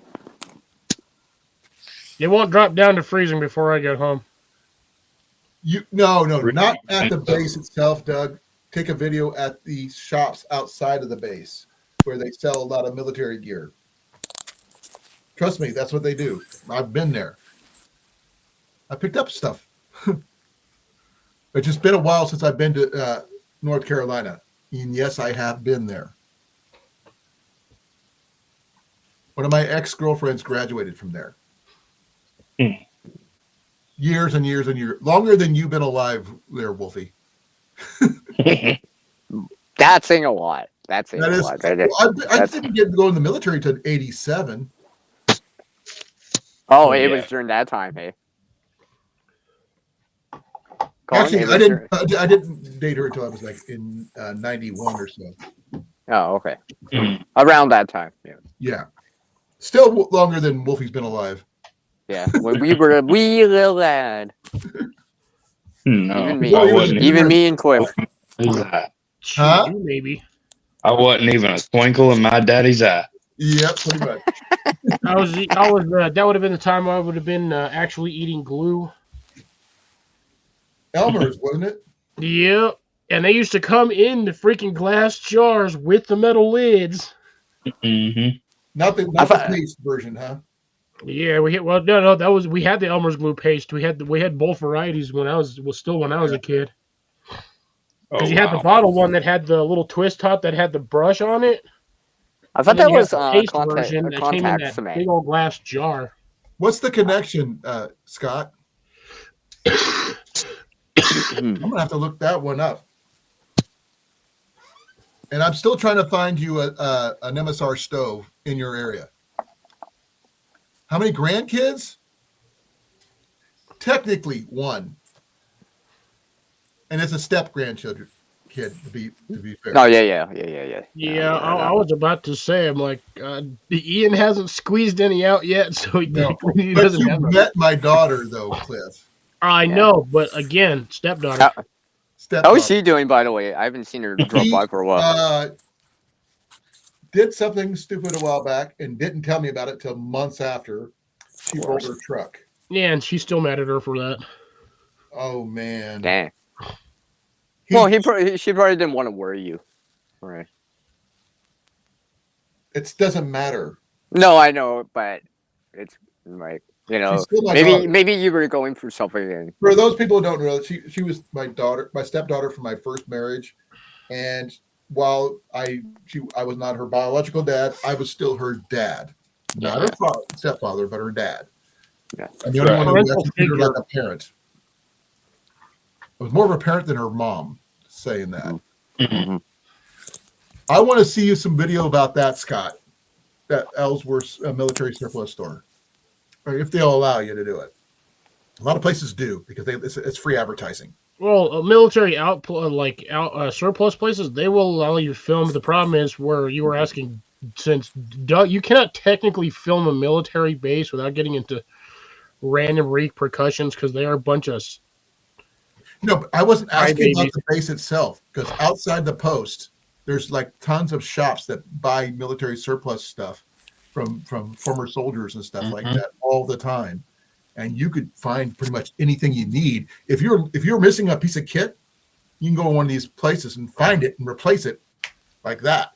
Speaker 5: It won't drop down to freezing before I get home.
Speaker 1: No, not at the base itself, Doug. Take a video at the shops outside of the base where they sell a lot of military gear. Trust me, that's what they do. I've been there. I picked up stuff. It's just been a while since I've been to North Carolina. And yes, I have been there. One of my ex-girlfriends graduated from there. Years and years and years. Longer than you've been alive there, Wolfie.
Speaker 4: That's saying a lot. That's saying
Speaker 1: That
Speaker 4: a
Speaker 1: is,
Speaker 4: lot.
Speaker 1: I didn't get to go in the military until 87.
Speaker 4: Oh,
Speaker 3: Oh,
Speaker 4: it
Speaker 3: yeah.
Speaker 4: was during that time, hey. Colan,
Speaker 1: Actually,
Speaker 4: hey,
Speaker 1: I didn't date her until I was like in 91 or so.
Speaker 4: Oh, okay.
Speaker 3: Mm.
Speaker 4: Around that time. Yeah.
Speaker 1: Yeah, still longer than Wolfie's been alive.
Speaker 4: Yeah. When we were a wee little lad.
Speaker 3: No,
Speaker 4: Even me.
Speaker 1: Well,
Speaker 3: I
Speaker 1: he was
Speaker 3: wasn't.
Speaker 4: Even me and Cliff.
Speaker 1: Huh?
Speaker 5: You maybe.
Speaker 3: I wasn't even a twinkle in my daddy's eye.
Speaker 1: Yep, pretty much.
Speaker 5: I was. That would have been the time I would have been actually eating glue.
Speaker 1: Elmer's, wasn't it?
Speaker 5: Yep. And they used to come in the freaking glass jars with the metal lids.
Speaker 3: Mm-hmm.
Speaker 1: Not the paste version, huh?
Speaker 5: Yeah, no, we had the Elmer's glue paste. We had both varieties when I was a kid. Because you had the bottle one that had the little twist top that had the brush on it.
Speaker 4: I thought
Speaker 5: And then
Speaker 4: that
Speaker 5: you had
Speaker 4: was
Speaker 5: the paste version that came in
Speaker 4: contact
Speaker 5: that
Speaker 4: cement.
Speaker 5: big old glass jar.
Speaker 1: What's the connection, Scott? I'm gonna have to look that one up. And I'm still trying to find you an MSR stove in your area. How many grandkids? Technically one, and it's a step grandchildren kid to be fair.
Speaker 4: Oh yeah.
Speaker 5: Yeah, I was about to say, I'm like, Ian hasn't squeezed any out yet, so he
Speaker 1: No,
Speaker 5: technically
Speaker 1: but
Speaker 5: doesn't
Speaker 1: you
Speaker 5: have.
Speaker 1: met my daughter though, Cliff.
Speaker 5: I know, but again, stepdaughter.
Speaker 4: How is she doing, by the way? I haven't seen her drop by for a while.
Speaker 1: Did something stupid a while back and didn't tell me about it till months after she rolled her truck.
Speaker 5: Yeah, and she's still mad at her for that.
Speaker 1: Oh man.
Speaker 4: Dang. Well, she probably didn't want to worry you. Right.
Speaker 1: It doesn't matter.
Speaker 4: No, I know, but it's like, maybe you were going through something. And
Speaker 1: for those people who don't know, she was my stepdaughter from my first marriage, and while I was not her biological dad, I was still her dad, not her stepfather, but her dad.
Speaker 4: Yeah.
Speaker 1: And the only one who actually treated her like a parent. I was more of a parent than her mom, saying that.
Speaker 4: Mm-hmm.
Speaker 1: I want to see you some video about that, Scott. That Ellsworth military surplus store, or if they'll allow you to do it. A lot of places do because it's free advertising.
Speaker 5: Well, military surplus places, they will allow you to film. The problem is where you were asking, since you cannot technically film a military base without getting into random repercussions because they are a bunch of.
Speaker 1: No, but I wasn't asking about the base itself because outside the post, there's like tons of shops that buy military surplus stuff from former soldiers and stuff like that all the time. And you could find pretty much anything you need. If you're missing a piece of kit, you can go to one of these places and find it and replace it like that.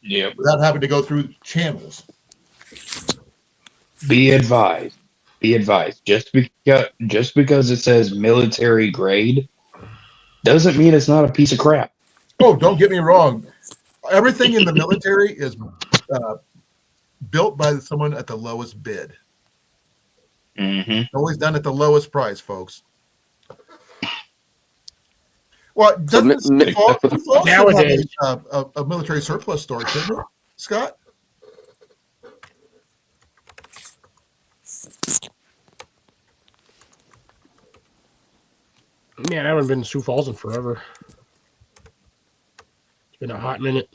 Speaker 3: Yeah.
Speaker 1: Without having to go through channels.
Speaker 3: Be advised. Just because it says military grade doesn't mean it's not a piece of crap.
Speaker 1: Oh, don't get me wrong. Everything in the military is built by someone at the lowest bid.
Speaker 3: Mm-hmm.
Speaker 1: Always done at the lowest price, folks. Well, doesn't Falls nowadays have a military surplus store, shouldn't it, Scott?
Speaker 5: Man, I haven't been to Sioux Falls in forever. It's been a hot minute.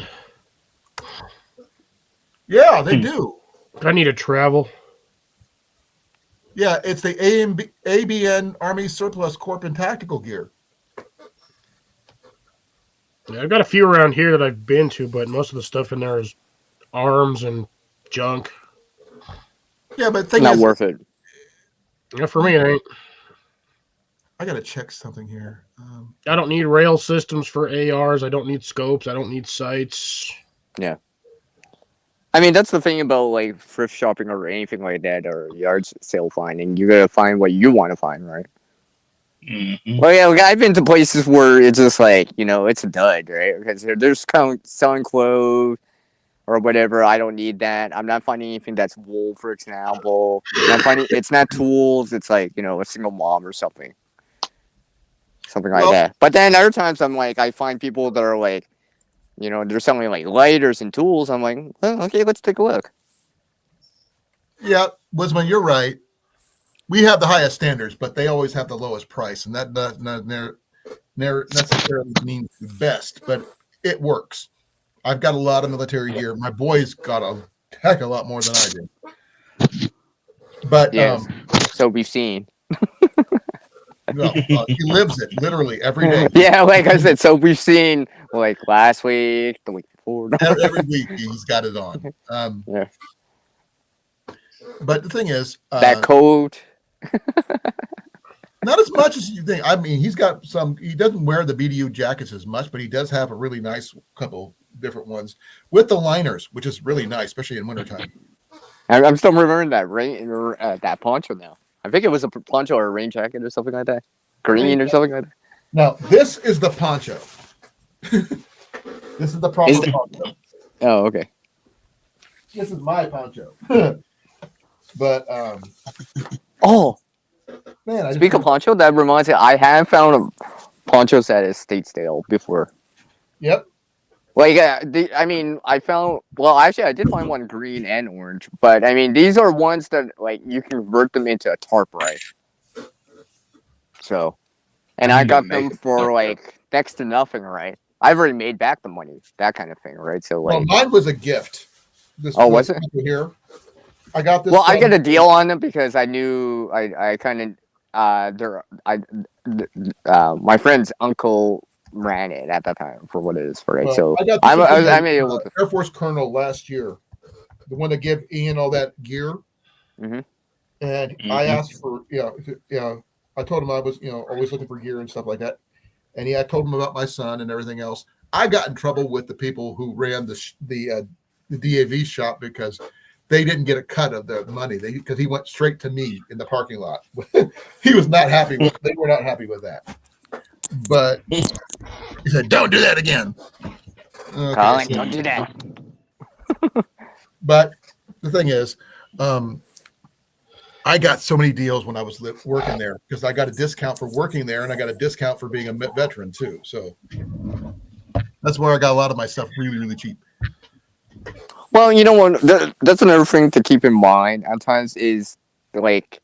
Speaker 1: Yeah, they do.
Speaker 5: I need to travel.
Speaker 1: Yeah, it's the ABN Army Surplus Corp and Tactical Gear.
Speaker 5: Yeah, I've got a few around here that I've been to, but most of the stuff in there is arms and junk.
Speaker 1: Yeah, but the thing
Speaker 4: not
Speaker 1: is,
Speaker 4: worth it.
Speaker 5: Yeah, for me, it ain't.
Speaker 1: I gotta check something here.
Speaker 5: I don't need rail systems for ARs. I don't need scopes. I don't need sights.
Speaker 4: Yeah. I mean, that's the thing about like thrift shopping or anything like that, or yard sale finding. You gotta find what you want to find, right?
Speaker 3: Mm-hmm.
Speaker 4: Well, yeah, like, I've been to places where it's just like, it's a dud, right? Because there's selling clothes or whatever. I don't need that. I'm not finding anything that's wool, for example. It's not tools. It's like, a single mom or something. Something like that. But then other times I'm like, I find people that are like, they're selling like lighters and tools. I'm like, well, okay, let's take a look.
Speaker 1: Yeah, Wisman, you're right. we have the highest standards, but they always have the lowest price, and that does not necessarily means the best, but it works. I've got a lot of military gear. My boys got a heck of a lot more than I did. But
Speaker 4: Yes. So we've seen.
Speaker 1: no, he lives it literally every day.
Speaker 4: Yeah, like I said, so we've seen like last week, the week before.
Speaker 1: Every week he's got it on.
Speaker 4: Yeah.
Speaker 1: But the thing is,
Speaker 4: That coat.
Speaker 1: not as much as you think. I mean, he's got some. He doesn't wear the BDU jackets as much, but he does have a really nice couple different ones with the liners, which is really nice, especially in wintertime.
Speaker 4: I'm still remembering that that poncho now. I think it was a poncho or a rain jacket or something like that. Green or something like that.
Speaker 1: Now, this is the poncho. This is the proper poncho.
Speaker 4: Oh, okay.
Speaker 1: This is my poncho. But
Speaker 4: Oh,
Speaker 1: man,
Speaker 4: speak of poncho, that reminds me, I have found ponchos at estate sale before.
Speaker 1: Yep.
Speaker 4: Like, I mean, I found. Well, actually, I did find one green and orange, but I mean, these are ones that like you can convert them into a tarp, right? So, and I got them for like next to nothing, right? I've already made back the money, that kind of thing, right? So, like,
Speaker 1: Well, mine was a gift. This
Speaker 4: was it?
Speaker 1: Here, I got this.
Speaker 4: Well, I get a deal on them because I knew I kind of my friend's uncle ran it at that time for what it is, right?
Speaker 1: Well,
Speaker 4: So
Speaker 1: I got
Speaker 4: I'm able to.
Speaker 1: Air Force Colonel last year, the one that gave Ian all that gear,
Speaker 4: Mhm.
Speaker 1: and I asked for I told him I was always looking for gear and stuff like that, and I told him about my son and everything else. I got in trouble with the people who ran the D.A.V shop because they didn't get a cut of the money because he went straight to me in the parking lot. He was not happy with. They were not happy with that. But he said, "Don't do that again." Okay,
Speaker 4: Colin, don't do that.
Speaker 1: But the thing is, I got so many deals when I was working there because I got a discount for working there and I got a discount for being a veteran too. So that's where I got a lot of my stuff really, really cheap.
Speaker 4: Well, you know what? That's another thing to keep in mind at times is like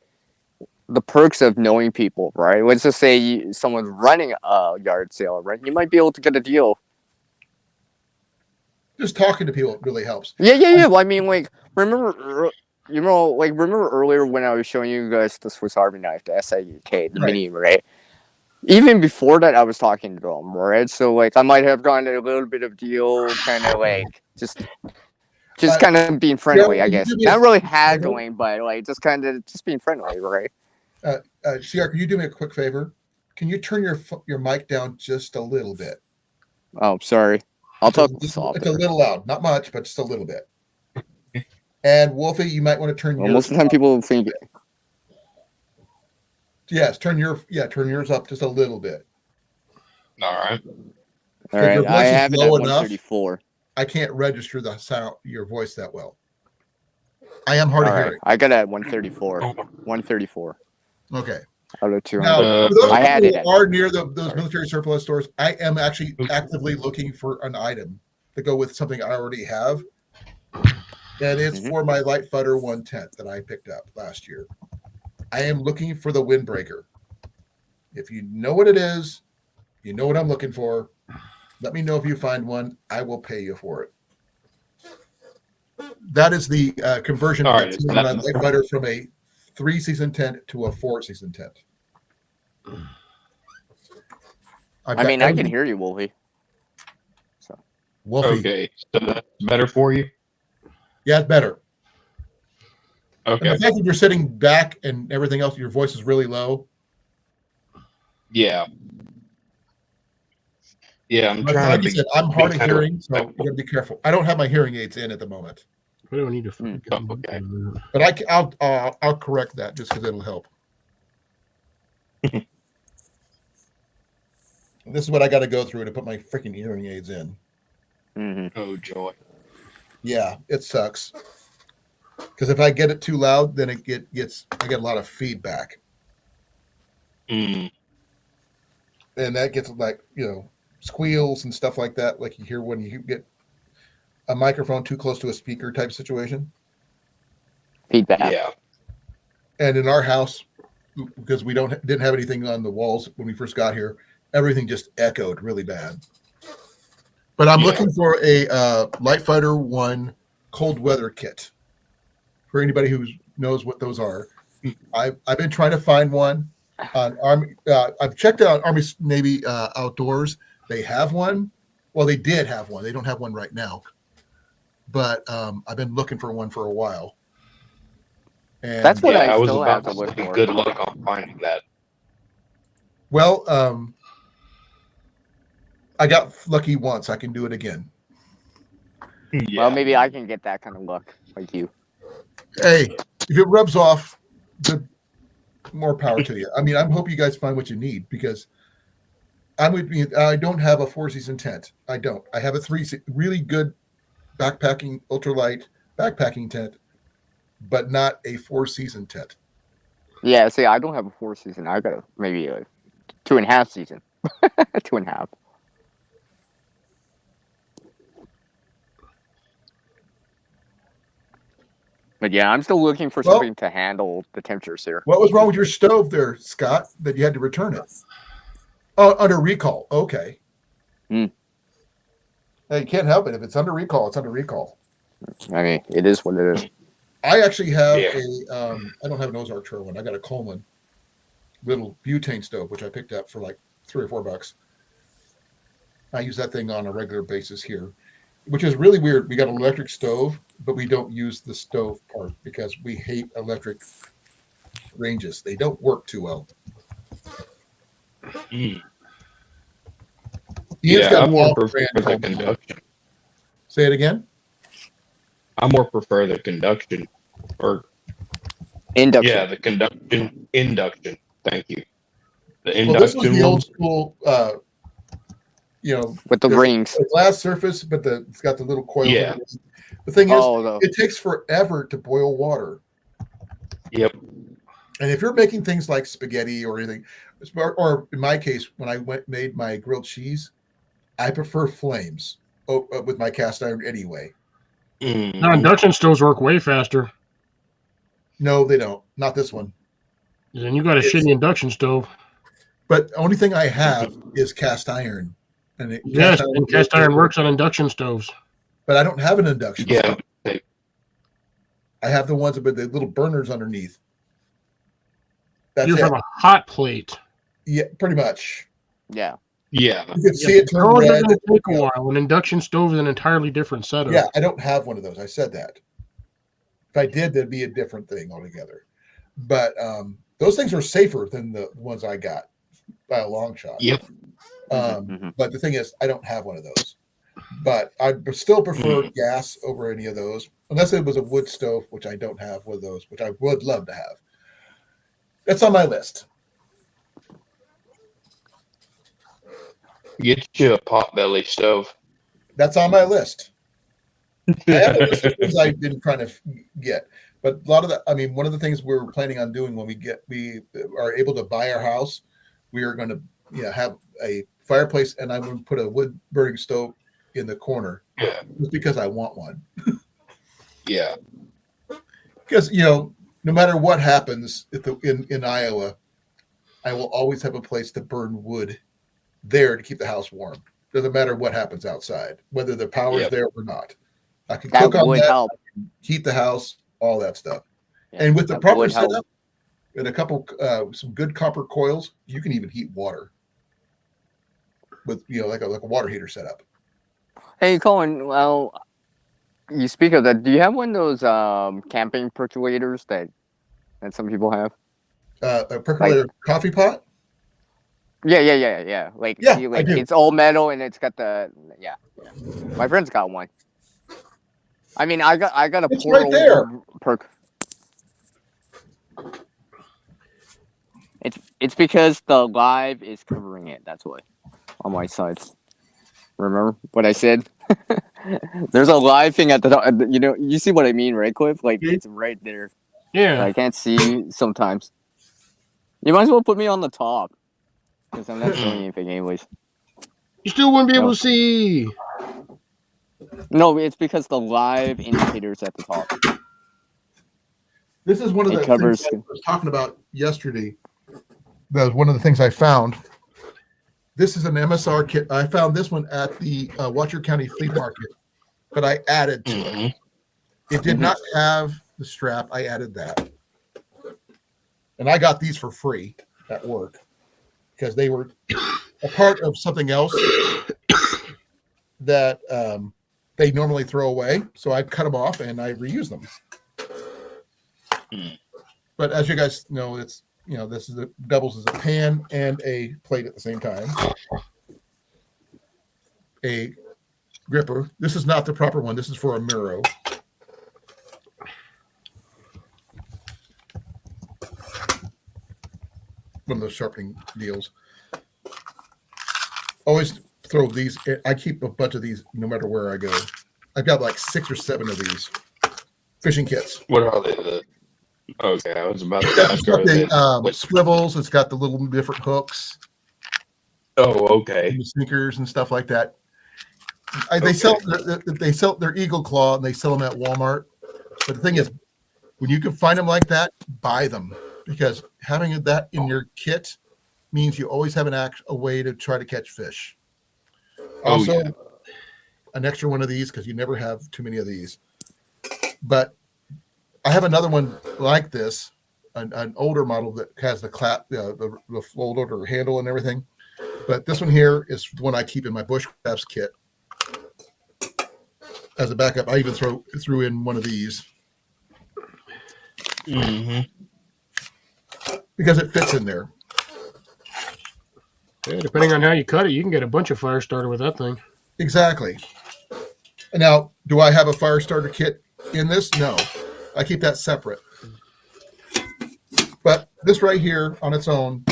Speaker 4: the perks of knowing people, right? Let's just say someone's running a yard sale, right? You might be able to get a deal.
Speaker 1: Just talking to people really helps.
Speaker 4: Yeah. Well, I mean, like, remember earlier when I was showing you guys the Swiss Army knife, the SIUK, the mini, right? Even before that, I was talking to them, right? So, like, I might have gotten a little bit of deal, kind of like just kind of being friendly, I guess. Not really haggling, but like just kind of being friendly, right?
Speaker 1: CR, can you do me a quick favor? Can you turn your mic down just a little bit?
Speaker 4: Oh, sorry. I'll talk softer.
Speaker 1: It's a little loud, not much, but just a little bit. And Wolfie, you might want to turn.
Speaker 4: Most of the time, people think.
Speaker 1: Yes, turn yours up just a little bit.
Speaker 3: All right.
Speaker 4: All right, I have it at 134.
Speaker 1: I can't register the sound your voice that well. I am hard of hearing.
Speaker 4: I got it at 134. 134.
Speaker 1: Okay.
Speaker 4: Out of 200.
Speaker 1: Now, for those
Speaker 4: I had it.
Speaker 1: Are near those military surplus stores. I am actually actively looking for an item to go with something I already have, and it's for my light fighter 110 that I picked up last year. I am looking for the windbreaker. If you know what it is, you know what I'm looking for. Let me know if you find one. I will pay you for it. That is the conversion of my light fighter from a 3-season tent to a 4-season tent.
Speaker 4: I mean, I can hear you, Wolfie. So.
Speaker 1: Wolfie.
Speaker 3: Okay, so that's better for you?
Speaker 1: Yeah, it's better.
Speaker 3: Okay.
Speaker 1: And the fact that you're sitting back and everything else, your voice is really low.
Speaker 3: Yeah. Yeah, I'm trying
Speaker 1: like
Speaker 3: to
Speaker 1: you said, I'm hard of hearing, so you got to be careful. I don't have my hearing aids in at the moment.
Speaker 5: I don't need to.
Speaker 3: Okay.
Speaker 1: But I'll correct that just because it'll help. This is what I got to go through to put my freaking hearing aids in.
Speaker 4: Mm-hmm.
Speaker 3: Oh joy!
Speaker 1: Yeah, it sucks. Because if I get it too loud, then I get a lot of feedback,
Speaker 3: Mm.
Speaker 1: and that gets like squeals and stuff like that, like you hear when you get a microphone too close to a speaker type situation.
Speaker 4: Feedback.
Speaker 3: Yeah.
Speaker 1: And in our house, because we didn't have anything on the walls when we first got here. Everything just echoed really bad. But I'm looking for a Light Fighter 1 cold weather kit. For anybody who knows what those are, I've been trying to find one on Army. I've checked out Army Navy Outdoors. They have one. Well, they did have one. They don't have one right now. But I've been looking for one for a while. And
Speaker 4: That's what I
Speaker 6: was
Speaker 4: still
Speaker 6: about
Speaker 4: have to look
Speaker 6: say
Speaker 4: for.
Speaker 6: good luck on finding that.
Speaker 1: Well, I got lucky once. I can do it again.
Speaker 6: Yeah.
Speaker 4: Well, maybe I can get that kind of luck like you.
Speaker 1: Hey, if it rubs off, good, more power to you. I mean, I hope you guys find what you need because I'm with me. I don't have a 4-season tent. I don't. I have a 3 really good backpacking, ultralight backpacking tent, but not a 4-season tent.
Speaker 4: Yeah, see, I don't have a 4-season. I got maybe a 2.5 season. 2.5. But yeah, I'm still looking for something to handle the temperatures here.
Speaker 1: What was wrong with your stove there, Scott, that you had to return it? Oh, under recall. Okay.
Speaker 4: Hmm.
Speaker 1: Hey, you can't help it. If it's under recall, it's under recall.
Speaker 4: I mean, it is what it is.
Speaker 1: I actually have
Speaker 6: Yeah.
Speaker 1: I don't have an Ozark Trail one. I got a Colan little butane stove, which I picked up for like $3 or $4. I use that thing on a regular basis here, which is really weird. We got an electric stove, but we don't use the stove part because we hate electric ranges. They don't work too well.
Speaker 6: Mm.
Speaker 1: Ian's got
Speaker 6: I
Speaker 1: a
Speaker 6: more
Speaker 1: Paul
Speaker 6: prefer
Speaker 1: brand
Speaker 6: the
Speaker 1: Coleman.
Speaker 6: conduction.
Speaker 1: Say it again.
Speaker 6: I more prefer the conduction, or
Speaker 4: Induction.
Speaker 6: yeah, the induction. Thank you. The
Speaker 1: Well, this was
Speaker 6: induction
Speaker 1: the
Speaker 6: one.
Speaker 1: old school,
Speaker 4: With the
Speaker 1: there's
Speaker 4: rings.
Speaker 1: a glass surface, but it's got the little coils.
Speaker 6: Yeah.
Speaker 1: underneath. The thing is,
Speaker 4: Oh,
Speaker 1: it takes forever to boil water.
Speaker 6: Yep.
Speaker 1: And if you're making things like spaghetti or anything, or in my case, when I made my grilled cheese, I prefer flames with my cast iron anyway.
Speaker 6: Mm.
Speaker 5: Now, induction stoves work way faster.
Speaker 1: No, they don't. Not this one.
Speaker 5: Then you got a shitty induction stove.
Speaker 1: But the only thing I have is cast iron. And
Speaker 5: Yes, and cast iron works on induction stoves.
Speaker 1: But I don't have an induction
Speaker 6: Yeah.
Speaker 1: stove. I have the ones with the little burners underneath. That's
Speaker 5: You
Speaker 1: it.
Speaker 5: have a hot plate.
Speaker 1: Yeah, pretty much.
Speaker 4: yeah.
Speaker 6: Yeah.
Speaker 1: You can see it turn
Speaker 5: Oh,
Speaker 1: red.
Speaker 5: doesn't take a while. An induction stove is an entirely different setup.
Speaker 1: Yeah, I don't have one of those. I said that. If I did, that'd be a different thing altogether. But those things are safer than the ones I got by a long shot.
Speaker 6: Yep.
Speaker 1: But the thing is, I don't have one of those. But I still prefer gas over any of those, unless it was a wood stove, which I don't have one of those, which I would love to have. That's on my list.
Speaker 6: Get you a potbelly stove.
Speaker 1: That's on my list. I have a list of things I've been trying to get, but a lot of that. I mean, one of the things we're planning on doing when we are able to buy our house, we are going to have a fireplace, and I'm going to put a wood burning stove in the corner, just because I want one.
Speaker 6: Yeah.
Speaker 1: Because no matter what happens in Iowa, I will always have a place to burn wood there to keep the house warm. Doesn't matter what happens outside, whether the power is there or not. I can cook on that,
Speaker 4: help.
Speaker 1: I can heat the house, all that stuff. Yeah, and with the proper setup and a couple some good copper coils, you can even heat water with like a water heater setup.
Speaker 4: Hey, Colin. Well, you speak of that. Do you have one of those camping percolators that some people have?
Speaker 1: A percolator coffee pot?
Speaker 4: Yeah. Like,
Speaker 1: I do.
Speaker 4: It's all metal and it's got the My friend's got one. I mean, I got a
Speaker 1: it's
Speaker 4: poor
Speaker 1: right there.
Speaker 4: perk. It's because the live is covering it. That's why. On my side. Remember what I said? There's a live thing at the top. You see what I mean, right, Cliff? Like, it's right there.
Speaker 5: Yeah.
Speaker 4: I can't see sometimes. You might as well put me on the top. Because I'm not showing anything anyways.
Speaker 5: You still wouldn't be able to see.
Speaker 4: No, it's because the live indicator's at the top.
Speaker 1: This is one of the
Speaker 4: covers
Speaker 1: things I was talking about yesterday. that was one of the things I found. This is an MSR kit. I found this one at the Watcher County Flea Market, but I added to it. It did not have the strap. I added that. And I got these for free at work because they were a part of something else that they normally throw away. So I cut them off and I reuse them. But as you guys know, it's, you know, this is doubles as a pan and a plate at the same time. A gripper. This is not the proper one. This is for a Miro. One of those sharpening deals. Always throw these. I keep a bunch of these no matter where I go. I've got like 6 or 7 of these fishing kits.
Speaker 6: What are they? Okay, I was about to
Speaker 1: It's
Speaker 6: ask.
Speaker 1: got the swivels. It's got the little different hooks.
Speaker 6: Oh, okay.
Speaker 1: And the sneakers and stuff like that. They sell their Eagle Claw and they sell them at Walmart. But the thing is, when you can find them like that, buy them, because having that in your kit means you always have a way to try to catch fish. Also, an extra one of these because you never have too many of these. But I have another one like this, an older model that has the clap, the fold or handle and everything. But this one here is the one I keep in my bushcrafts kit as a backup. I even threw in one of these because it fits in there.
Speaker 5: Yeah, depending on how you cut it, you can get a bunch of fire starter with that thing.
Speaker 1: Exactly. And now, do I have a fire starter kit in this? No. I keep that separate. But this right here on its own,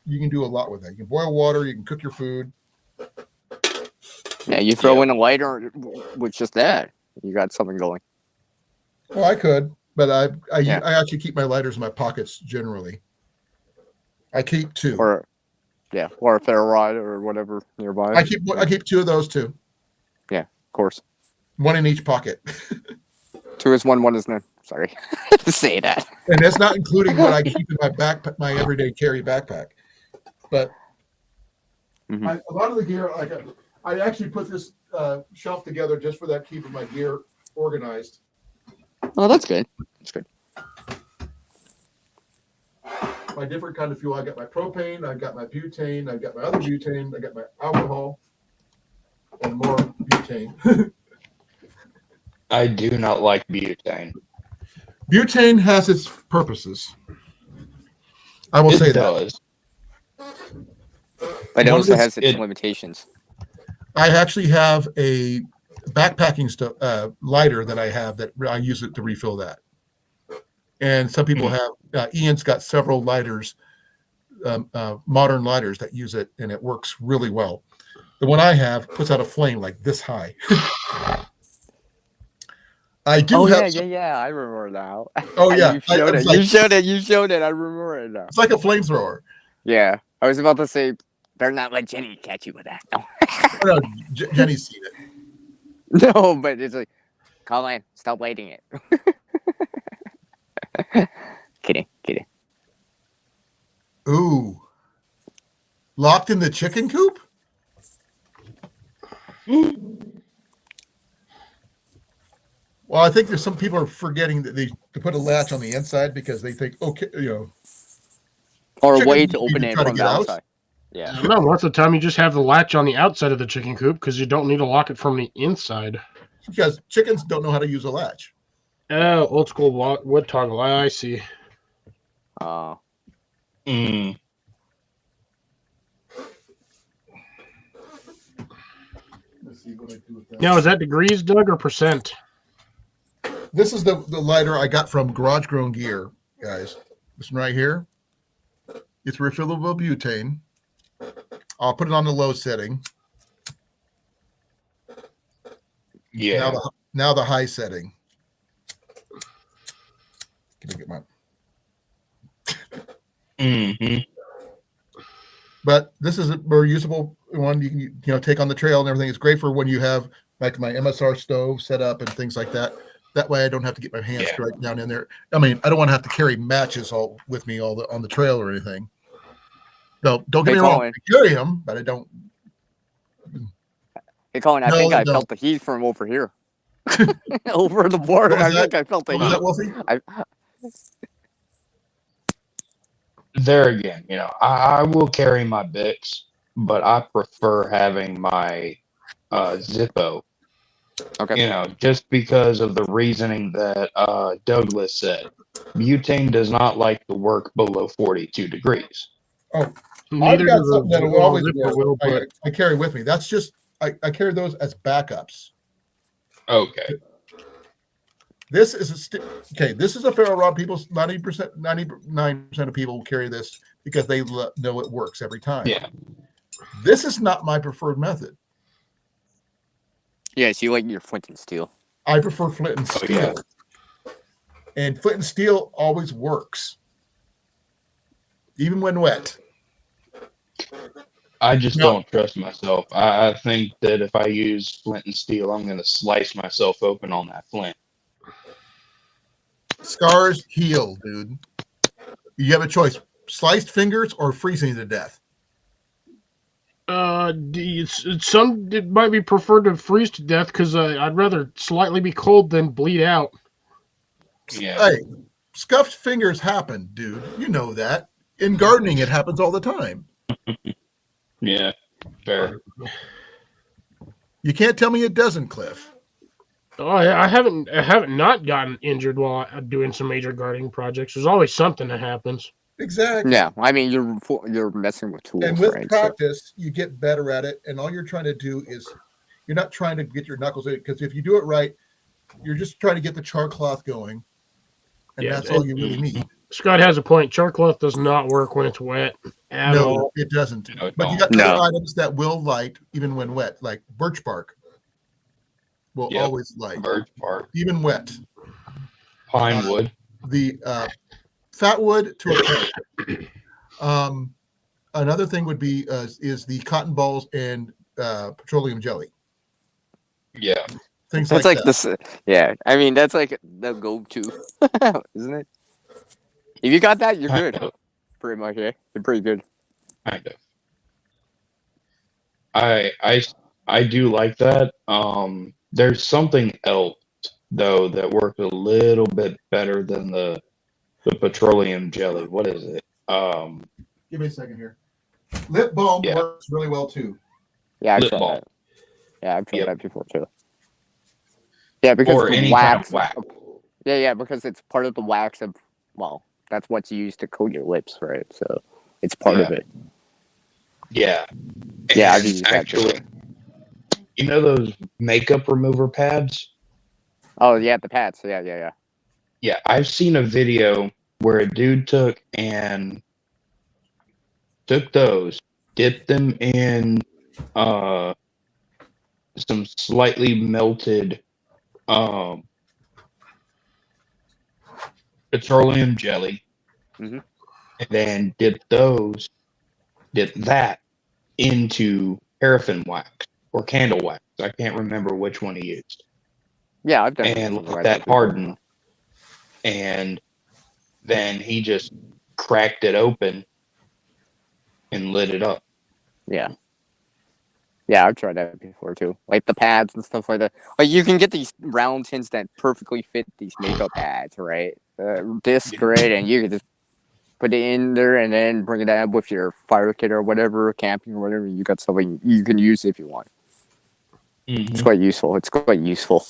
Speaker 1: you can do a lot with that. You can boil water, you can cook your food.
Speaker 4: Yeah, you throw in a lighter with just that. You got something going.
Speaker 1: Well, I could, but I actually keep my lighters in my pockets generally. I keep 2.
Speaker 4: Or a fair rod or whatever nearby.
Speaker 1: I keep 2 of those too.
Speaker 4: Yeah, of course.
Speaker 1: 1 in each pocket.
Speaker 4: 2 is 1, 1 is none. Sorry to say that.
Speaker 1: And that's not including what I keep in my backpack, my everyday carry backpack. But a lot of the gear, I actually put this shelf together just for that, keeping my gear organized.
Speaker 4: Oh, that's good. That's good.
Speaker 1: My different kind of fuel. I got my propane, I got my butane, I got my other butane, I got my alcohol, and more butane.
Speaker 6: I do not like butane.
Speaker 1: Butane has its purposes. I will say that.
Speaker 4: But it also has its limitations.
Speaker 1: I actually have a backpacking lighter that I have that I use it to refill that. And some people have, Ian's got several lighters, modern lighters that use it, and it works really well. The one I have puts out a flame like this high. I do have.
Speaker 4: I remember now.
Speaker 1: Oh yeah,
Speaker 4: you showed it. I remember it now.
Speaker 1: It's like a flamethrower.
Speaker 4: Yeah, I was about to say, better not let Jenny catch you with that. No,
Speaker 1: no, Jenny's seen it.
Speaker 4: No, but it's like, Colan, stop lighting it. Kidding.
Speaker 1: Ooh, locked in the chicken coop. Well, I think there's some people are forgetting that they put a latch on the inside because they think, okay,
Speaker 4: or a way to open it from the outside. Yeah.
Speaker 5: No, most of the time you just have the latch on the outside of the chicken coop because you don't need to lock it from the inside.
Speaker 1: Because chickens don't know how to use a latch.
Speaker 5: Oh, old school wood toggle. I see.
Speaker 1: Let's see what I do with that.
Speaker 5: Now, is that degrees, Doug, or percent?
Speaker 1: This is the lighter I got from Garage Grown Gear, guys. This one right here. It's refillable butane. I'll put it on the low setting.
Speaker 6: Yeah.
Speaker 1: Now the high setting. Can I get my? But this is a more usable one. You can take on the trail and everything. It's great for when you have like my MSR stove set up and things like that. That way I don't have to get my hands right down in there. I mean, I don't want to have to carry matches all with me on the trail or anything. No, don't get
Speaker 4: Hey,
Speaker 1: me wrong.
Speaker 4: Colan.
Speaker 1: I carry them, but I don't.
Speaker 4: Hey, Colin, I
Speaker 1: No,
Speaker 4: think
Speaker 1: I
Speaker 4: I
Speaker 1: don't.
Speaker 4: felt the heat from over here. Over the border.
Speaker 1: What was
Speaker 4: I
Speaker 1: that?
Speaker 4: think I felt the
Speaker 1: What was that,
Speaker 4: heat.
Speaker 1: Wolfie?
Speaker 6: There again, I will carry my Bics, but I prefer having my Zippo.
Speaker 4: Okay.
Speaker 6: Just because of the reasoning that Douglas said. Butane does not like to work below 42 degrees.
Speaker 1: Oh,
Speaker 5: Neither
Speaker 1: I've got
Speaker 5: does
Speaker 1: something that will
Speaker 5: well,
Speaker 1: always
Speaker 5: Zipper
Speaker 1: work.
Speaker 5: will, but
Speaker 1: I carry with me. That's just I carry those as backups.
Speaker 6: Okay.
Speaker 1: This is okay. This is a ferro rod. People 90%, 99% of people will carry this because they know it works every time.
Speaker 6: Yeah.
Speaker 1: This is not my preferred method.
Speaker 4: Yes, you like your flint and steel.
Speaker 1: I prefer flint and
Speaker 6: Oh,
Speaker 1: steel, and flint and steel always works, even when wet.
Speaker 6: I just
Speaker 1: No.
Speaker 6: don't trust myself. I think that if I use flint and steel, I'm going to slice myself open on that flint.
Speaker 1: Scars heal, dude. You have a choice: sliced fingers or freezing to death.
Speaker 5: some it might be preferred to freeze to death because I'd rather slightly be cold than bleed out.
Speaker 6: Yeah.
Speaker 1: Hey, scuffed fingers happen, dude. You know that. In gardening, it happens all the time.
Speaker 6: Yeah. Fair.
Speaker 1: You can't tell me it doesn't, Cliff.
Speaker 5: Oh, I haven't not gotten injured while doing some major gardening projects. There's always something that happens.
Speaker 1: Exactly.
Speaker 4: Yeah, I mean you're messing with tools,
Speaker 1: And with
Speaker 4: right?
Speaker 1: practice, you get better at it. And all you're trying to do is you're not trying to get your knuckles in it, because if you do it right, you're just trying to get the char cloth going. And
Speaker 5: Yeah,
Speaker 1: that's all you really need.
Speaker 5: Scott has a point. Char cloth does not work when it's wet at
Speaker 1: No,
Speaker 5: all.
Speaker 1: it doesn't.
Speaker 6: No, it
Speaker 1: But you
Speaker 6: don't.
Speaker 1: got other
Speaker 4: No.
Speaker 1: items that will light even when wet, like birch bark will
Speaker 6: Yep.
Speaker 1: always light,
Speaker 6: Birch bark.
Speaker 1: even wet.
Speaker 6: Pine wood.
Speaker 1: The fat wood to a point. Another thing would be is the cotton balls and petroleum jelly.
Speaker 6: Yeah.
Speaker 1: Things
Speaker 4: That's
Speaker 1: like
Speaker 4: like
Speaker 1: that.
Speaker 4: this. Yeah, I mean that's like the go-to, isn't it? If you got that, you're
Speaker 6: Kind
Speaker 4: good.
Speaker 6: of.
Speaker 4: Pretty much, yeah. You're pretty good.
Speaker 6: Kind of. I do like that. There's something else though that works a little bit better than the petroleum jelly. What is it?
Speaker 1: Give me a second here. Lip balm
Speaker 6: Yeah.
Speaker 1: works really well too.
Speaker 4: Yeah, I've
Speaker 6: Lip
Speaker 4: tried
Speaker 6: balm.
Speaker 4: that. Yeah, I've tried
Speaker 6: Yep.
Speaker 4: that before too. Yeah, because
Speaker 6: Or
Speaker 4: the
Speaker 6: any kind of wax.
Speaker 4: Yeah, because it's part of the wax of. Well, that's what's used to coat your lips, right? So it's part of
Speaker 6: Yeah.
Speaker 4: it.
Speaker 6: Yeah.
Speaker 4: Yeah, I've
Speaker 6: And
Speaker 4: used that
Speaker 6: actually,
Speaker 4: before.
Speaker 6: you know those makeup remover pads?
Speaker 4: Oh yeah, the pads. Yeah.
Speaker 6: Yeah, I've seen a video where a dude took those, dipped them in some slightly melted um petroleum jelly,
Speaker 4: Mhm.
Speaker 6: and then dipped that into paraffin wax or candle wax. I can't remember which one he used.
Speaker 4: Yeah, I've done
Speaker 6: And
Speaker 4: something
Speaker 6: let
Speaker 4: like
Speaker 6: that
Speaker 4: that before.
Speaker 6: harden, and then he just cracked it open and lit it up.
Speaker 4: Yeah. Yeah, I've tried that before too. Like the pads and stuff like that. Like you can get these round tins that perfectly fit these makeup pads, right? Disc, right? And you can just put it in there and then bring it out with your fire kit or whatever, camping or whatever. You got something you can use if you want. It's quite useful. It's quite useful.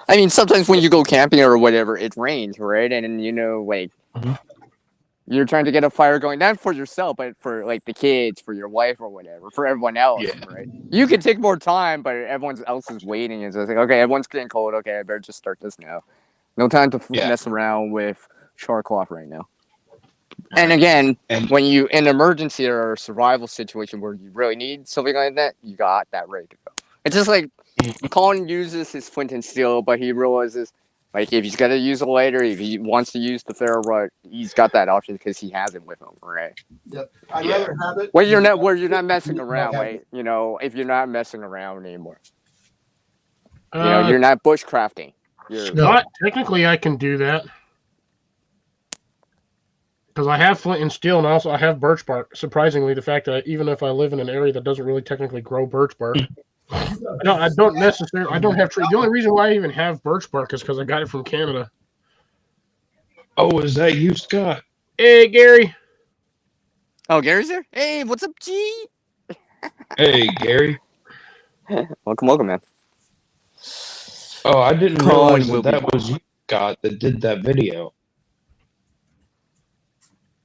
Speaker 4: I mean, sometimes when you go camping or whatever, it rains, right? And like
Speaker 6: Mhm.
Speaker 4: you're trying to get a fire going, not for yourself, but for like the kids, for your wife or whatever, for everyone else,
Speaker 6: Yeah.
Speaker 4: right? You can take more time, but everyone else is waiting. It's just like, okay, everyone's getting cold. Okay, I better just start this now. No time to
Speaker 6: Yeah.
Speaker 4: mess around with char cloth right now. And again,
Speaker 6: And
Speaker 4: when you in an emergency or a survival situation where you really need something like that, you got that ready to go. It's just like Colin uses his flint and steel, but he realizes, like, if he's gonna use a lighter, if he wants to use the ferro rod, he's got that option because he has it with him, right?
Speaker 1: Yep. I'd
Speaker 6: Yeah.
Speaker 1: rather have it.
Speaker 4: Where you're not messing
Speaker 1: Not
Speaker 4: around,
Speaker 1: have
Speaker 4: right? If you're not messing around anymore,
Speaker 5: Uh,
Speaker 4: you're not bushcrafting. You're
Speaker 1: No.
Speaker 5: Scott, technically, I can do that. Because I have flint and steel, and also I have birch bark. Surprisingly, the fact that even if I live in an area that doesn't really technically grow birch bark, I don't necessarily. I don't have tree. The only reason why I even have birch bark is because I got it from Canada.
Speaker 6: Oh, is that you, Scott?
Speaker 5: Hey, Gary.
Speaker 4: Oh, Gary's there. Hey, what's up, G?
Speaker 6: Hey, Gary.
Speaker 4: Welcome, man.
Speaker 6: Oh, I didn't
Speaker 4: Colan
Speaker 6: realize
Speaker 4: will
Speaker 6: that
Speaker 4: be.
Speaker 6: that was you, Scott, that did that video.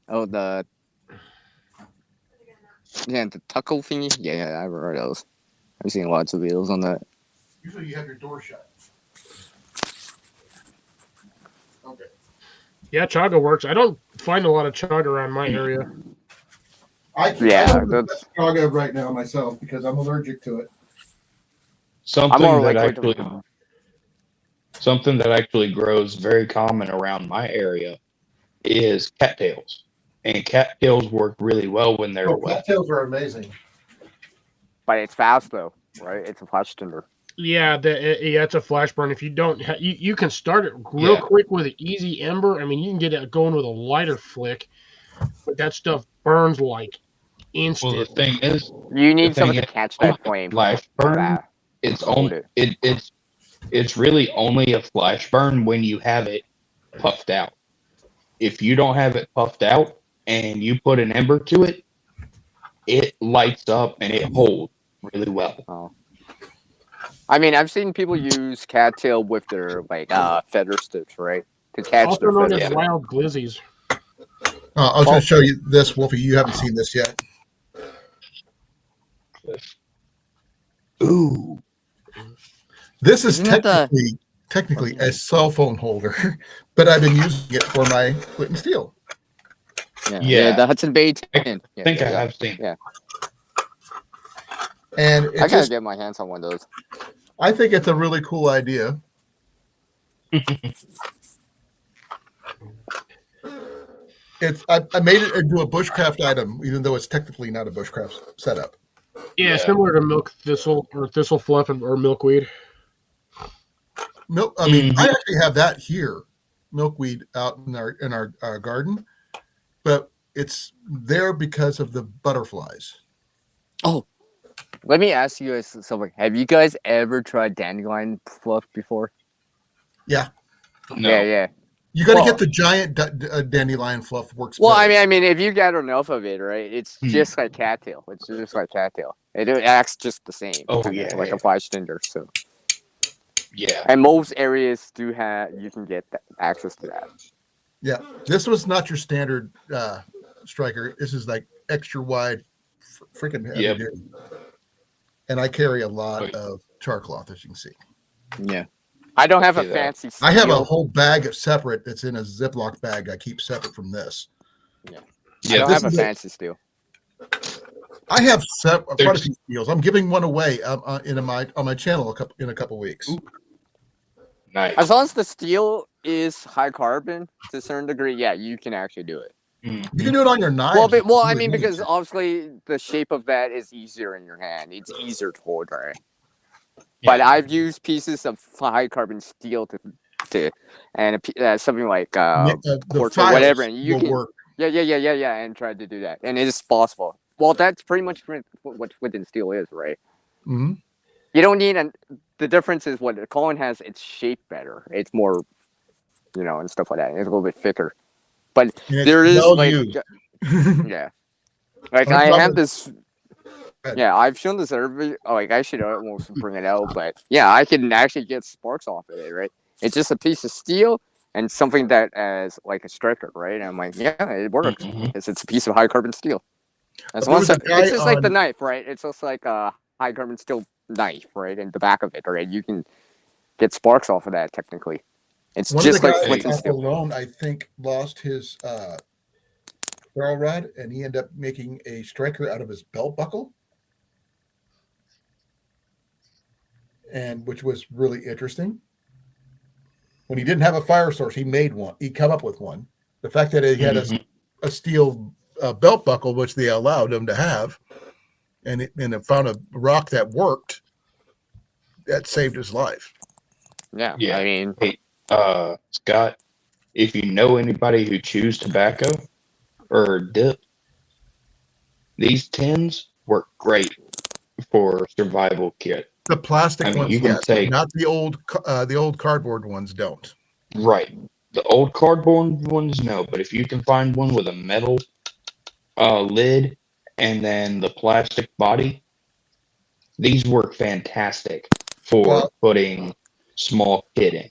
Speaker 4: Oh, the tuckle thingy. Yeah, I've heard of those. I've seen lots of videos on that.
Speaker 1: Usually you have your door shut. Okay.
Speaker 5: Yeah, chaga works. I don't find a lot of chaga around my area.
Speaker 1: I don't
Speaker 4: that's.
Speaker 1: chaga right now myself because I'm allergic to it.
Speaker 4: I'm more
Speaker 6: Something that
Speaker 4: likely
Speaker 6: actually something that actually grows very common around my area is cattails. And cattails work really well when they're wet.
Speaker 1: Cattails are amazing.
Speaker 4: But it's fast though, right? It's a flash tinder.
Speaker 5: Yeah, it's a flash burn. If you don't, you can start it real quick with an easy ember. I mean, you can get it going with a lighter flick, but that stuff burns like instant.
Speaker 6: Well, the thing is,
Speaker 4: you need something to catch that flame.
Speaker 6: Flash burn. It's really only a flash burn when you have it puffed out. If you don't have it puffed out and you put an ember to it, it lights up and it holds really well.
Speaker 4: Oh. I mean, I've seen people use cattail with their feather sticks, right, to catch
Speaker 5: also
Speaker 4: their
Speaker 5: known
Speaker 4: feathers.
Speaker 5: as wild glizzies.
Speaker 1: I was going to show you this, Wolfie. You haven't seen this yet.
Speaker 6: Ooh.
Speaker 1: This is technically a cell phone holder, but I've been using it for my flint and steel.
Speaker 4: Yeah, the Hudson Bay 10.
Speaker 6: I think I have seen.
Speaker 4: Yeah.
Speaker 1: And
Speaker 4: I gotta get my hands on one of those.
Speaker 1: I think it's a really cool idea. I made it into a bushcraft item, even though it's technically not a bushcraft setup.
Speaker 5: Yeah, similar to milk thistle or thistle fluff or milkweed.
Speaker 1: I mean, I actually have that here, milkweed out in our garden, but it's there because of the butterflies.
Speaker 4: Oh, let me ask you guys something. Have you guys ever tried dandelion fluff before?
Speaker 1: Yeah.
Speaker 6: No.
Speaker 4: Yeah.
Speaker 1: You got to get the giant dandelion fluff. Works.
Speaker 4: Well,
Speaker 1: better.
Speaker 4: I mean, if you get enough of it, right? It's just like cattail. It's just like cattail. It acts just the same.
Speaker 6: Oh
Speaker 4: like a flash tinder. So.
Speaker 6: Yeah.
Speaker 4: And most areas you can get access to that.
Speaker 1: Yeah, this was not your standard striker. This is like extra wide, freaking heavy duty. And I carry a lot of char cloth, as you can see.
Speaker 4: Yeah. I don't have a fancy steel.
Speaker 1: I have a whole bag of separate that's in a Ziploc bag I keep separate from this.
Speaker 4: Yeah. I don't have a fancy steel.
Speaker 1: I have quite a few steels. I'm giving one away on my channel in a couple weeks.
Speaker 6: Ooh. Nice.
Speaker 4: As long as the steel is high carbon to a certain degree, yeah, you can actually do it.
Speaker 1: You can do it on your knife.
Speaker 4: Well, I mean, because obviously the shape of that is easier in your hand. It's easier to hold, right? Yeah. But I've used pieces of high carbon steel and something like quartz or whatever, and you can work. Yeah, and try to do that, and it is possible. Well, that's pretty much what within steel is, right?
Speaker 1: Mm-hmm.
Speaker 4: You don't need the difference is what Colan has. It's shaped better. It's more, and stuff like that. It's a little bit thicker, but there is yeah. Like I have this. Yeah, I've shown this earlier. I should almost bring it out, but yeah, I can actually get sparks off of it, right? It's just a piece of steel and something that as like a striker, right? And I'm like, yeah, it works because it's a piece of high carbon steel. It's just like the knife, right? It's just like a high carbon steel knife, right? In the back of it, right? You can get sparks off of that technically. It's just like flint and steel.
Speaker 1: Alone, I think, lost his ferrule rod, and he ended up making a striker out of his belt buckle. And which was really interesting. When he didn't have a fire source, he made one. He come up with one. The fact that he had a steel belt buckle, which they allowed him to have, and it found a rock that worked, that saved his life.
Speaker 4: Yeah.
Speaker 6: Yeah.
Speaker 4: I mean,
Speaker 6: hey, Scott, if you know anybody who chews tobacco, or dip. These tins work great for survival kit.
Speaker 1: The plastic
Speaker 6: I mean,
Speaker 1: ones,
Speaker 6: you can
Speaker 1: yes, but
Speaker 6: take
Speaker 1: not the old cardboard ones. Don't.
Speaker 6: right. The old cardboard ones, no, but if you can find one with a metal lid and then the plastic body, these work fantastic for
Speaker 1: Well,
Speaker 6: putting small kit in.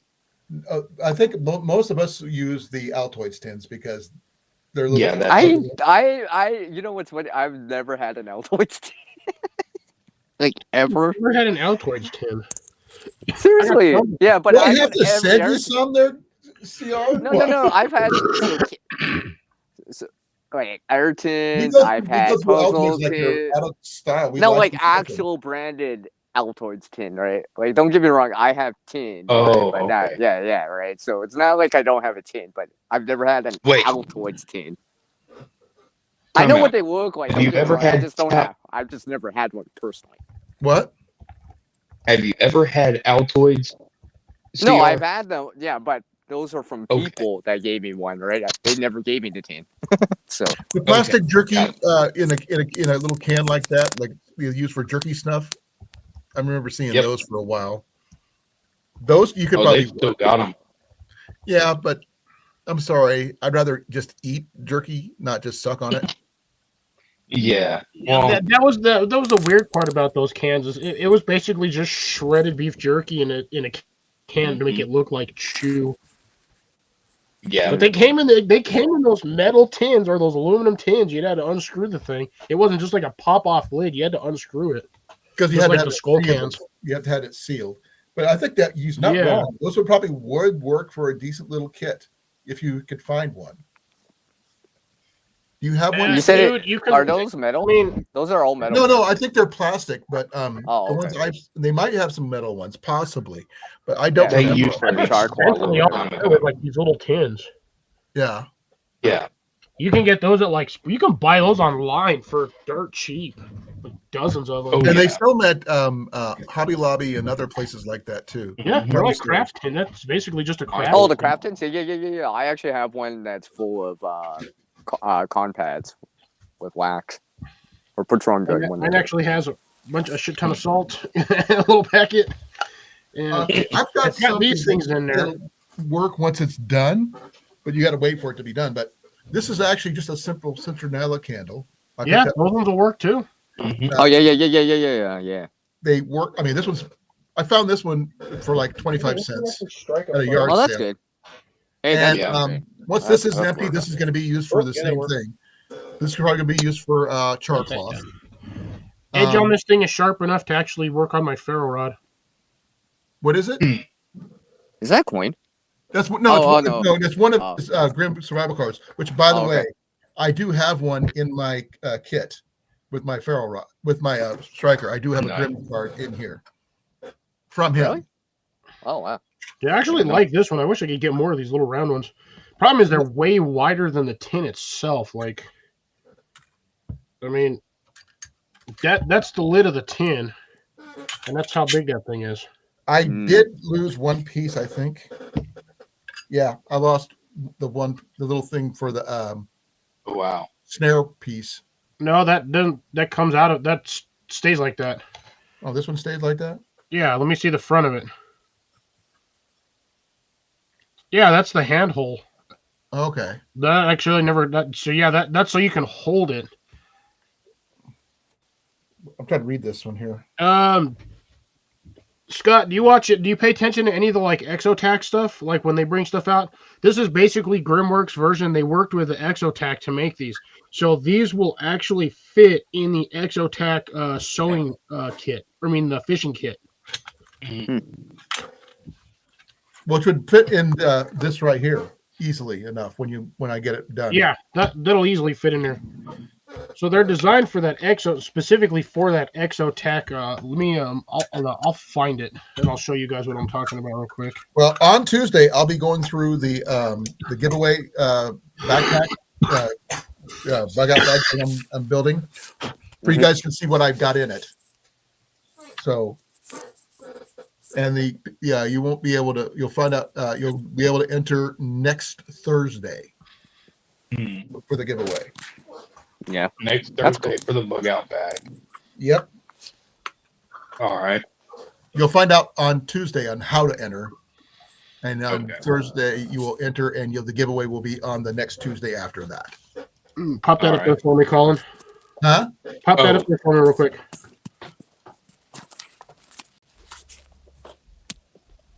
Speaker 1: I think most of us use the Altoids tins because they're a little
Speaker 6: Yeah,
Speaker 1: bit.
Speaker 6: that's it.
Speaker 4: You know what's funny? I've never had an Altoids tin. Like ever.
Speaker 5: Never had an Altoids tin.
Speaker 4: Seriously.
Speaker 5: some.
Speaker 4: Yeah, but
Speaker 1: Do I
Speaker 4: I've
Speaker 1: have
Speaker 4: had
Speaker 1: to send you
Speaker 4: every
Speaker 1: some there, CR?
Speaker 4: no. I've had so like air tins. I've
Speaker 1: We go
Speaker 4: had
Speaker 1: through
Speaker 4: puzzle
Speaker 1: Altoids like they're
Speaker 4: tin.
Speaker 1: out of style. We
Speaker 4: No,
Speaker 1: like
Speaker 4: like
Speaker 1: them.
Speaker 4: actual branded Altoids tin, right? Like, don't get me wrong, I have tins, right?
Speaker 6: Oh,
Speaker 4: But not,
Speaker 6: okay.
Speaker 4: yeah, right. So it's not like I don't have a tin, but I've never had an
Speaker 6: Wait.
Speaker 4: Altoids tin. I
Speaker 6: Time
Speaker 4: know
Speaker 6: out.
Speaker 4: what they look like.
Speaker 6: Have
Speaker 4: Don't
Speaker 6: you
Speaker 4: get me
Speaker 6: ever
Speaker 4: wrong. I
Speaker 6: had
Speaker 4: just don't
Speaker 6: Al-
Speaker 4: have. I've just never had one personally.
Speaker 1: What?
Speaker 6: Have you ever had Altoids?
Speaker 4: No,
Speaker 6: CR?
Speaker 4: I've had them. Yeah, but those are from
Speaker 6: Okay.
Speaker 4: people that gave me one, right? They never gave me the tin. So
Speaker 1: The plastic jerky
Speaker 6: Got
Speaker 1: in a little can like that, like you use for jerky snuff. I remember seeing
Speaker 6: Yep.
Speaker 1: those for a while. Those you could
Speaker 6: Oh,
Speaker 1: probably
Speaker 6: they've still got them.
Speaker 1: yeah, but I'm sorry. I'd rather just eat jerky, not just suck on it.
Speaker 6: Yeah. Well,
Speaker 5: That was the weird part about those cans is it was basically just shredded beef jerky in a can to make it look like chew.
Speaker 6: yeah.
Speaker 5: But they came in those metal tins or those aluminum tins. You had to unscrew the thing. It wasn't just like a pop off lid. You had to unscrew it.
Speaker 1: Because you
Speaker 5: Just
Speaker 1: had
Speaker 5: like
Speaker 1: to have
Speaker 5: the
Speaker 1: it
Speaker 5: skull
Speaker 1: sealed.
Speaker 5: cans.
Speaker 1: You have to have it sealed. But I think that he's not
Speaker 5: Yeah.
Speaker 1: wrong. Those would probably work for a decent little kit if you could find one. Do you have one?
Speaker 4: you said
Speaker 5: Dude,
Speaker 4: it.
Speaker 5: you can.
Speaker 4: Are those metal?
Speaker 5: I mean,
Speaker 4: Those are all metal.
Speaker 1: No, I think they're plastic, but
Speaker 4: Oh,
Speaker 1: the ones
Speaker 4: okay.
Speaker 1: they might have some metal ones, possibly, but I don't
Speaker 4: Yeah,
Speaker 6: They
Speaker 1: remember.
Speaker 6: used to
Speaker 5: I've been
Speaker 4: charcoal.
Speaker 5: spent the all with like these little tins.
Speaker 1: Yeah.
Speaker 6: Yeah.
Speaker 5: You can get those at you can buy those online for dirt cheap, like dozens of them.
Speaker 6: Oh,
Speaker 1: And they
Speaker 6: yeah.
Speaker 1: sell them at Hobby Lobby and other places like that too.
Speaker 5: Yeah, they're
Speaker 1: Hardware
Speaker 5: like
Speaker 1: stores.
Speaker 5: craft tin. That's basically just a craft.
Speaker 4: Oh, the
Speaker 5: tin.
Speaker 4: craft tins? Yeah. I actually have one that's full of con pads with wax or petroleum jelly. One of
Speaker 5: Mine
Speaker 4: the two.
Speaker 5: actually has a shit ton of salt in a little packet. And
Speaker 1: I've got
Speaker 5: it's got these things in there.
Speaker 1: that'll work once it's done, but you got to wait for it to be done. But this is actually just a simple citronella candle. I think
Speaker 5: Yeah,
Speaker 1: that
Speaker 5: those ones will work too.
Speaker 4: Oh yeah.
Speaker 1: they work. I mean, I found this one for like 25 cents at a yard
Speaker 4: Oh, that's
Speaker 1: sale.
Speaker 4: good. Hey,
Speaker 1: And
Speaker 4: that's great.
Speaker 1: once this is
Speaker 4: That's
Speaker 1: empty,
Speaker 4: work.
Speaker 1: this is going to be used for the
Speaker 5: Yeah, they
Speaker 1: same
Speaker 5: work.
Speaker 1: thing. This is probably going to be used for char cloth.
Speaker 5: Edge on this thing is sharp enough to actually work on my ferro rod.
Speaker 1: What is it?
Speaker 4: Is that coin?
Speaker 1: That's what.
Speaker 4: Oh,
Speaker 1: No,
Speaker 4: no.
Speaker 1: it's one of his, Grim survival cards. Which, by the
Speaker 4: Oh,
Speaker 1: way,
Speaker 4: okay.
Speaker 1: I do have one in my kit with my ferro rod, with my striker. I do have a
Speaker 6: Nice.
Speaker 1: Grim card in here from him.
Speaker 4: Really? Oh wow.
Speaker 5: Yeah, I actually like this one. I wish I could get more of these little round ones. Problem is they're way wider than the tin itself. Like, I mean, that's the lid of the tin, and that's how big that thing is.
Speaker 1: I did lose one piece, I think. Yeah, I lost the little thing for the
Speaker 6: Wow.
Speaker 1: snare piece.
Speaker 5: No, that doesn't. That comes out of that stays like that.
Speaker 1: Oh, this one stayed like that?
Speaker 5: Yeah, let me see the front of it. Yeah, that's the hand hole.
Speaker 1: Okay.
Speaker 5: That actually never. So yeah, that's so you can hold it.
Speaker 1: I'm trying to read this one here.
Speaker 5: Scott, do you watch it? Do you pay attention to any of the like Exotac stuff? Like when they bring stuff out, this is basically Grimworks' version. They worked with the Exotac to make these, so these will actually fit in the Exotac sewing kit. I mean, the fishing kit.
Speaker 1: Which would fit in this right here easily enough when I get it done.
Speaker 5: Yeah, that'll easily fit in there. So they're designed for that specifically for that Exotac. Let me I'll find it and I'll show you guys what I'm talking about real quick.
Speaker 1: Well, on Tuesday I'll be going through the giveaway backpack bug out bag thing I'm building, for you guys to see what I've got in it. So, and you won't be able to. You'll find out. You'll be able to enter next Thursday. for the giveaway.
Speaker 4: Yeah.
Speaker 6: Next
Speaker 4: That's
Speaker 6: Thursday for the bug out bag.
Speaker 1: Yep.
Speaker 6: All right.
Speaker 1: You'll find out on Tuesday on how to enter. And on
Speaker 6: Okay.
Speaker 1: Thursday, you will enter, and the giveaway will be on the next Tuesday after that.
Speaker 5: Pop that
Speaker 6: All
Speaker 5: up there
Speaker 6: right.
Speaker 5: for me, Colin.
Speaker 1: Huh?
Speaker 5: Pop that
Speaker 6: Oh.
Speaker 5: up there for me real quick.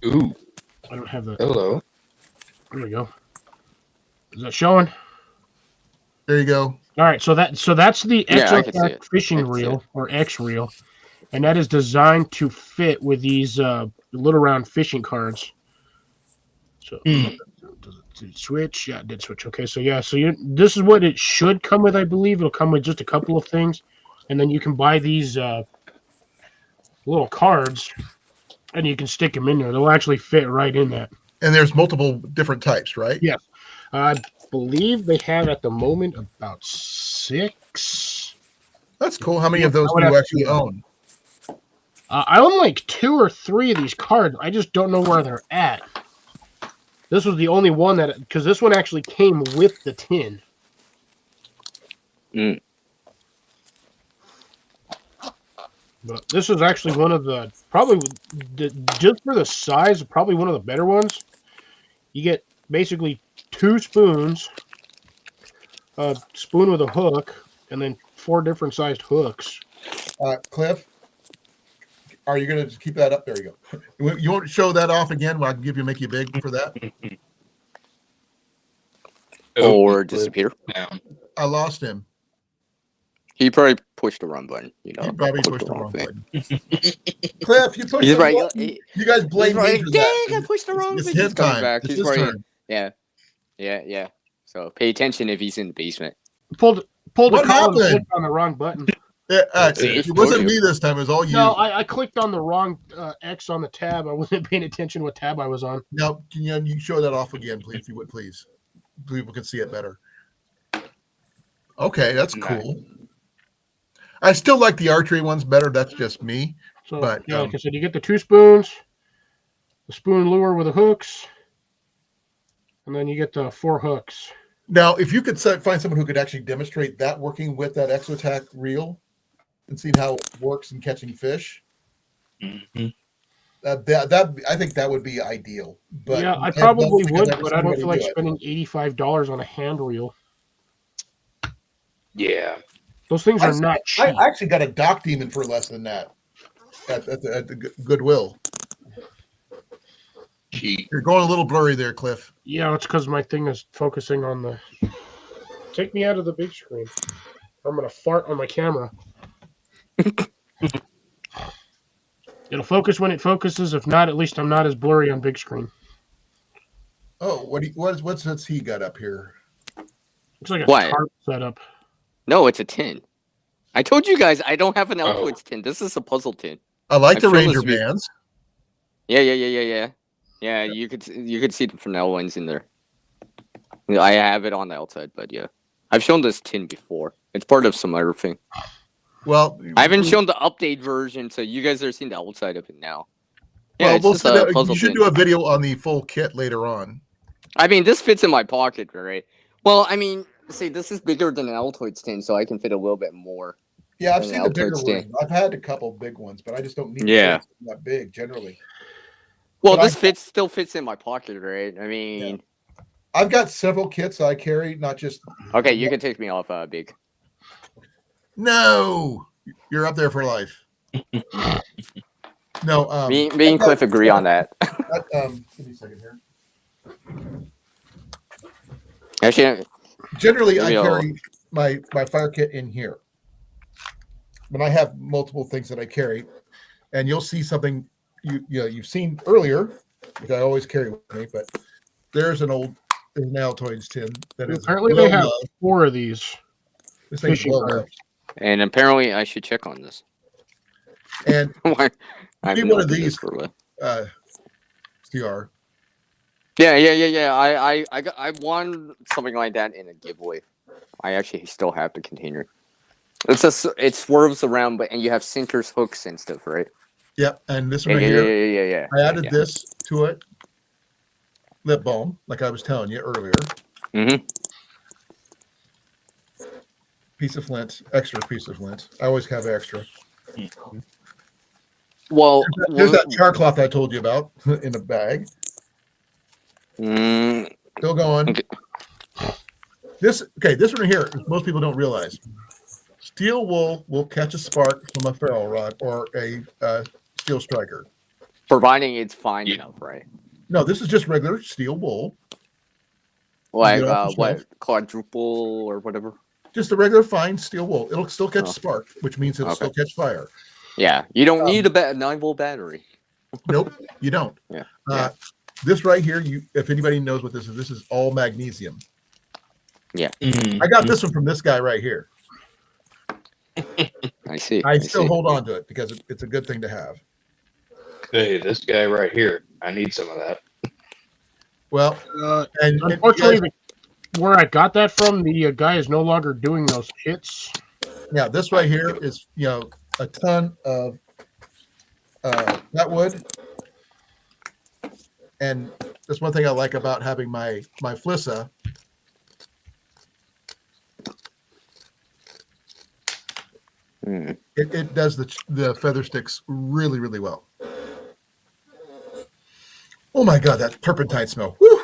Speaker 6: Ooh.
Speaker 5: I don't have that.
Speaker 6: Hello.
Speaker 5: There we go. Is that showing?
Speaker 1: There you go.
Speaker 5: All right, so that's the
Speaker 4: Yeah, I can see
Speaker 5: Exotac
Speaker 4: it.
Speaker 5: fishing
Speaker 4: I can see
Speaker 5: reel or X reel, and that is designed to fit with these little round fishing cards. So does it switch? Yeah, it did switch. Okay, so yeah, this is what it should come with. I believe it'll come with just a couple of things, and then you can buy these little cards, and you can stick them in there. They'll actually fit right in that.
Speaker 1: And there's multiple different types, right?
Speaker 5: Yeah. I believe they have at the moment about 6.
Speaker 1: That's cool. How many of those
Speaker 5: I would
Speaker 1: do you
Speaker 5: have
Speaker 1: actually
Speaker 5: to-
Speaker 1: own?
Speaker 5: I own like 2 or 3 of these cards. I just don't know where they're at. This was the only one because this one actually came with the tin. But this is actually one of the just for the size, probably one of the better ones. You get basically 2 spoons, a spoon with a hook, and then 4 different sized hooks.
Speaker 1: Cliff, are you going to keep that up? There you go. You won't show that off again? Well, I can make you big for that.
Speaker 4: Or disappear.
Speaker 6: Down.
Speaker 1: I lost him.
Speaker 4: He probably pushed the wrong button.
Speaker 1: He probably
Speaker 4: clicked
Speaker 1: pushed the wrong
Speaker 4: thing.
Speaker 1: button. Cliff, you pushed
Speaker 4: He's
Speaker 1: the
Speaker 4: right.
Speaker 1: button. You guys blame
Speaker 4: He's right.
Speaker 1: me for
Speaker 4: Dang,
Speaker 1: that.
Speaker 4: I pushed the wrong
Speaker 1: It's
Speaker 4: button.
Speaker 1: his
Speaker 4: He's coming
Speaker 1: time.
Speaker 4: back.
Speaker 1: It's
Speaker 4: He's
Speaker 1: his
Speaker 4: right.
Speaker 1: turn.
Speaker 4: Yeah. So pay attention if he's in the basement.
Speaker 5: Pulled
Speaker 1: What
Speaker 5: the column,
Speaker 1: happened?
Speaker 5: clicked on the wrong button.
Speaker 1: It wasn't me this time. It was all you.
Speaker 5: No, I clicked on the wrong X on the tab. I wasn't paying attention what tab I was on.
Speaker 1: Now, can you show that off again, please, if you would, please? People can see it better. Okay, that's cool. I still like the archery ones better. That's just me.
Speaker 5: So,
Speaker 1: But,
Speaker 5: yeah, like I said, you get the 2 spoons, the spoon lure with the hooks, and then you get the 4 hooks.
Speaker 1: Now, if you could find someone who could actually demonstrate that working with that Exotac reel and see how it works in catching fish, that I think that would be ideal. But
Speaker 5: yeah, I
Speaker 1: don't
Speaker 5: probably
Speaker 1: think I've
Speaker 5: would,
Speaker 1: ever
Speaker 5: but
Speaker 1: seen
Speaker 5: I don't
Speaker 1: anybody
Speaker 5: feel like
Speaker 1: do it.
Speaker 5: spending $85 on a hand reel.
Speaker 6: Yeah.
Speaker 5: Those things are not cheap.
Speaker 1: I actually got a dock demon for less than that at the Goodwill.
Speaker 6: Cheap.
Speaker 1: You're going a little blurry there, Cliff.
Speaker 5: Yeah, it's because my thing is focusing on the. Take me out of the big screen. I'm gonna fart on my camera. It'll focus when it focuses. If not, at least I'm not as blurry on big screen.
Speaker 1: Oh, what's he got up here?
Speaker 5: Looks like a
Speaker 4: What?
Speaker 5: tarp setup.
Speaker 4: No, it's a tin. I told you guys I don't have an Altoids tin. This is a puzzle tin.
Speaker 1: I like
Speaker 4: I've
Speaker 1: the
Speaker 4: shown
Speaker 1: Ranger
Speaker 4: this
Speaker 1: bands.
Speaker 4: Yeah. Yeah, you could see the Fresnel ones in there. Yeah, I have it on the outside, but yeah, I've shown this tin before. It's part of some other thing.
Speaker 1: Well,
Speaker 4: I haven't shown the update version, so you guys are seeing the outside of it now. Yeah, it's
Speaker 1: we'll
Speaker 4: just a puzzle
Speaker 1: you should
Speaker 4: tin.
Speaker 1: do a video on the full kit later on.
Speaker 4: I mean, this fits in my pocket, right? Well, I mean, see, this is bigger than an Altoids tin, so I can fit a little bit more.
Speaker 1: Yeah, I've
Speaker 4: And
Speaker 1: seen the bigger
Speaker 4: Altoids
Speaker 1: ones.
Speaker 4: tin.
Speaker 1: I've had a couple big ones, but I just don't need
Speaker 4: Yeah.
Speaker 1: that big generally.
Speaker 4: Well,
Speaker 1: But
Speaker 4: this still fits in my pocket, right? I mean,
Speaker 1: I've got several kits I carry, not just.
Speaker 4: okay, you can take me off, big.
Speaker 1: No, you're up there for life. No,
Speaker 4: Me and Cliff agree on that.
Speaker 1: Give me a second here.
Speaker 4: Actually,
Speaker 1: Generally, I
Speaker 4: Maybe I'll-
Speaker 1: carry my fire kit in here. But I have multiple things that I carry, and you'll see something you've seen earlier, which I always carry with me. But there's an Altoids tin that is
Speaker 5: Apparently,
Speaker 1: well
Speaker 5: they have
Speaker 1: loved.
Speaker 5: 4 of these.
Speaker 1: This thing's
Speaker 5: fishing
Speaker 1: well
Speaker 5: cards.
Speaker 1: loved.
Speaker 4: and apparently I should check on this.
Speaker 1: And
Speaker 4: I've
Speaker 1: be
Speaker 4: been
Speaker 1: one of
Speaker 4: looking at this
Speaker 1: these.
Speaker 4: for a while.
Speaker 1: CR.
Speaker 4: Yeah. I won something like that in a giveaway. I actually still have the container. It swerves around, and you have sinkers, hooks, and stuff, right?
Speaker 1: Yep, and this one
Speaker 4: Yeah,
Speaker 1: right here.
Speaker 4: yeah.
Speaker 1: I added this to it. Lip balm, like I was telling you earlier.
Speaker 4: Mm-hmm.
Speaker 1: piece of flint, extra piece of flint. I always have extra.
Speaker 4: Well,
Speaker 1: There's that char cloth I told you about in a bag. Still going.
Speaker 4: Okay.
Speaker 1: This one here, most people don't realize. Steel wool will catch a spark from a ferro rod or a steel striker.
Speaker 4: Providing it's fine enough, right?
Speaker 1: No, this is just regular steel wool.
Speaker 4: Like what, quadruple or whatever?
Speaker 1: Just the regular fine steel wool. It'll still catch spark, which means it'll still catch fire.
Speaker 4: Yeah, you don't need a 9-volt battery.
Speaker 1: Nope, you don't.
Speaker 4: Yeah.
Speaker 1: This right here, if anybody knows what this is all magnesium.
Speaker 4: Yeah.
Speaker 1: I got this one from this guy right here.
Speaker 4: I see.
Speaker 1: I still hold on to it because it's a good thing to have.
Speaker 6: Hey, this guy right here. I need some of that.
Speaker 1: Well, and
Speaker 5: unfortunately, where I got that from, the guy is no longer doing those hits.
Speaker 1: Yeah, this right here is a ton of that wood, and that's one thing I like about having my Flissa. It does the feather sticks really, really well. Oh my God, that turpentine smell. Woo!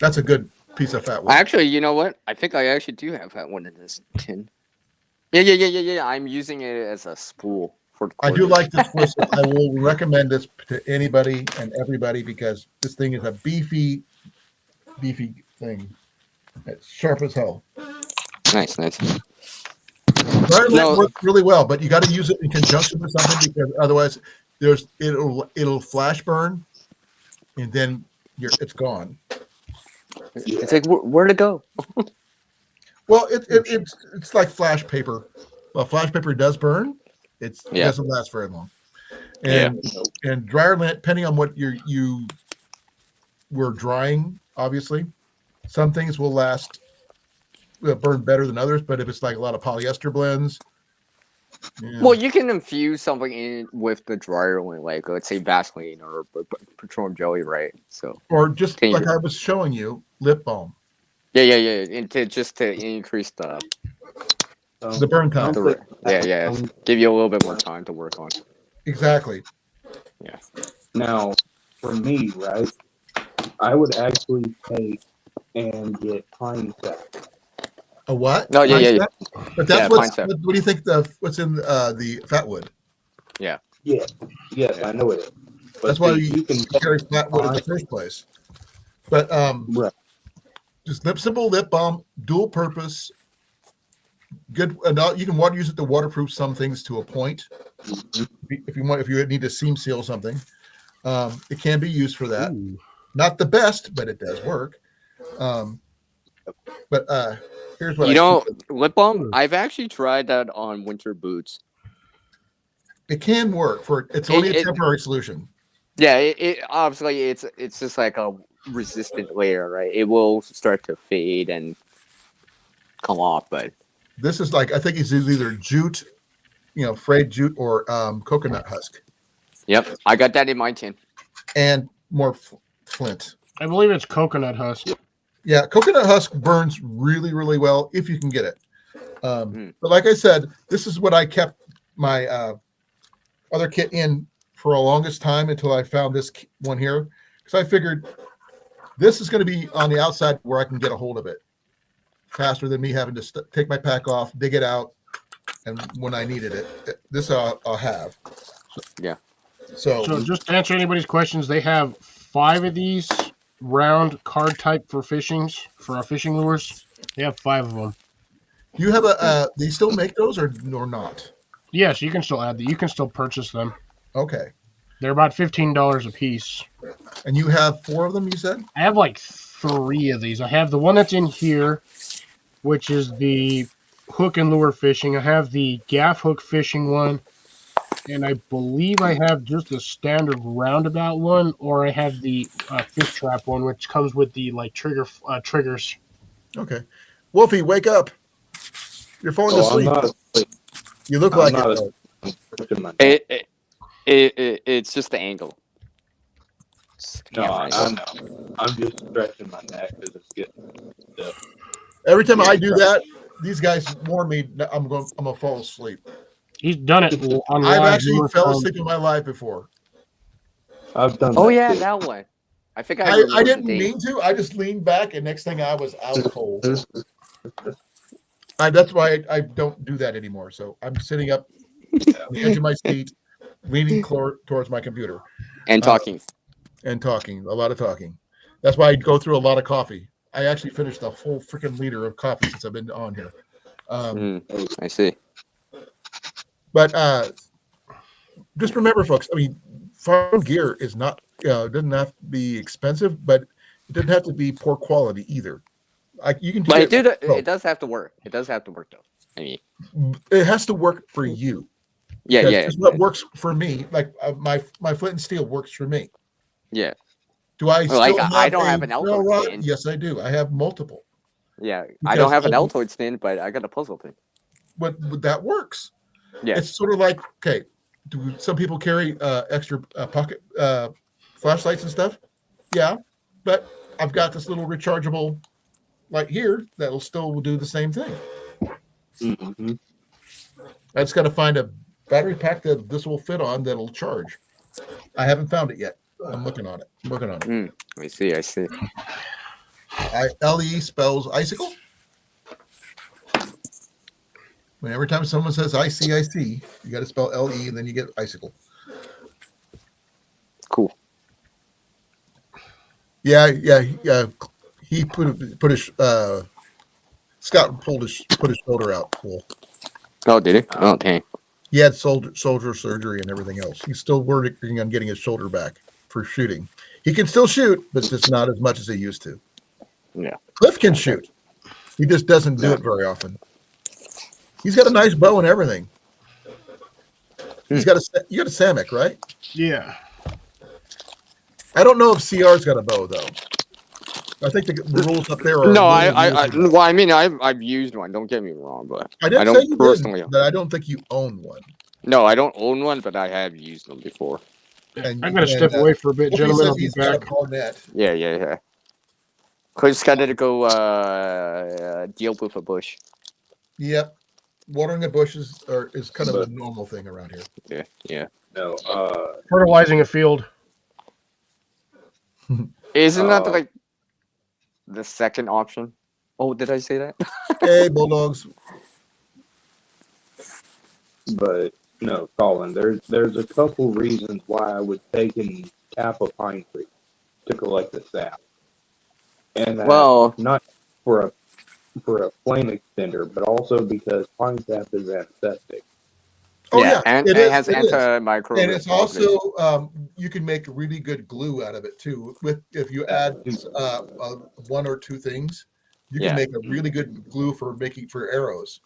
Speaker 1: That's a good piece of fat wood.
Speaker 4: Actually, you know what? I think I actually do have that one in this tin. Yeah. I'm using it as a spool for.
Speaker 1: I do like this Flissa. I will recommend this to anybody and everybody because this thing is a beefy thing. It's sharp as hell.
Speaker 4: Nice.
Speaker 1: It works really well, but you got to use it in conjunction with something because otherwise, it'll flash burn, and then it's gone.
Speaker 4: It's like where to go.
Speaker 1: Well, it's like flash paper. Well, flash paper does burn. It doesn't last very long. And dryer lint, depending on what you were drying, obviously, some things will burn better than others. But if it's like a lot of polyester blends,
Speaker 4: well, you can infuse something in with the dryer lint, like let's say Vaseline or petroleum jelly, right? So
Speaker 1: or just like I was showing you, lip balm.
Speaker 4: Yeah. And to increase the
Speaker 1: burn count.
Speaker 4: Give you a little bit more time to work on.
Speaker 1: Exactly.
Speaker 7: Yeah. Now, for me, right, I would actually take and get pine sap.
Speaker 1: A what?
Speaker 4: No, yeah.
Speaker 1: But that's what do you think what's in the fat wood?
Speaker 4: Yeah.
Speaker 7: Yes, I know it is. But
Speaker 1: that's why you can carry fat wood in the first place. But
Speaker 7: right.
Speaker 1: Just simple lip balm, dual purpose. Good. You can use it to waterproof some things to a point. If you need to seam seal something, it can be used for that. Ooh. Not the best, but it does work. But here's what
Speaker 4: lip balm. I've actually tried that on winter boots.
Speaker 1: It can work it's only a temporary solution.
Speaker 4: Yeah, it obviously it's just like a resistant layer, right? It will start to fade and come off, but
Speaker 1: this is like I think it's either jute, frayed jute or coconut husk.
Speaker 4: Yep, I got that in my tin.
Speaker 1: And more flint.
Speaker 5: I believe it's coconut husk.
Speaker 1: Yeah, coconut husk burns really, really well if you can get it. But like I said, this is what I kept my other kit in for a longest time until I found this one here. Because I figured this is going to be on the outside where I can get a hold of it faster than me having to take my pack off, dig it out, and when I needed it, this I'll have. So
Speaker 5: just to answer anybody's questions, they have 5 of these round card type for fishing lures. They have 5 of them.
Speaker 1: You have do you still make those or not?
Speaker 5: Yes, you can still add them. You can still purchase them.
Speaker 1: Okay.
Speaker 5: They're about $15 a piece.
Speaker 1: And you have 4 of them, you said?
Speaker 5: I have like 3 of these. I have the one that's in here, which is the hook and lure fishing. I have the gaff hook fishing one. And I believe I have just the standard roundabout one, or I have the fish trap one, which comes with the triggers.
Speaker 1: Okay. Wolfie, wake up. You're falling asleep. You look like
Speaker 4: it. It's just the angle.
Speaker 7: No, I know. I'm just stretching my neck because it's getting stiff.
Speaker 1: Every time I do that, these guys warn me I'm gonna fall asleep.
Speaker 5: He's done it on
Speaker 1: I've
Speaker 5: live
Speaker 1: actually
Speaker 5: numerous
Speaker 1: fell
Speaker 5: times.
Speaker 1: asleep in my life before.
Speaker 7: I've done.
Speaker 4: Oh
Speaker 7: that
Speaker 4: yeah,
Speaker 7: too.
Speaker 4: that one. I think I
Speaker 1: I
Speaker 4: remember the
Speaker 1: didn't
Speaker 4: date.
Speaker 1: mean to. I just leaned back, and next thing I was out cold. That's why I don't do that anymore. So I'm sitting up on the edge of my seat, leaning towards my computer
Speaker 4: And talking.
Speaker 1: and talking, a lot of talking. That's why I go through a lot of coffee. I actually finished a whole freaking liter of coffee since I've been on here.
Speaker 4: I see.
Speaker 1: But just remember, folks. I mean, farm gear is not doesn't have to be expensive, but it doesn't have to be poor quality either. You can
Speaker 4: But
Speaker 1: get
Speaker 4: it does have to work. It does have to work, though. I mean,
Speaker 1: it has to work for you.
Speaker 4: yeah,
Speaker 1: Because
Speaker 4: yeah,
Speaker 1: just what works for me, like my flint and steel works for me.
Speaker 4: yeah.
Speaker 1: Do I
Speaker 4: Well,
Speaker 1: still
Speaker 4: like,
Speaker 1: have
Speaker 4: I don't
Speaker 1: a
Speaker 4: have an
Speaker 1: drill
Speaker 4: Altoid
Speaker 1: rod?
Speaker 4: stand.
Speaker 1: Yes, I do. I have multiple.
Speaker 4: Yeah, I
Speaker 1: Because
Speaker 4: don't have an
Speaker 1: I-
Speaker 4: Altoid stand, but I got a puzzle thing.
Speaker 1: But that works.
Speaker 4: Yeah.
Speaker 1: It's sort of like, okay, do some people carry extra pocket flashlights and stuff? Yeah, but I've got this little rechargeable light here that'll still do the same thing.
Speaker 7: Mm-hmm.
Speaker 1: I just got to find a battery pack that this will fit on that'll charge. I haven't found it yet. I'm looking on it. I'm working on it.
Speaker 4: I see.
Speaker 1: LE spells icicle. When every time someone says I see, you got to spell LE and then you get icicle.
Speaker 4: Cool.
Speaker 1: Yeah. He put his Scott put his shoulder out. Cool.
Speaker 4: Oh, did it? Oh, dang.
Speaker 1: He had shoulder surgery and everything else. He's still working on getting his shoulder back for shooting. He can still shoot, but just not as much as he used to.
Speaker 4: Yeah.
Speaker 1: Cliff can shoot. He just doesn't do it very often. He's got a nice bow and everything. You got a Samick, right?
Speaker 5: Yeah.
Speaker 1: I don't know if CR's got a bow though. I think the rules up there are.
Speaker 4: No, I mean, I've used one. Don't get me wrong, but
Speaker 1: I didn't say
Speaker 4: don't
Speaker 1: you
Speaker 4: personally.
Speaker 1: didn't, but I don't think you own one.
Speaker 4: No, I don't own one, but I have used them before.
Speaker 5: I'm gonna step away for a bit,
Speaker 1: Wolfie
Speaker 5: gentlemen.
Speaker 1: says
Speaker 5: I'll be
Speaker 1: he's got a
Speaker 5: back.
Speaker 1: cornet.
Speaker 4: Yeah. Just got to go deal with a bush.
Speaker 1: Yep. Watering the bushes is kind of a normal thing around here.
Speaker 4: Yeah.
Speaker 7: No.
Speaker 5: Fertilizing a field.
Speaker 4: Isn't that like the second option? Oh, did I say that?
Speaker 1: Hey, Bulldogs.
Speaker 7: But no, Colin. There's a couple reasons why I would take and tap a pine tree to collect the sap, and not for a flame extender, but also because pine sap is antiseptic.
Speaker 1: Oh yeah,
Speaker 4: and it has antimicrobial.
Speaker 1: And it's also you can make really good glue out of it too. If you add one or two things, you can make a really good glue for arrows.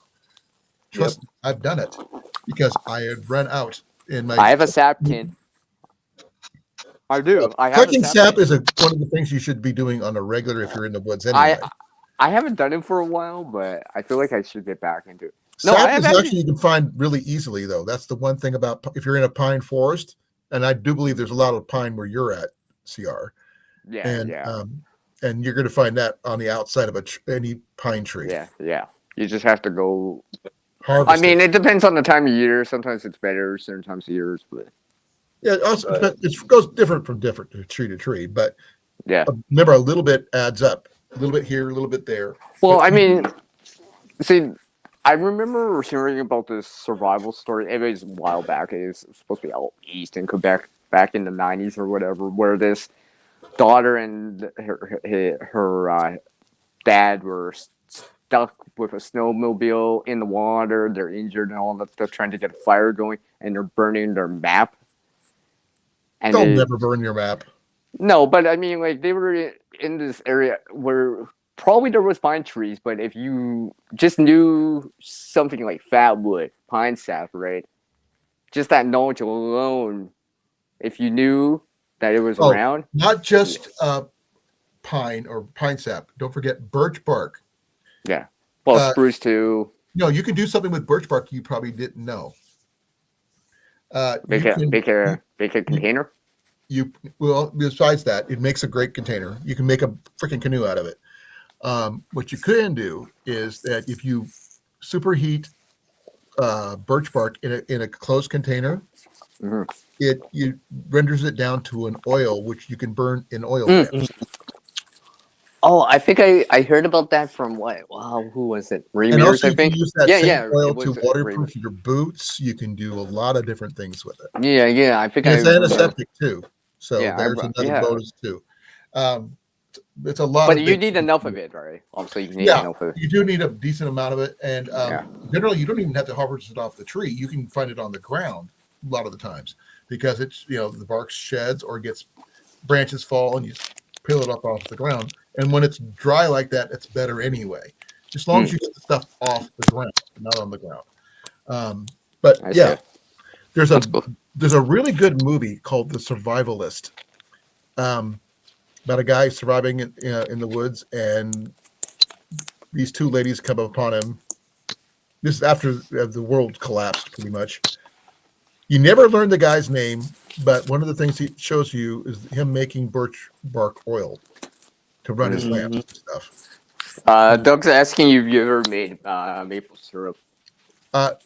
Speaker 1: Trust me, I've done it because I had run out in my.
Speaker 4: I have a sap tin. I do.
Speaker 1: Collecting sap is one of the things you should be doing on a regular if you're in the woods anyway.
Speaker 4: I haven't done it for a while, but I feel like I should get back into it.
Speaker 1: Sap is actually you can find really easily though. That's the one thing about if you're in a pine forest, and I do believe there's a lot of pine where you're at, CR.
Speaker 4: Yeah,
Speaker 1: and you're going to find that on the outside of any pine tree.
Speaker 4: Yeah. You just have to go
Speaker 1: harvest.
Speaker 4: I mean, it depends on the time of year. Sometimes it's better certain times of years, but
Speaker 1: yeah, also it goes different from tree to tree. But
Speaker 4: yeah,
Speaker 1: remember, a little bit adds up. A little bit here, a little bit there.
Speaker 4: Well, I mean, see, I remember hearing about this survival story. It was a while back. It was supposed to be out east in Quebec, back in the 90s or whatever, where this daughter and her dad were stuck with a snowmobile in the water. They're injured and all that stuff, trying to get a fire going, and they're burning their map. And
Speaker 1: They'll never burn your map.
Speaker 4: No, but I mean, like, they were in this area where probably there was pine trees, but if you just knew something like fat wood, pine sap, right? Just that knowledge alone, if you knew that it was around.
Speaker 1: Not just pine or pine sap. Don't forget birch bark.
Speaker 4: Yeah. Well, spruce too.
Speaker 1: No, you can do something with birch bark you probably didn't know.
Speaker 4: Make a container.
Speaker 1: Besides that, it makes a great container. You can make a freaking canoe out of it. What you can do is that if you superheat birch bark in a closed container, it renders it down to an oil which you can burn in oil lamps.
Speaker 4: Oh, I think I heard about that from what? Wow, who was it?
Speaker 1: And
Speaker 4: Remeters,
Speaker 1: also
Speaker 4: I
Speaker 1: you can
Speaker 4: think.
Speaker 1: use that
Speaker 4: Yeah,
Speaker 1: same
Speaker 4: yeah.
Speaker 1: oil
Speaker 4: It was
Speaker 1: to waterproof
Speaker 4: Remeters.
Speaker 1: your boots. You can do a lot of different things with it.
Speaker 4: Yeah, yeah. I think
Speaker 1: And
Speaker 4: I
Speaker 1: it's
Speaker 4: remember.
Speaker 1: antiseptic too. So
Speaker 4: Yeah,
Speaker 1: there's another
Speaker 4: yeah.
Speaker 1: bonus too. It's a lot
Speaker 4: But
Speaker 1: of
Speaker 4: you
Speaker 1: things.
Speaker 4: need enough of it, right? Obviously, you need
Speaker 1: Yeah,
Speaker 4: enough of it.
Speaker 1: you do need a decent amount of it. And
Speaker 4: Yeah.
Speaker 1: generally, you don't even have to harvest it off the tree. You can find it on the ground a lot of the times because it's, the bark sheds or gets branches fall and you peel it up off the ground. And when it's dry like that, it's better anyway, as long as you get the stuff off the ground, not on the ground. But
Speaker 4: I
Speaker 1: yeah,
Speaker 4: see.
Speaker 1: there's a really good movie called The Survivalist, about a guy surviving in the woods, and these two ladies come upon him. This is after the world collapsed, pretty much. You never learn the guy's name, but one of the things he shows you is him making birch bark oil to run his lamps and stuff.
Speaker 4: Doug's asking if you ever made maple syrup.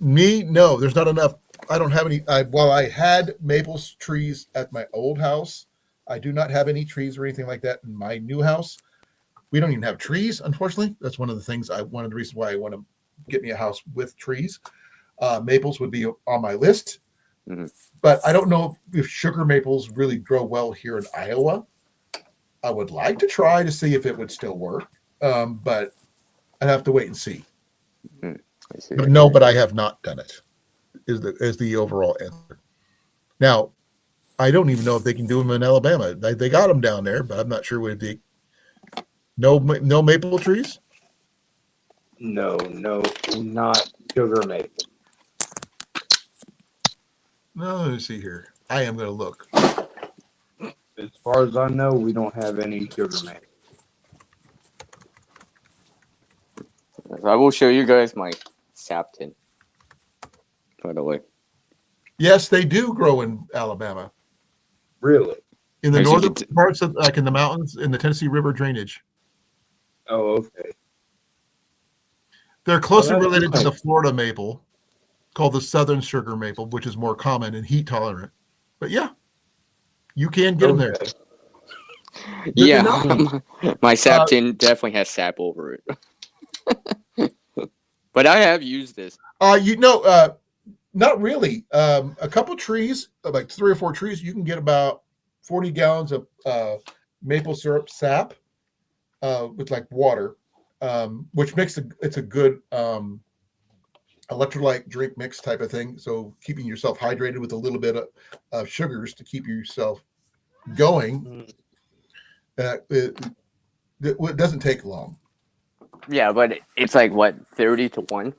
Speaker 1: Me, no. There's not enough. I don't have any. While I had maple trees at my old house, I do not have any trees or anything like that in my new house. We don't even have trees, unfortunately. That's one of the things one of the reasons why I want to get me a house with trees. Maples would be on my list, but I don't know if sugar maples really grow well here in Iowa. I would like to try to see if it would still work, but I'd have to wait and see. But no, but I have not done it. Is the overall answer. Now, I don't even know if they can do them in Alabama. They got them down there, but I'm not sure where they. No maple trees.
Speaker 7: No, not sugar maple.
Speaker 1: No, let me see here. I am going to look.
Speaker 7: As far as I know, we don't have any sugar maple.
Speaker 4: I will show you guys my sap tin. By the way.
Speaker 1: Yes, they do grow in Alabama.
Speaker 7: Really?
Speaker 1: In the northern parts of, like in the mountains, in the Tennessee River drainage.
Speaker 7: Oh, okay.
Speaker 1: They're closely related to the Florida maple, called the southern sugar maple, which is more common and heat tolerant. But yeah, you can get them there.
Speaker 4: Yeah, my sap tin definitely has sap over it. But I have used this.
Speaker 1: Not really. A couple trees, like 3 or 4 trees, you can get about 40 gallons of maple syrup sap with like water, which makes it's a good electrolyte drink mix type of thing. So keeping yourself hydrated with a little bit of sugars to keep yourself going. It doesn't take long.
Speaker 4: Yeah, but it's like what, 30-1?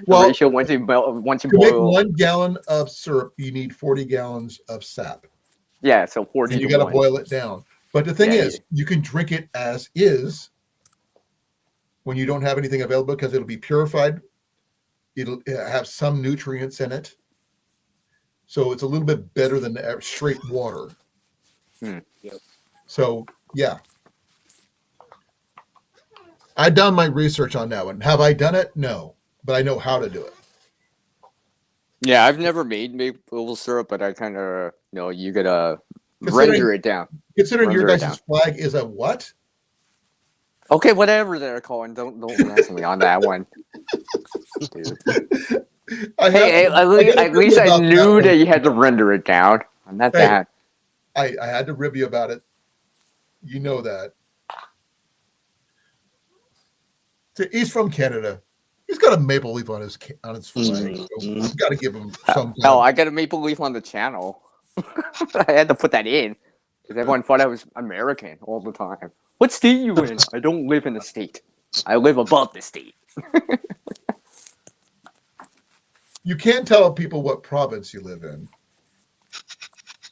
Speaker 1: Well,
Speaker 4: ratio once you boil.
Speaker 1: To make 1 gallon of syrup, you need 40 gallons of sap.
Speaker 4: Yeah, so 40
Speaker 1: and you
Speaker 4: to
Speaker 1: got to
Speaker 4: 1.
Speaker 1: boil it down. But the thing is, you can drink it as is when you don't have anything available because it'll be purified. It'll have some nutrients in it. So it's a little bit better than straight water.
Speaker 7: Yep.
Speaker 1: So, yeah. I've done my research on that one. Have I done it? No. But I know how to do it.
Speaker 4: Yeah, I've never made maple syrup, but I kind of, you gotta render it down.
Speaker 1: Considering your guys' flag is a what?
Speaker 4: Okay, whatever they're calling. Don't mess me on that one. Dude. At least I knew that you had to render it down. I'm not that.
Speaker 1: I had to rib you about it. You know that. He's from Canada. He's got a maple leaf on his flag. So you got to give him some.
Speaker 4: Hell, I got a maple leaf on the channel. I had to put that in because everyone thought I was American all the time. What state you in? I don't live in the state. I live above the state.
Speaker 1: You can't tell people what province you live in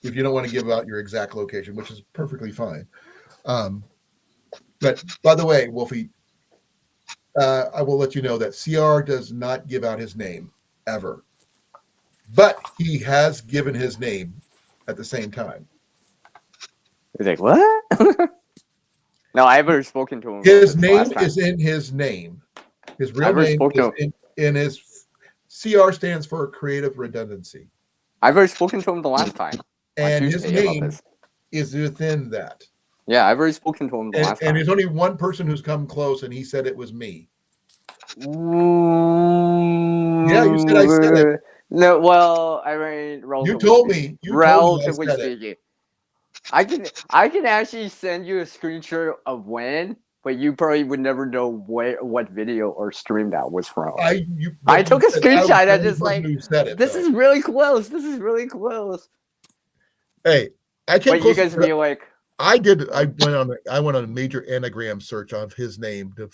Speaker 1: if you don't want to give out your exact location, which is perfectly fine. But by the way, Wolfie, I will let you know that CR does not give out his name ever, but he has given his name at the same time.
Speaker 4: He's like, what? No, I've already spoken to him.
Speaker 1: His name is in his name. His real name is in his CR stands for creative redundancy.
Speaker 4: I've already spoken to him the last time.
Speaker 1: And his name is within that.
Speaker 4: Yeah, I've already spoken to him the last time.
Speaker 1: And there's only one person who's come close, and he said it was me.
Speaker 4: Yeah,
Speaker 1: you said I said it.
Speaker 4: No, well, I mean,
Speaker 1: you told me.
Speaker 4: Relatively speaking, I can actually send you a screenshot of when, but you probably would never know what video or stream that was from. I took a screenshot. I just like this is really close. This is really close.
Speaker 1: Hey, I can't.
Speaker 4: But you guys be like.
Speaker 1: I went on a major anagram search of his name to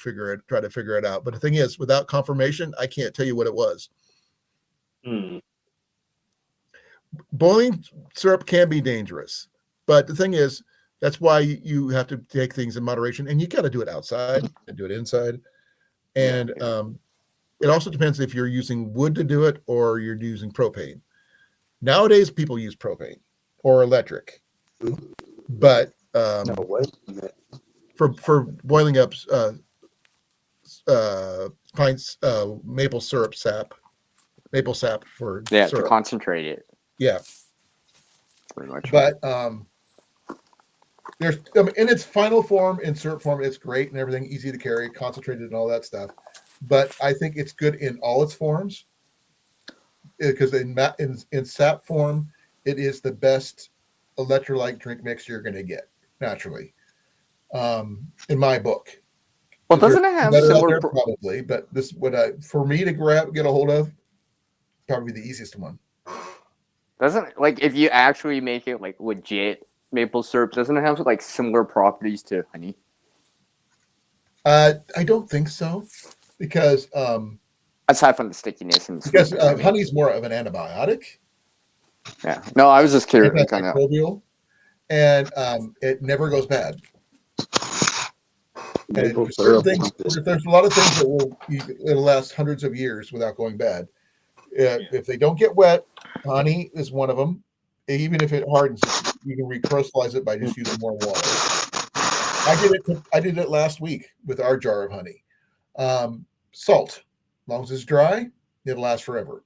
Speaker 1: try to figure it out. But the thing is, without confirmation, I can't tell you what it was. Boiling syrup can be dangerous, but the thing is, that's why you have to take things in moderation, and you got to do it outside and do it inside. And it also depends if you're using wood to do it or you're using propane. Nowadays, people use propane or electric. But for boiling up maple sap for syrup.
Speaker 4: To concentrate it.
Speaker 1: Yeah,
Speaker 4: pretty much.
Speaker 1: But there's in its final form, in syrup form, it's great and everything, easy to carry, concentrated and all that stuff. But I think it's good in all its forms because in sap form, it is the best electrolyte drink mix you're going to get naturally, in my book.
Speaker 4: Well, doesn't it have similar?
Speaker 1: Probably, but this for me to get a hold of, probably the easiest one.
Speaker 4: Doesn't like if you actually make it like legit maple syrup, doesn't it have like similar properties to honey?
Speaker 1: I don't think so, because
Speaker 4: aside from the stickiness and
Speaker 1: because honey's more of an antibiotic.
Speaker 4: Yeah. No, I was just curious.
Speaker 1: Microbial, and it never goes bad. And there's a lot of things that it'll last hundreds of years without going bad. If they don't get wet, honey is one of them. Even if it hardens, you can recrystallize it by just using more water. I did it last week with our jar of honey. Salt, as long as it's dry, it'll last forever.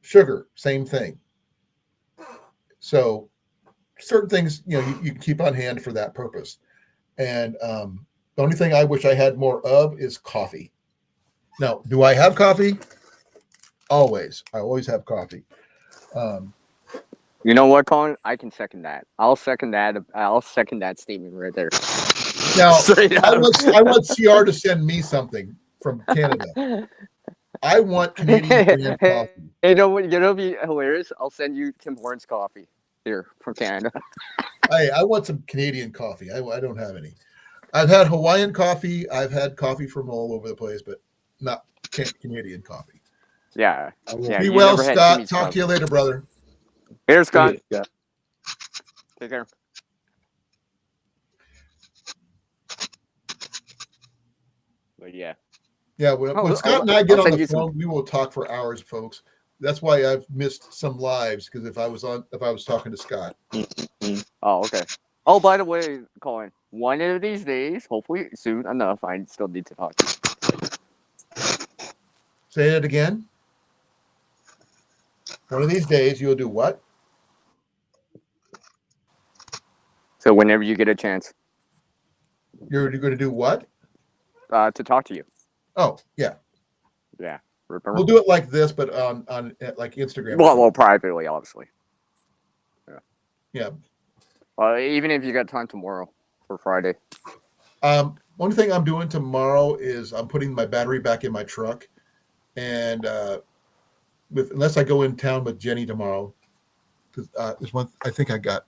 Speaker 1: Sugar, same thing. So certain things, you can keep on hand for that purpose. And the only thing I wish I had more of is coffee. Now, do I have coffee? Always. I always have coffee.
Speaker 4: You know what, Colin? I can second that. I'll second that statement right there.
Speaker 1: Now, I want CR to send me something from Canada. I want Canadian coffee.
Speaker 4: You know what? It'll be hilarious. I'll send you Tim Hortons coffee here from Canada.
Speaker 1: Hey, I want some Canadian coffee. I don't have any. I've had Hawaiian coffee. I've had coffee from all over the place, but not Canadian coffee.
Speaker 4: Yeah.
Speaker 1: Be well, Scott. Talk to you later, brother.
Speaker 4: Here, Scott. Yeah. Take care. But yeah.
Speaker 1: Yeah, when Scott and I get on the phone, we will talk for hours, folks. That's why I've missed some lives, because if I was talking to Scott.
Speaker 4: Oh, okay. Oh, by the way, Colin, one of these days, hopefully soon enough, I still need to talk to you.
Speaker 1: Say it again. One of these days, you'll do what?
Speaker 4: So whenever you get a chance.
Speaker 1: You're going to do what?
Speaker 4: To talk to you.
Speaker 1: Oh, yeah.
Speaker 4: Yeah.
Speaker 1: We'll do it like this, but on like Instagram.
Speaker 4: Well, privately, obviously. Yeah.
Speaker 1: Yeah.
Speaker 4: Even if you got time tomorrow or Friday.
Speaker 1: One thing I'm doing tomorrow is I'm putting my battery back in my truck, and unless I go in town with Jenny tomorrow, because there's one I think I got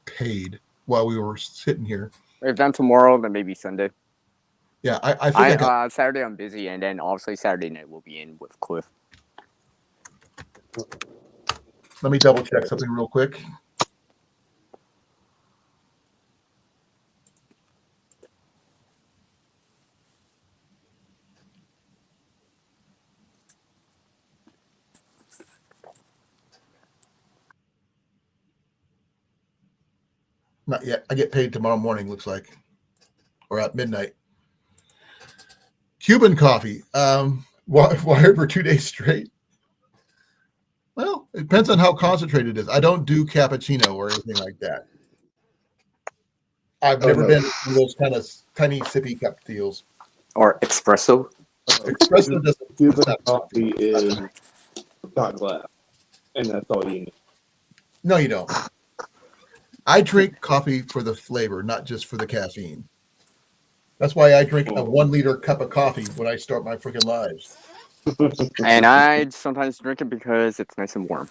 Speaker 1: paid while we were sitting here.
Speaker 4: If not tomorrow, then maybe Sunday.
Speaker 1: Yeah, I think
Speaker 4: Saturday I'm busy, and then obviously Saturday night we'll be in with Cliff.
Speaker 1: Let me double check something real quick. Not yet. I get paid tomorrow morning, looks like. or at midnight. Cuban coffee. Wired for 2 days straight. Well, it depends on how concentrated it is. I don't do cappuccino or anything like that. I've never been one of those kind of tiny sippy cup deals.
Speaker 4: Or espresso.
Speaker 1: Espresso doesn't.
Speaker 7: Cuban coffee is shot glass, and that's all you need.
Speaker 1: No, you don't. I drink coffee for the flavor, not just for the caffeine. That's why I drink a 1 liter cup of coffee when I start my freaking lives.
Speaker 4: And I sometimes drink it because it's nice and warm.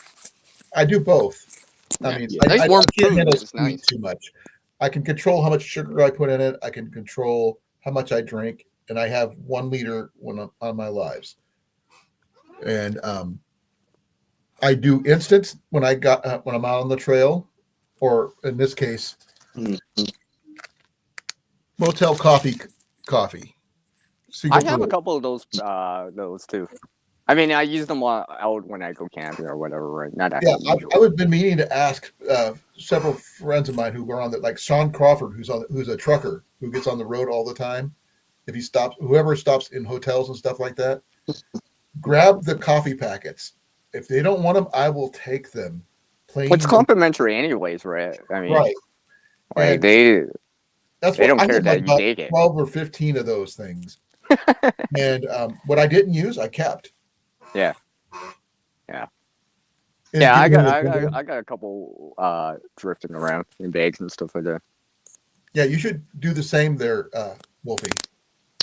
Speaker 1: I do both. I mean,
Speaker 4: Nice
Speaker 1: I
Speaker 4: warm
Speaker 1: can't
Speaker 4: food
Speaker 1: handle
Speaker 4: is
Speaker 1: sweet
Speaker 4: nice.
Speaker 1: too much. I can control how much sugar I put in it. I can control how much I drink, and I have 1 liter when I'm on my lives. And I do instant when I'm out on the trail, or in this case, motel coffee.
Speaker 4: I have a couple of those too. I mean, I use them out when I go camping or whatever, right? Not at home.
Speaker 1: I would have been meaning to ask several friends of mine who were on like Sean Crawford, who's a trucker who gets on the road all the time. If he stops, whoever stops in hotels and stuff like that, grab the coffee packets. If they don't want them, I will take them. Plain.
Speaker 4: It's complimentary, anyways, right? I mean,
Speaker 1: right.
Speaker 4: Like
Speaker 1: they
Speaker 4: don't care that you take it.
Speaker 1: 12 or 15 of those things. And what I didn't use, I kept.
Speaker 4: Yeah.
Speaker 1: And
Speaker 4: Yeah, I
Speaker 1: people
Speaker 4: got a couple drifting around in bags and stuff like that.
Speaker 1: Yeah, you should do the same there, Wolfie,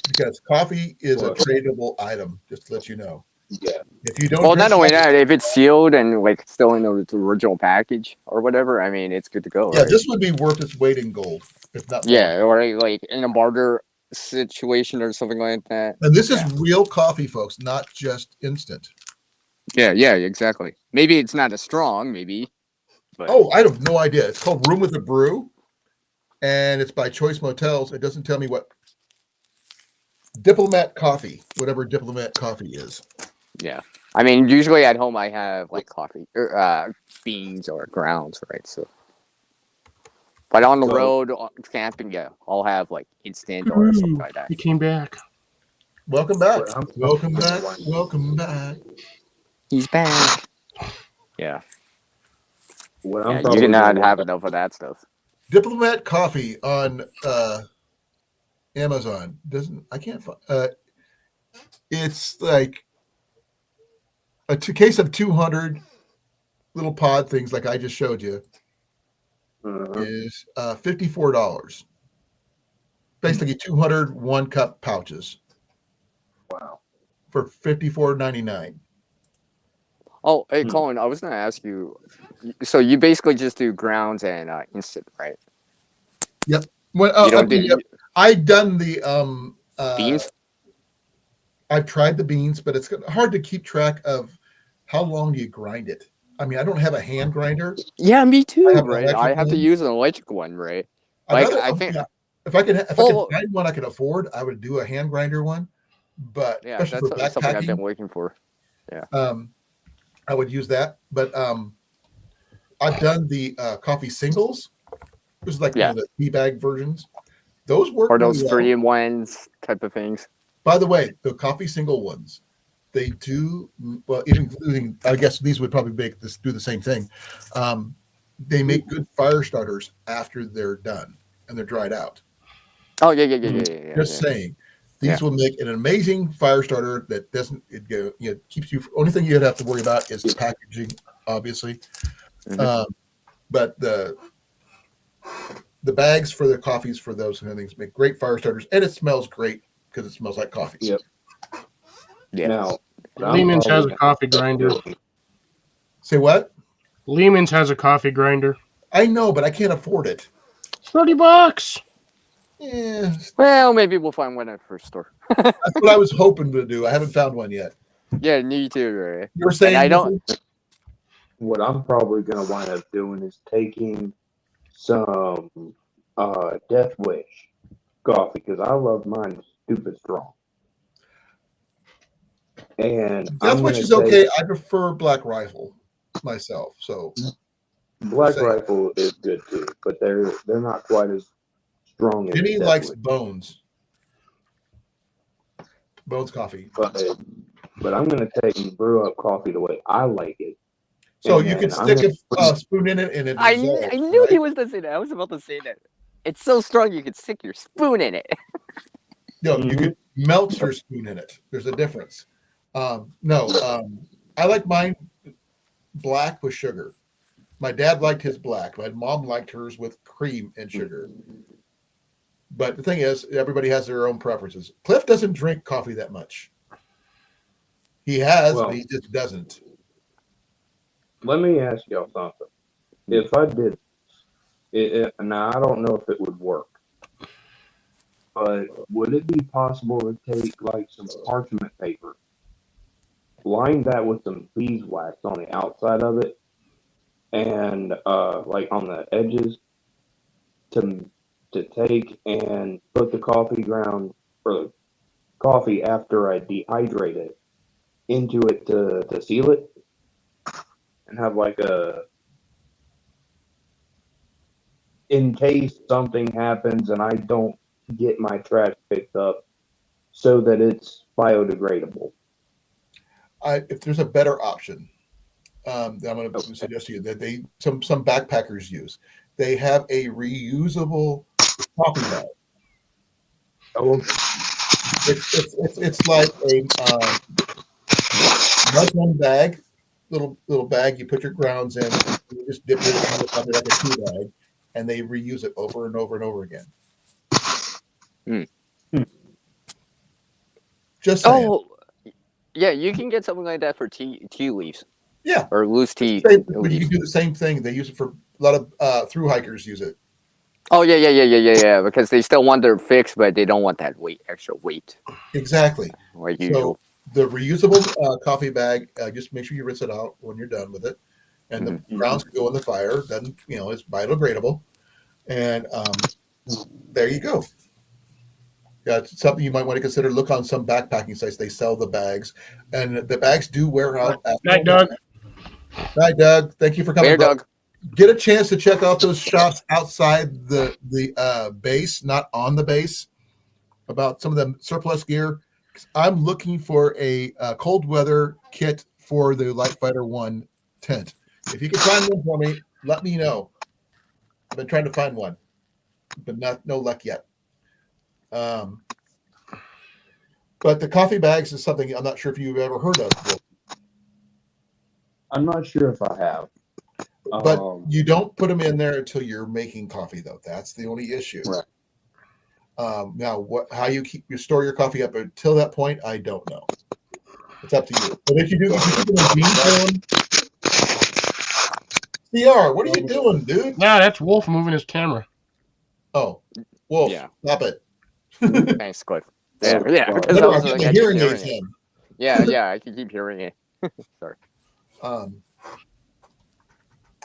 Speaker 1: because coffee is a tradable item. Just to let you know.
Speaker 7: Yeah.
Speaker 1: If you don't,
Speaker 4: well, not only that, if it's sealed and like still in the original package or whatever, I mean, it's good to go.
Speaker 1: Yeah,
Speaker 4: right?
Speaker 1: this would be worth its weight in gold, if not more.
Speaker 4: Yeah, or like in a barter situation or something like that.
Speaker 1: And this is real coffee, folks, not just instant.
Speaker 4: Yeah, exactly. Maybe it's not as strong, maybe. But...
Speaker 1: Oh, I have no idea. It's called Room with a Brew, and it's by Choice Motels. It doesn't tell me what Diplomat coffee, whatever Diplomat coffee is.
Speaker 4: Yeah, I mean, usually at home I have like coffee, or beans or grounds, right? So, but on the road camping, I'll have like instant or something like that.
Speaker 5: He came back.
Speaker 1: Welcome back. Welcome back. Welcome back.
Speaker 4: He's back. Yeah.
Speaker 7: Well,
Speaker 4: you cannot have enough of that stuff.
Speaker 1: Diplomat coffee on Amazon I can't find. It's like a case of 200 little pod things, like I just showed you, is $54. Basically, 200 1-cup pouches.
Speaker 7: Wow.
Speaker 1: For $54.99.
Speaker 4: Oh, hey, Colin, I was going to ask you. So you basically just do grounds and instant, right?
Speaker 1: Yep. Well, I've done the
Speaker 4: beans.
Speaker 1: I've tried the beans, but it's hard to keep track of how long do you grind it. I mean, I don't have a hand grinder.
Speaker 4: Yeah, me too. I have to use an electric one, right? Like I think
Speaker 1: if I could find one I could afford, I would do a hand grinder one. But
Speaker 4: yeah, that's something I've been waiting for. Yeah.
Speaker 1: I would use that, but I've done the coffee singles, which is like one of the tea bag versions. Those work.
Speaker 4: Or those 3-in-1s type of things.
Speaker 1: By the way, the coffee single ones, they do well. Including, I guess these would probably do the same thing. They make good fire starters after they're done and they're dried out.
Speaker 4: Oh yeah.
Speaker 1: Just saying. These will make an amazing fire starter that doesn't keeps you. Only thing you'd have to worry about is the packaging, obviously.
Speaker 4: Mm-hmm.
Speaker 1: But the bags for the coffees for those kind of things make great fire starters, and it smells great because it smells like coffee.
Speaker 7: Yep.
Speaker 4: Yeah.
Speaker 7: Now,
Speaker 5: Lehman's has a coffee grinder.
Speaker 1: Say what?
Speaker 5: Lehman's has a coffee grinder.
Speaker 1: I know, but I can't afford it.
Speaker 5: $30.
Speaker 1: Yeah.
Speaker 4: Well, maybe we'll find one at the first store.
Speaker 1: That's what I was hoping to do. I haven't found one yet.
Speaker 4: Yeah, me too, right?
Speaker 1: You're saying
Speaker 4: I don't.
Speaker 7: What I'm probably going to wind up doing is taking some Death Wish coffee because I love mine stupid strong. And
Speaker 1: Death Wish is okay. I prefer Black Rifle myself. So
Speaker 7: Black Rifle is good too, but they're not quite as strong.
Speaker 1: Jenny likes Bones. Bones coffee.
Speaker 7: But I'm going to take and brew up coffee the way I like it.
Speaker 1: So you could stick a spoon in it and it dissolves,
Speaker 4: I knew
Speaker 1: right?
Speaker 4: he was going to say that. I was about to say that. It's so strong you could stick your spoon in it.
Speaker 1: No, you could melt your spoon in it. There's a difference. I like mine black with sugar. My dad liked his black. My mom liked hers with cream and sugar. But the thing is, everybody has their own preferences. Cliff doesn't drink coffee that much. He has, but he just doesn't.
Speaker 7: Let me ask y'all something. If I did, now I don't know if it would work, but would it be possible to take like some parchment paper, line that with some beeswax on the outside of it, and like on the edges, to take and put the coffee ground or the coffee after I dehydrate it into it to seal it, and have like in case something happens and I don't get my trash picked up, so that it's biodegradable.
Speaker 1: If there's a better option, I'm going to suggest to you that some backpackers use. They have a reusable coffee bag.
Speaker 7: Oh,
Speaker 1: It's like a muslin bag, little bag. You put your grounds in, and you just dip it in the coffee like a tea bag, and they reuse it over and over and over again. Just saying.
Speaker 4: Oh, yeah, you can get something like that for tea leaves.
Speaker 1: Yeah,
Speaker 4: or loose tea.
Speaker 1: But you can do the same thing. They use it for a lot of through hikers use it.
Speaker 4: Oh yeah. Because they still want their fix, but they don't want that extra weight.
Speaker 1: Exactly.
Speaker 4: Like usual.
Speaker 1: The reusable coffee bag, just make sure you rinse it out when you're done with it, and the grounds can go in the fire. Then it's biodegradable, and there you go. Yeah, it's something you might want to consider. Look on some backpacking sites; they sell the bags, and the bags do wear out.
Speaker 5: Night, Doug.
Speaker 1: Night, Doug. Thank you for coming.
Speaker 4: Here, Doug.
Speaker 1: Get a chance to check out those shops outside the base, not on the base, about some of the surplus gear. I'm looking for a cold weather kit for the Light Fighter 1 tent. If you can find one for me, let me know. I've been trying to find one, but no luck yet. But the coffee bags is something I'm not sure if you've ever heard of.
Speaker 7: I'm not sure if I have.
Speaker 1: But you don't put them in there until you're making coffee, though. That's the only issue.
Speaker 7: Right.
Speaker 1: Now, how you store your coffee up until that point, I don't know. It's up to you. But if you do, if you keep it in bean form, CR, what are you doing, dude?
Speaker 5: Yeah, that's Wolf moving his camera.
Speaker 1: Oh, Wolf, stop it.
Speaker 4: Thanks, Cliff. Yeah. Because
Speaker 1: I get my hearing aids in.
Speaker 4: Yeah, I can keep hearing it. Sorry.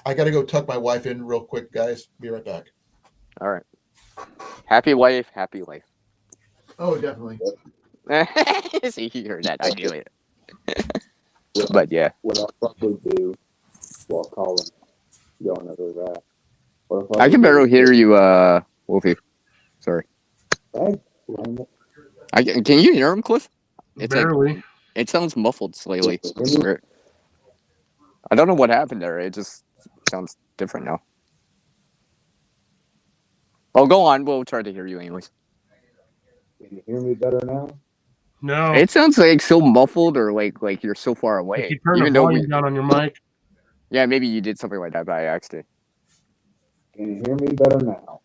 Speaker 1: I got to go tuck my wife in real quick, guys. Be right back.
Speaker 4: All right. Happy wife, happy life.
Speaker 1: Oh, definitely.
Speaker 4: See, you heard that. I knew it. But yeah.
Speaker 7: What I'll probably do while Colan going over that.
Speaker 4: I can barely hear you, Wolfie. Sorry.
Speaker 7: Can
Speaker 4: you hear him, Cliff? It's
Speaker 5: barely.
Speaker 4: It sounds muffled slightly. I don't know what happened there. It just sounds different now. Oh, go on. We'll try to hear you anyways.
Speaker 7: Can you hear me better now?
Speaker 5: No.
Speaker 4: It sounds like so muffled or like you're so far away.
Speaker 5: You turn the volume down on your mic.
Speaker 4: Yeah, maybe you did something like that by accident.
Speaker 7: Can you hear me better now?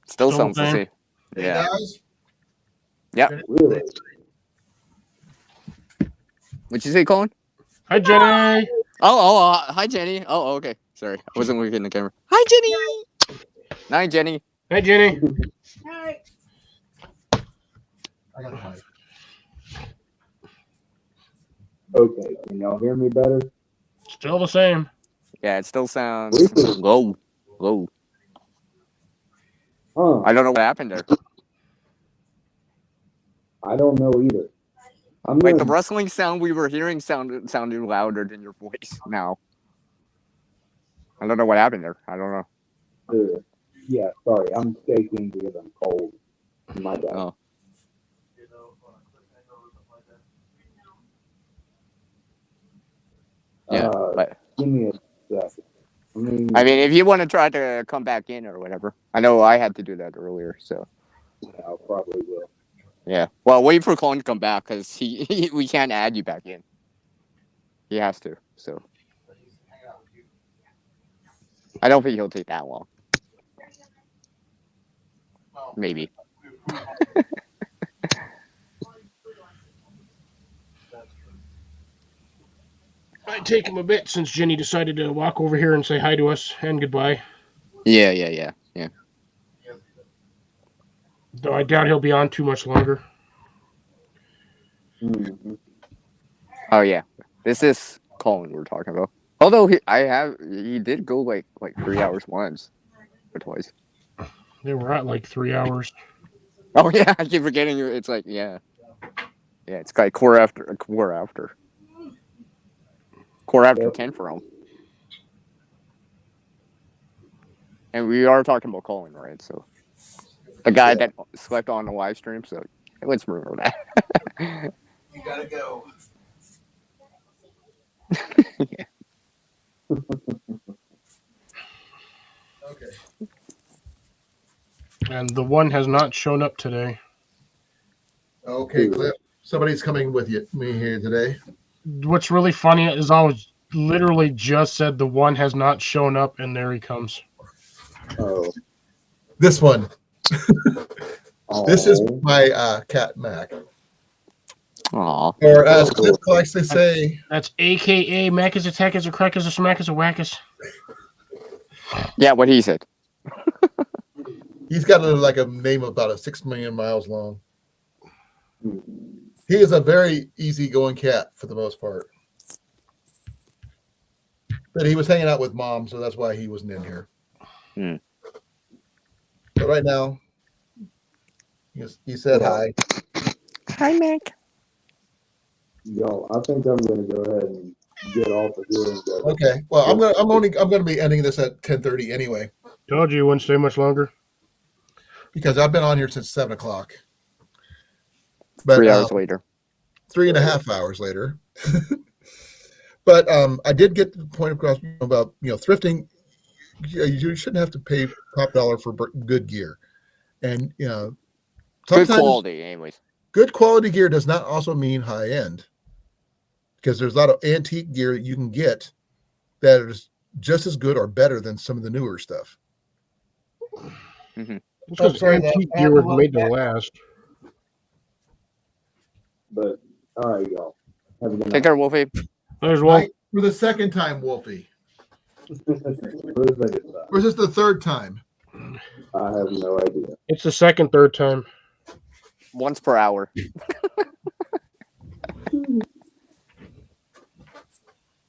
Speaker 4: Still sounds the same.
Speaker 1: Yeah. Guys?
Speaker 4: Yeah.
Speaker 7: Really?
Speaker 4: What'd you say, Colin?
Speaker 5: Hi, Jenny.
Speaker 4: Hi, Jenny. Oh, okay. Sorry, I wasn't looking at the camera. Hi, Jenny. Night, Jenny.
Speaker 5: Hi, Jenny.
Speaker 1: Hi. I got the mic.
Speaker 7: Okay, can y'all hear me better?
Speaker 5: Still the same.
Speaker 4: Yeah, it still sounds low.
Speaker 7: Huh.
Speaker 4: I don't know what happened there.
Speaker 7: I don't know either.
Speaker 4: The rustling sound we were hearing sounded louder than your voice now. I don't know what happened there. I don't know.
Speaker 7: Yeah, sorry, I'm shaking because I'm cold. My bad.
Speaker 4: Oh. Yeah, but
Speaker 7: Give me a second.
Speaker 4: I mean, if you want to try to come back in or whatever, I know I had to do that earlier, so
Speaker 7: I probably will.
Speaker 4: yeah. Well, wait for Colan to come back because we can't add you back in. He has to, so I don't think he'll take that long. Maybe.
Speaker 5: Might take him a bit since Jenny decided to walk over here and say hi to us and goodbye.
Speaker 4: Yeah.
Speaker 5: Though I doubt he'll be on too much longer.
Speaker 7: Mm-hmm.
Speaker 4: Oh yeah, this is Colan we're talking about. Although he did go like 3 hours once or twice.
Speaker 5: They were at like 3 hours.
Speaker 4: Oh yeah, I keep forgetting. It's like yeah, it's like core after 10 for him. And we are talking about Colan, right? So the guy that slept on the live stream. So let's remember that.
Speaker 1: You gotta go.
Speaker 4: Yeah.
Speaker 1: Okay.
Speaker 5: And the one has not shown up today.
Speaker 1: Okay, Cliff. Somebody's coming with me here today.
Speaker 5: What's really funny is I was literally just said the one has not shown up, and there he comes.
Speaker 7: Oh.
Speaker 1: This one. This is
Speaker 7: Oh.
Speaker 1: my cat Mac.
Speaker 4: Aw.
Speaker 1: Or as Cliff likes to say,
Speaker 5: That's AKA Mac is a tech is a crack is a smack is a wackus.
Speaker 4: Yeah, what he said.
Speaker 1: he's got a name about 6 million miles long. He is a very easygoing cat for the most part. But he was hanging out with Mom, so that's why he wasn't in here. But right now, he said hi.
Speaker 4: Hi, Mac.
Speaker 7: Yo, I think I'm gonna go ahead and get off of here and go.
Speaker 1: Okay. Well, I'm gonna be ending this at 10:30 anyway.
Speaker 5: Told you wouldn't stay much longer.
Speaker 1: Because I've been on here since 7 o'clock. But
Speaker 4: 3 hours later.
Speaker 1: 3.5 hours later. But I did get the point across about thrifting. You shouldn't have to pay top dollar for good gear, and
Speaker 4: Good quality, anyways.
Speaker 1: Good quality gear does not also mean high end, because there's a lot of antique gear that you can get that is just as good or better than some of the newer stuff.
Speaker 4: Mm-hmm.
Speaker 5: Because antique gear was made to last.
Speaker 7: But all right, y'all. Have a good night.
Speaker 4: Take care, Wolfie.
Speaker 5: There's one.
Speaker 1: For the second time, Wolfie.
Speaker 7: For the second time.
Speaker 1: Or is this the third time?
Speaker 7: I have no idea.
Speaker 5: It's the third time.
Speaker 4: Once per hour.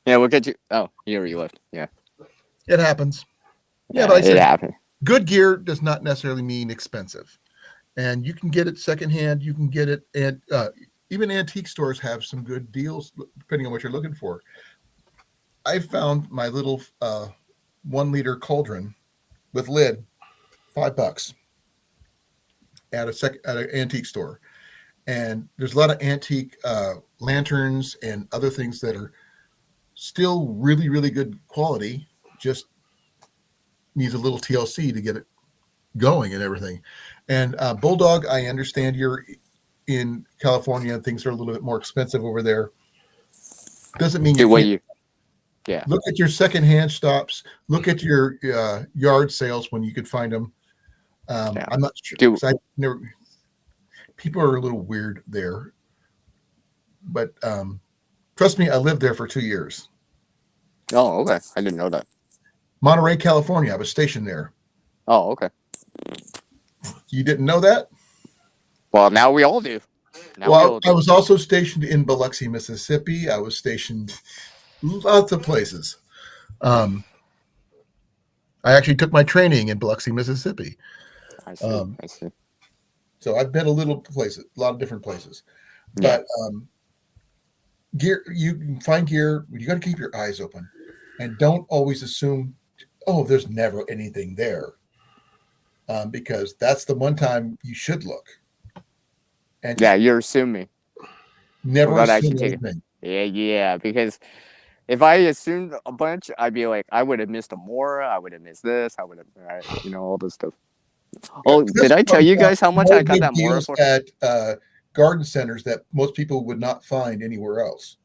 Speaker 4: Yeah, we'll get you. Oh, you already left. Yeah.
Speaker 1: It happens.
Speaker 4: Yeah,
Speaker 1: but
Speaker 4: it happened.
Speaker 1: Good gear does not necessarily mean expensive. And you can get it secondhand. You can get it, and even antique stores have some good deals depending on what you're looking for. I found my little 1 liter cauldron with lid, $5 at an antique store. And there's a lot of antique lanterns and other things that are still really, really good quality. Just needs a little TLC to get it going and everything. And Bulldog, I understand you're in California. Things are a little bit more expensive over there. Doesn't mean you can't.
Speaker 4: Yeah.
Speaker 1: Look at your secondhand stops. Look at your yard sales when you could find them. I'm not sure. People are a little weird there. But trust me, I lived there for 2 years.
Speaker 4: Oh, okay. I didn't know that.
Speaker 1: Monterey, California. I was stationed there.
Speaker 4: Oh, okay.
Speaker 1: You didn't know that?
Speaker 4: Well, now we all do.
Speaker 1: I was also stationed in Biloxi, Mississippi. I was stationed lots of places. I actually took my training in Biloxi, Mississippi.
Speaker 4: I see.
Speaker 1: So I've been a lot of different places.
Speaker 4: Yeah.
Speaker 1: But gear, you can find gear. You got to keep your eyes open, and don't always assume, oh, there's never anything there. because that's the one time you should look. And
Speaker 4: Yeah, you're assuming.
Speaker 1: never
Speaker 4: without
Speaker 1: assume
Speaker 4: actually taking-
Speaker 1: anything.
Speaker 4: Yeah, because if I assumed a bunch, I'd be like, I would have missed a Mora, I would have missed this, I would have, all this stuff. Oh, did I tell you guys how much I got that Mora
Speaker 1: deals
Speaker 4: for?
Speaker 1: at garden centers that most people would not find anywhere else?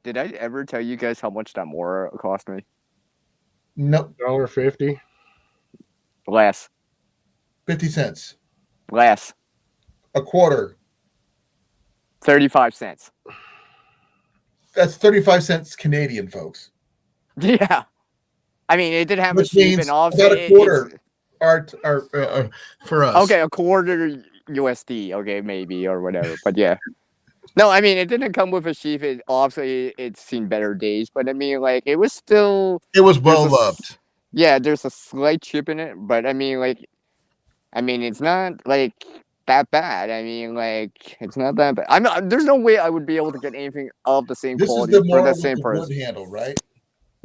Speaker 4: Did I ever tell you guys how much that Mora cost me?
Speaker 1: Nope,
Speaker 5: $1.50.
Speaker 4: Less.
Speaker 1: 50 cents,
Speaker 4: Less.
Speaker 1: a quarter.
Speaker 4: 35 cents.
Speaker 1: That's 35 cents Canadian, folks.
Speaker 4: Yeah. I mean, it did have
Speaker 1: Which
Speaker 4: a sheep
Speaker 1: means
Speaker 4: and also
Speaker 1: about a quarter are for us.
Speaker 4: okay, a quarter USD, okay, maybe or whatever. But yeah. No, I mean it didn't come with a sheep. It obviously it's seen better days, but I mean like it was still
Speaker 1: It was well
Speaker 4: there's a s-
Speaker 1: loved.
Speaker 4: Yeah, there's a slight chip in it, but I mean it's not like that bad. I mean like it's not that bad. There's no way I would be able to get anything of the same
Speaker 1: This is
Speaker 4: quality
Speaker 1: the
Speaker 4: for
Speaker 1: more
Speaker 4: the
Speaker 1: with
Speaker 4: same
Speaker 1: the
Speaker 4: price.
Speaker 1: wood handle, right?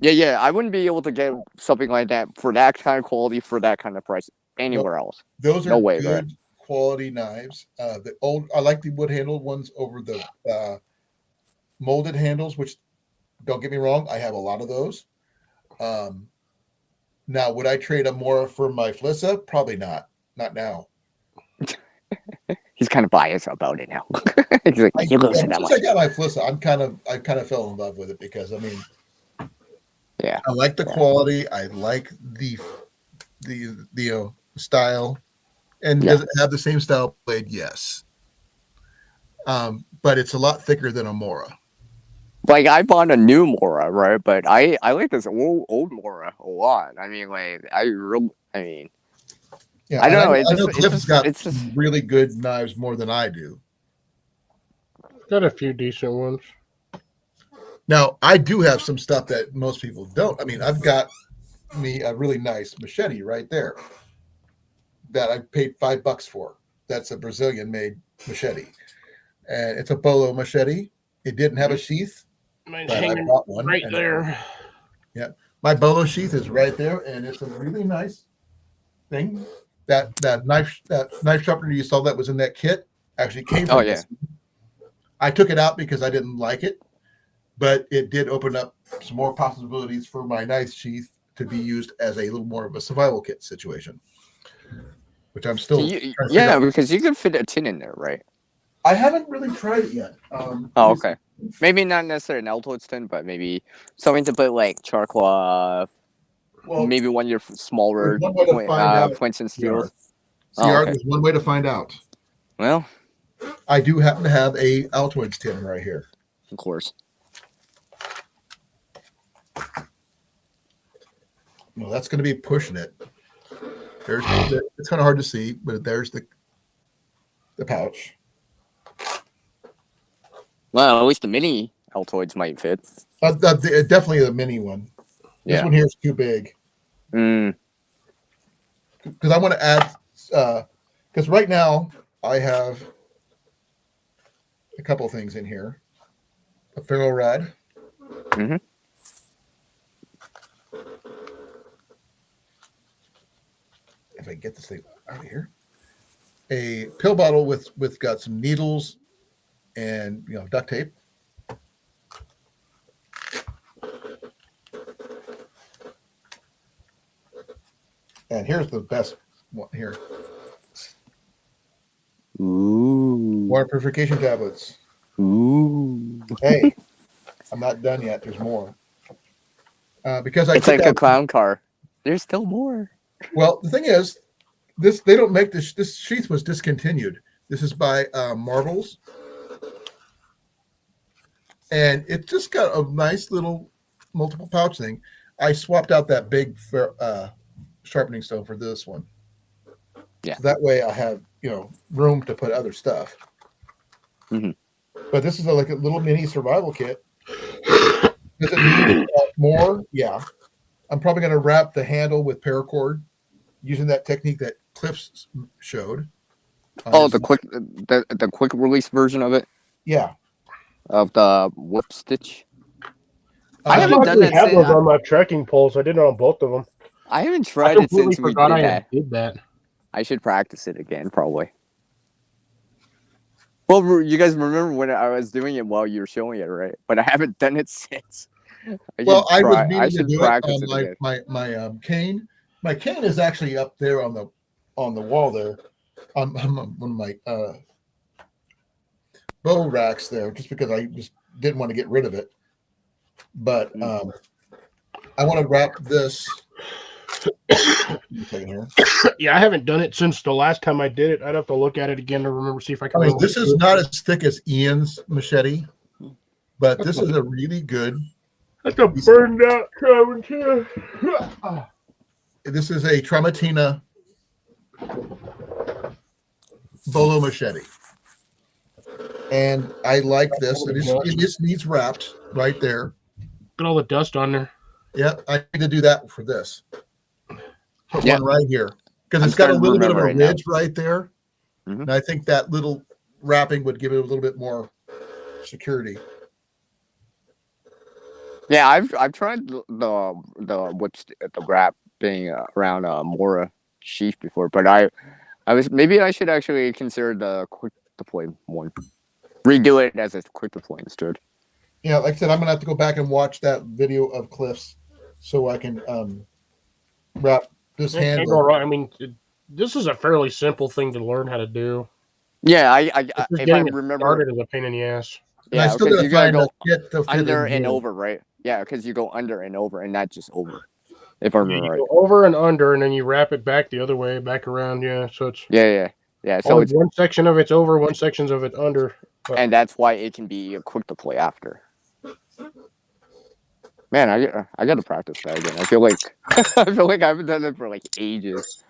Speaker 4: Yeah, I wouldn't be able to get something like that for that kind of quality for that kind of price anywhere else.
Speaker 1: Those are
Speaker 4: No way,
Speaker 1: good
Speaker 4: right?
Speaker 1: quality knives. I like the wood handled ones over the molded handles, which don't get me wrong, I have a lot of those. Now, would I trade a Mora for my Flissa? Probably not. Not now.
Speaker 4: He's kind of biased about it now. He's like, you lose it that
Speaker 1: Since
Speaker 4: much.
Speaker 1: I got my Flissa, I kind of fell in love with it because I mean,
Speaker 4: Yeah,
Speaker 1: I like the quality. I like the style. And
Speaker 4: Yeah.
Speaker 1: does it have the same style blade? Yes. But it's a lot thicker than a Mora.
Speaker 4: like I bought a new Mora, right? But I like this old Mora a lot. I mean, like I mean,
Speaker 1: Yeah,
Speaker 4: I don't know.
Speaker 1: I
Speaker 4: It's
Speaker 1: know
Speaker 4: just,
Speaker 1: Cliff's got
Speaker 4: it's just.
Speaker 1: some really good knives more than I do.
Speaker 5: Got a few decent ones.
Speaker 1: Now, I do have some stuff that most people don't. I mean, I've got me a really nice machete right there that I paid $5 for. That's a Brazilian-made machete, and it's a bolo machete. It didn't have a sheath,
Speaker 5: Mine's
Speaker 1: but I
Speaker 5: hanging
Speaker 1: bought one.
Speaker 5: right
Speaker 1: and
Speaker 5: there.
Speaker 1: my bolo sheath is right there, and it's a really nice thing. That knife sharpener you saw that was in that kit actually came from this. I took it out because I didn't like it, but it did open up some more possibilities for my knife sheath to be used as a little more of a survival kit situation, which I'm still
Speaker 4: Because you can fit a tin in there, right?
Speaker 1: I haven't really tried it yet.
Speaker 4: Okay. Maybe not necessarily an Altoids tin, but maybe something to put like charcoal.
Speaker 1: Well,
Speaker 4: maybe one of your smaller
Speaker 1: there's one way to find out.
Speaker 4: points and steels.
Speaker 1: There's one way to find out.
Speaker 4: Well,
Speaker 1: I do happen to have a Altoids tin right here.
Speaker 4: of course.
Speaker 1: Well, that's going to be pushing it. It's kind of hard to see, but there's the pouch.
Speaker 4: Well, at least the mini Altoids might fit.
Speaker 1: Definitely the mini one. This one here is too big. Because I want to add, because right now I have a couple of things in here. A ferro rod.
Speaker 4: Mm-hmm.
Speaker 1: If I get this thing out of here. A pill bottle with got some needles and duct tape. And here's the best one here.
Speaker 4: Ooh.
Speaker 1: Water purification tablets.
Speaker 4: Ooh.
Speaker 1: Hey, I'm not done yet. There's more. Because
Speaker 4: it's like a clown car. There's still more.
Speaker 1: Well, the thing is, they don't make this. This sheath was discontinued. This is by Marvels, and it just got a nice little multiple pouch thing. I swapped out that big sharpening stone for this one.
Speaker 4: Yeah.
Speaker 1: So that way I have room to put other stuff.
Speaker 4: Mm-hmm.
Speaker 1: But this is like a little mini survival kit. Does it need more? Yeah. I'm probably going to wrap the handle with paracord using that technique that Cliff showed.
Speaker 4: The quick release version of it.
Speaker 1: Yeah.
Speaker 4: Of the whip stitch.
Speaker 5: I haven't done that. On my trekking poles, I did it on both of them.
Speaker 4: I haven't tried it since we did that.
Speaker 5: Did that.
Speaker 4: I should practice it again, probably. Well, you guys remember when I was doing it while you were showing it, right? But I haven't done it since.
Speaker 1: I was
Speaker 4: I
Speaker 1: meaning to
Speaker 4: should
Speaker 1: do
Speaker 4: practice
Speaker 1: it
Speaker 4: it
Speaker 1: on
Speaker 4: again.
Speaker 1: my cane. My cane is actually up there on the wall there, on one of my bow racks there, just because I just didn't want to get rid of it. But I want to wrap this.
Speaker 5: Yeah, I haven't done it since the last time I did it. I'd have to look at it again to remember, see if I can.
Speaker 1: I mean, this is not as thick as Ian's machete, but this is a really good.
Speaker 5: That's a burned out Tramontina.
Speaker 1: This is a Tramontina bolo machete, and I like this. It just needs wrapped right there.
Speaker 5: Got all the dust on there.
Speaker 1: Yeah, I need to do that for this. Put one right here because it's got a little bit of a ridge right there, and I think that little wrapping would give it a little bit more security.
Speaker 4: Yeah, I've tried the wrapping around Mora sheath before, but I was maybe I should actually consider the quick deploy one. Redo it as a quick deploy instead.
Speaker 1: Yeah, like I said, I'm gonna have to go back and watch that video of Cliff's so I can wrap this handle.
Speaker 5: I mean, this is a fairly simple thing to learn how to do.
Speaker 4: Yeah, if I remember,
Speaker 5: started as a pain in the ass.
Speaker 4: Yeah, because you gotta go under and over, right? Yeah, because you go under and over, and not just over. If I remember right.
Speaker 5: Go over and under, and then you wrap it back the other way, back around. Yeah, so it's
Speaker 4: yeah. So it's
Speaker 5: one section of it's over, one section of it under,
Speaker 4: and that's why it can be a quick deploy after. Man, I got to practice that again. I feel like I haven't done it for like ages.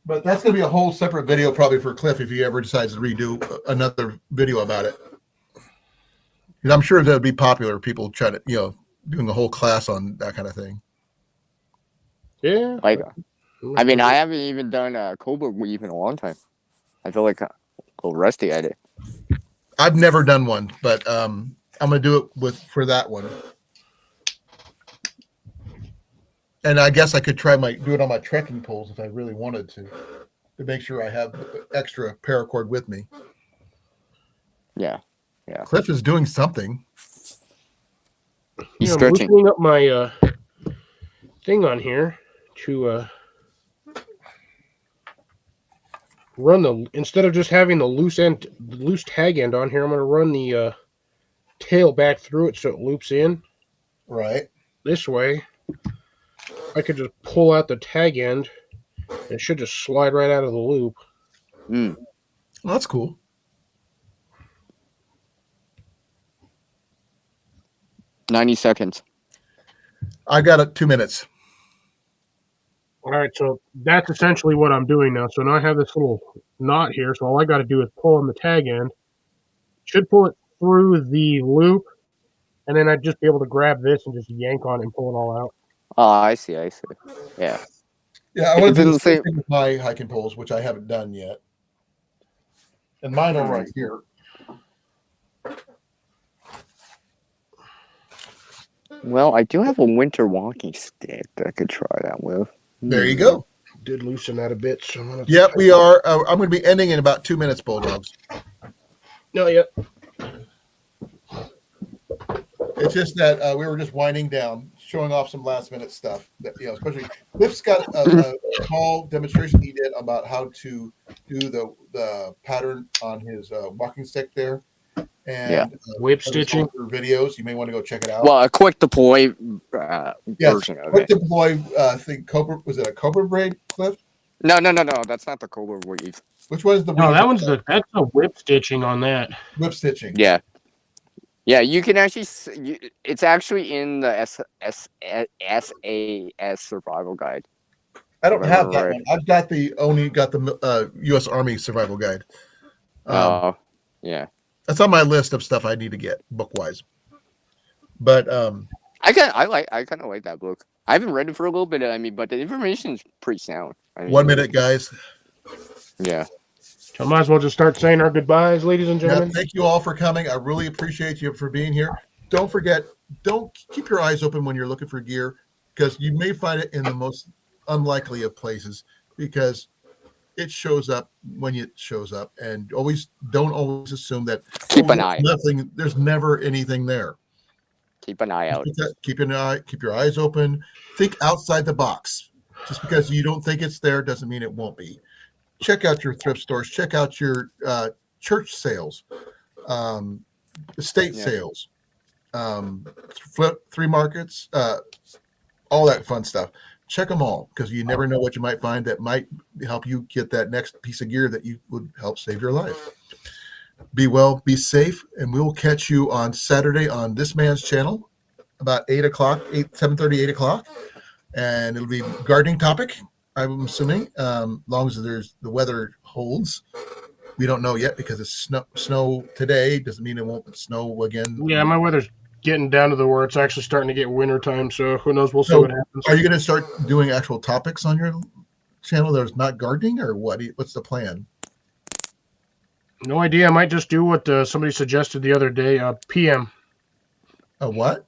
Speaker 1: But that's going to be a whole separate video probably for Cliff if he ever decides to redo another video about it. I'm sure that would be popular. People try to, doing a whole class on that kind of thing.
Speaker 5: Yeah.
Speaker 4: I mean, I haven't even done Cobra weave in a long time. I feel like a little rusty at it.
Speaker 1: I've never done one, but I'm going to do it for that one. And I guess I could do it on my trekking poles if I really wanted to make sure I have extra paracord with me.
Speaker 4: Yeah.
Speaker 1: Cliff is doing something.
Speaker 4: He's
Speaker 5: I'm
Speaker 4: stretching.
Speaker 5: loosening up my thing on here to run instead of just having the loose tag end on here, I'm going to run the tail back through it so it loops in.
Speaker 1: Right.
Speaker 5: This way, I could just pull out the tag end. It should just slide right out of the loop.
Speaker 1: Well, that's cool.
Speaker 4: $90 seconds.
Speaker 1: I got it 2 minutes.
Speaker 5: All right, so that's essentially what I'm doing now. So now I have this little knot here, so all I got to do is pull on the tag end. Should pull it through the loop, and then I'd just be able to grab this and just yank on it and pull it all out.
Speaker 4: Oh, I see. Yeah.
Speaker 1: Yeah, I want to do the same thing with my hiking poles, which I haven't done yet. And mine are right here.
Speaker 5: Well, I do have a winter walking stick that I could try that with.
Speaker 1: There you go.
Speaker 5: Did loosen that a bit. So I'm gonna
Speaker 1: yep, we are. I'm going to be ending in about 2 minutes, Bulldogs.
Speaker 5: No, yep.
Speaker 1: It's just that we were just winding down, showing off some last minute stuff. That, you know, especially Cliff's got a small demonstration he did about how to do the pattern on his walking stick there. And
Speaker 5: whip stitching
Speaker 1: videos. You may want to go check it out.
Speaker 4: Well, a quick deploy version of
Speaker 1: quick
Speaker 4: it.
Speaker 1: Deploy. I think Cobra, was it a Cobra braid, Cliff?
Speaker 4: No. That's not the Cobra weave.
Speaker 1: Which one is the?
Speaker 5: No, that's a whip stitching on that.
Speaker 1: Whip stitching.
Speaker 4: Yeah. You can actually. It's actually in the SAS survival guide.
Speaker 1: I don't have that one. I've got the U.S. Army survival guide.
Speaker 4: Yeah.
Speaker 1: That's on my list of stuff I need to get book wise. But
Speaker 4: I kind of like that book. I haven't read it for a little bit. I mean, but the information is pretty sound.
Speaker 1: 1 minute, guys.
Speaker 4: Yeah.
Speaker 5: So I might as well just start saying our goodbyes, ladies and gentlemen.
Speaker 1: Yeah, thank you all for coming. I really appreciate you for being here. Don't forget, keep your eyes open when you're looking for gear, because you may find it in the most unlikely of places, because it shows up when it shows up, and don't always assume that
Speaker 4: Keep an eye.
Speaker 1: nothing. There's never anything there.
Speaker 4: Keep an eye out.
Speaker 1: Keep your eyes open. Think outside the box. Just because you don't think it's there doesn't mean it won't be. Check out your thrift stores. Check out your church sales, estate sales, flea markets, all that fun stuff. Check them all, because you never know what you might find that might help you get that next piece of gear that you would help save your life. Be well, be safe, and we'll catch you on Saturday on this man's channel about 7:30, 8 o'clock. And it'll be gardening topic, I'm assuming, long as the weather holds. We don't know yet, because it's snow today. Doesn't mean it won't snow again.
Speaker 5: Yeah, my weather's getting down to where it's actually starting to get winter time, so who knows? We'll see what happens.
Speaker 1: Are you going to start doing actual topics on your channel there's not gardening, or what? What's the plan?
Speaker 5: No idea. I might just do what somebody suggested the other day, PM.
Speaker 1: A what?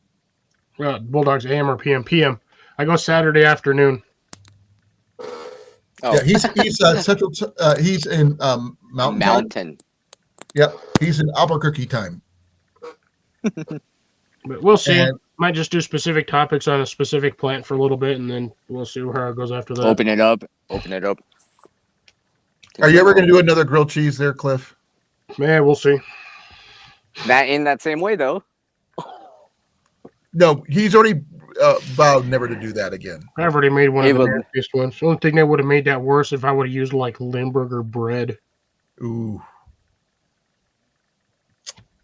Speaker 5: Bulldogs AM or PM? PM. I go Saturday afternoon.
Speaker 4: Oh.
Speaker 1: Yeah, he's central. He's in Mountain.
Speaker 4: Mountain.
Speaker 1: Yep, he's in Albuquerque time.
Speaker 5: But we'll see. And might just do specific topics on a specific plant for a little bit, and then we'll see how it goes after that.
Speaker 4: Open it up.
Speaker 1: Are you ever going to do another grilled cheese there, Cliff?
Speaker 5: Yeah, we'll see.
Speaker 4: That in that same way, though.
Speaker 1: No, he's already vowed never to do that again.
Speaker 5: I've already made one of the nastiest ones. The only thing that would have made that worse if I would have used like Limburger bread.
Speaker 1: Ooh.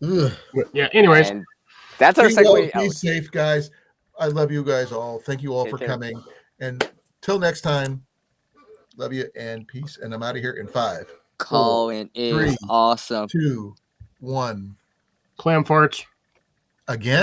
Speaker 1: Ugh.
Speaker 5: But yeah. Anyways,
Speaker 4: and that's our segue.
Speaker 1: Be safe, guys. I love you guys all. Thank you all for coming. And till next time, love you and peace. And I'm out of here in 5.
Speaker 4: Colan is awesome.
Speaker 1: 2, 1.
Speaker 5: Clam farts.
Speaker 1: Again?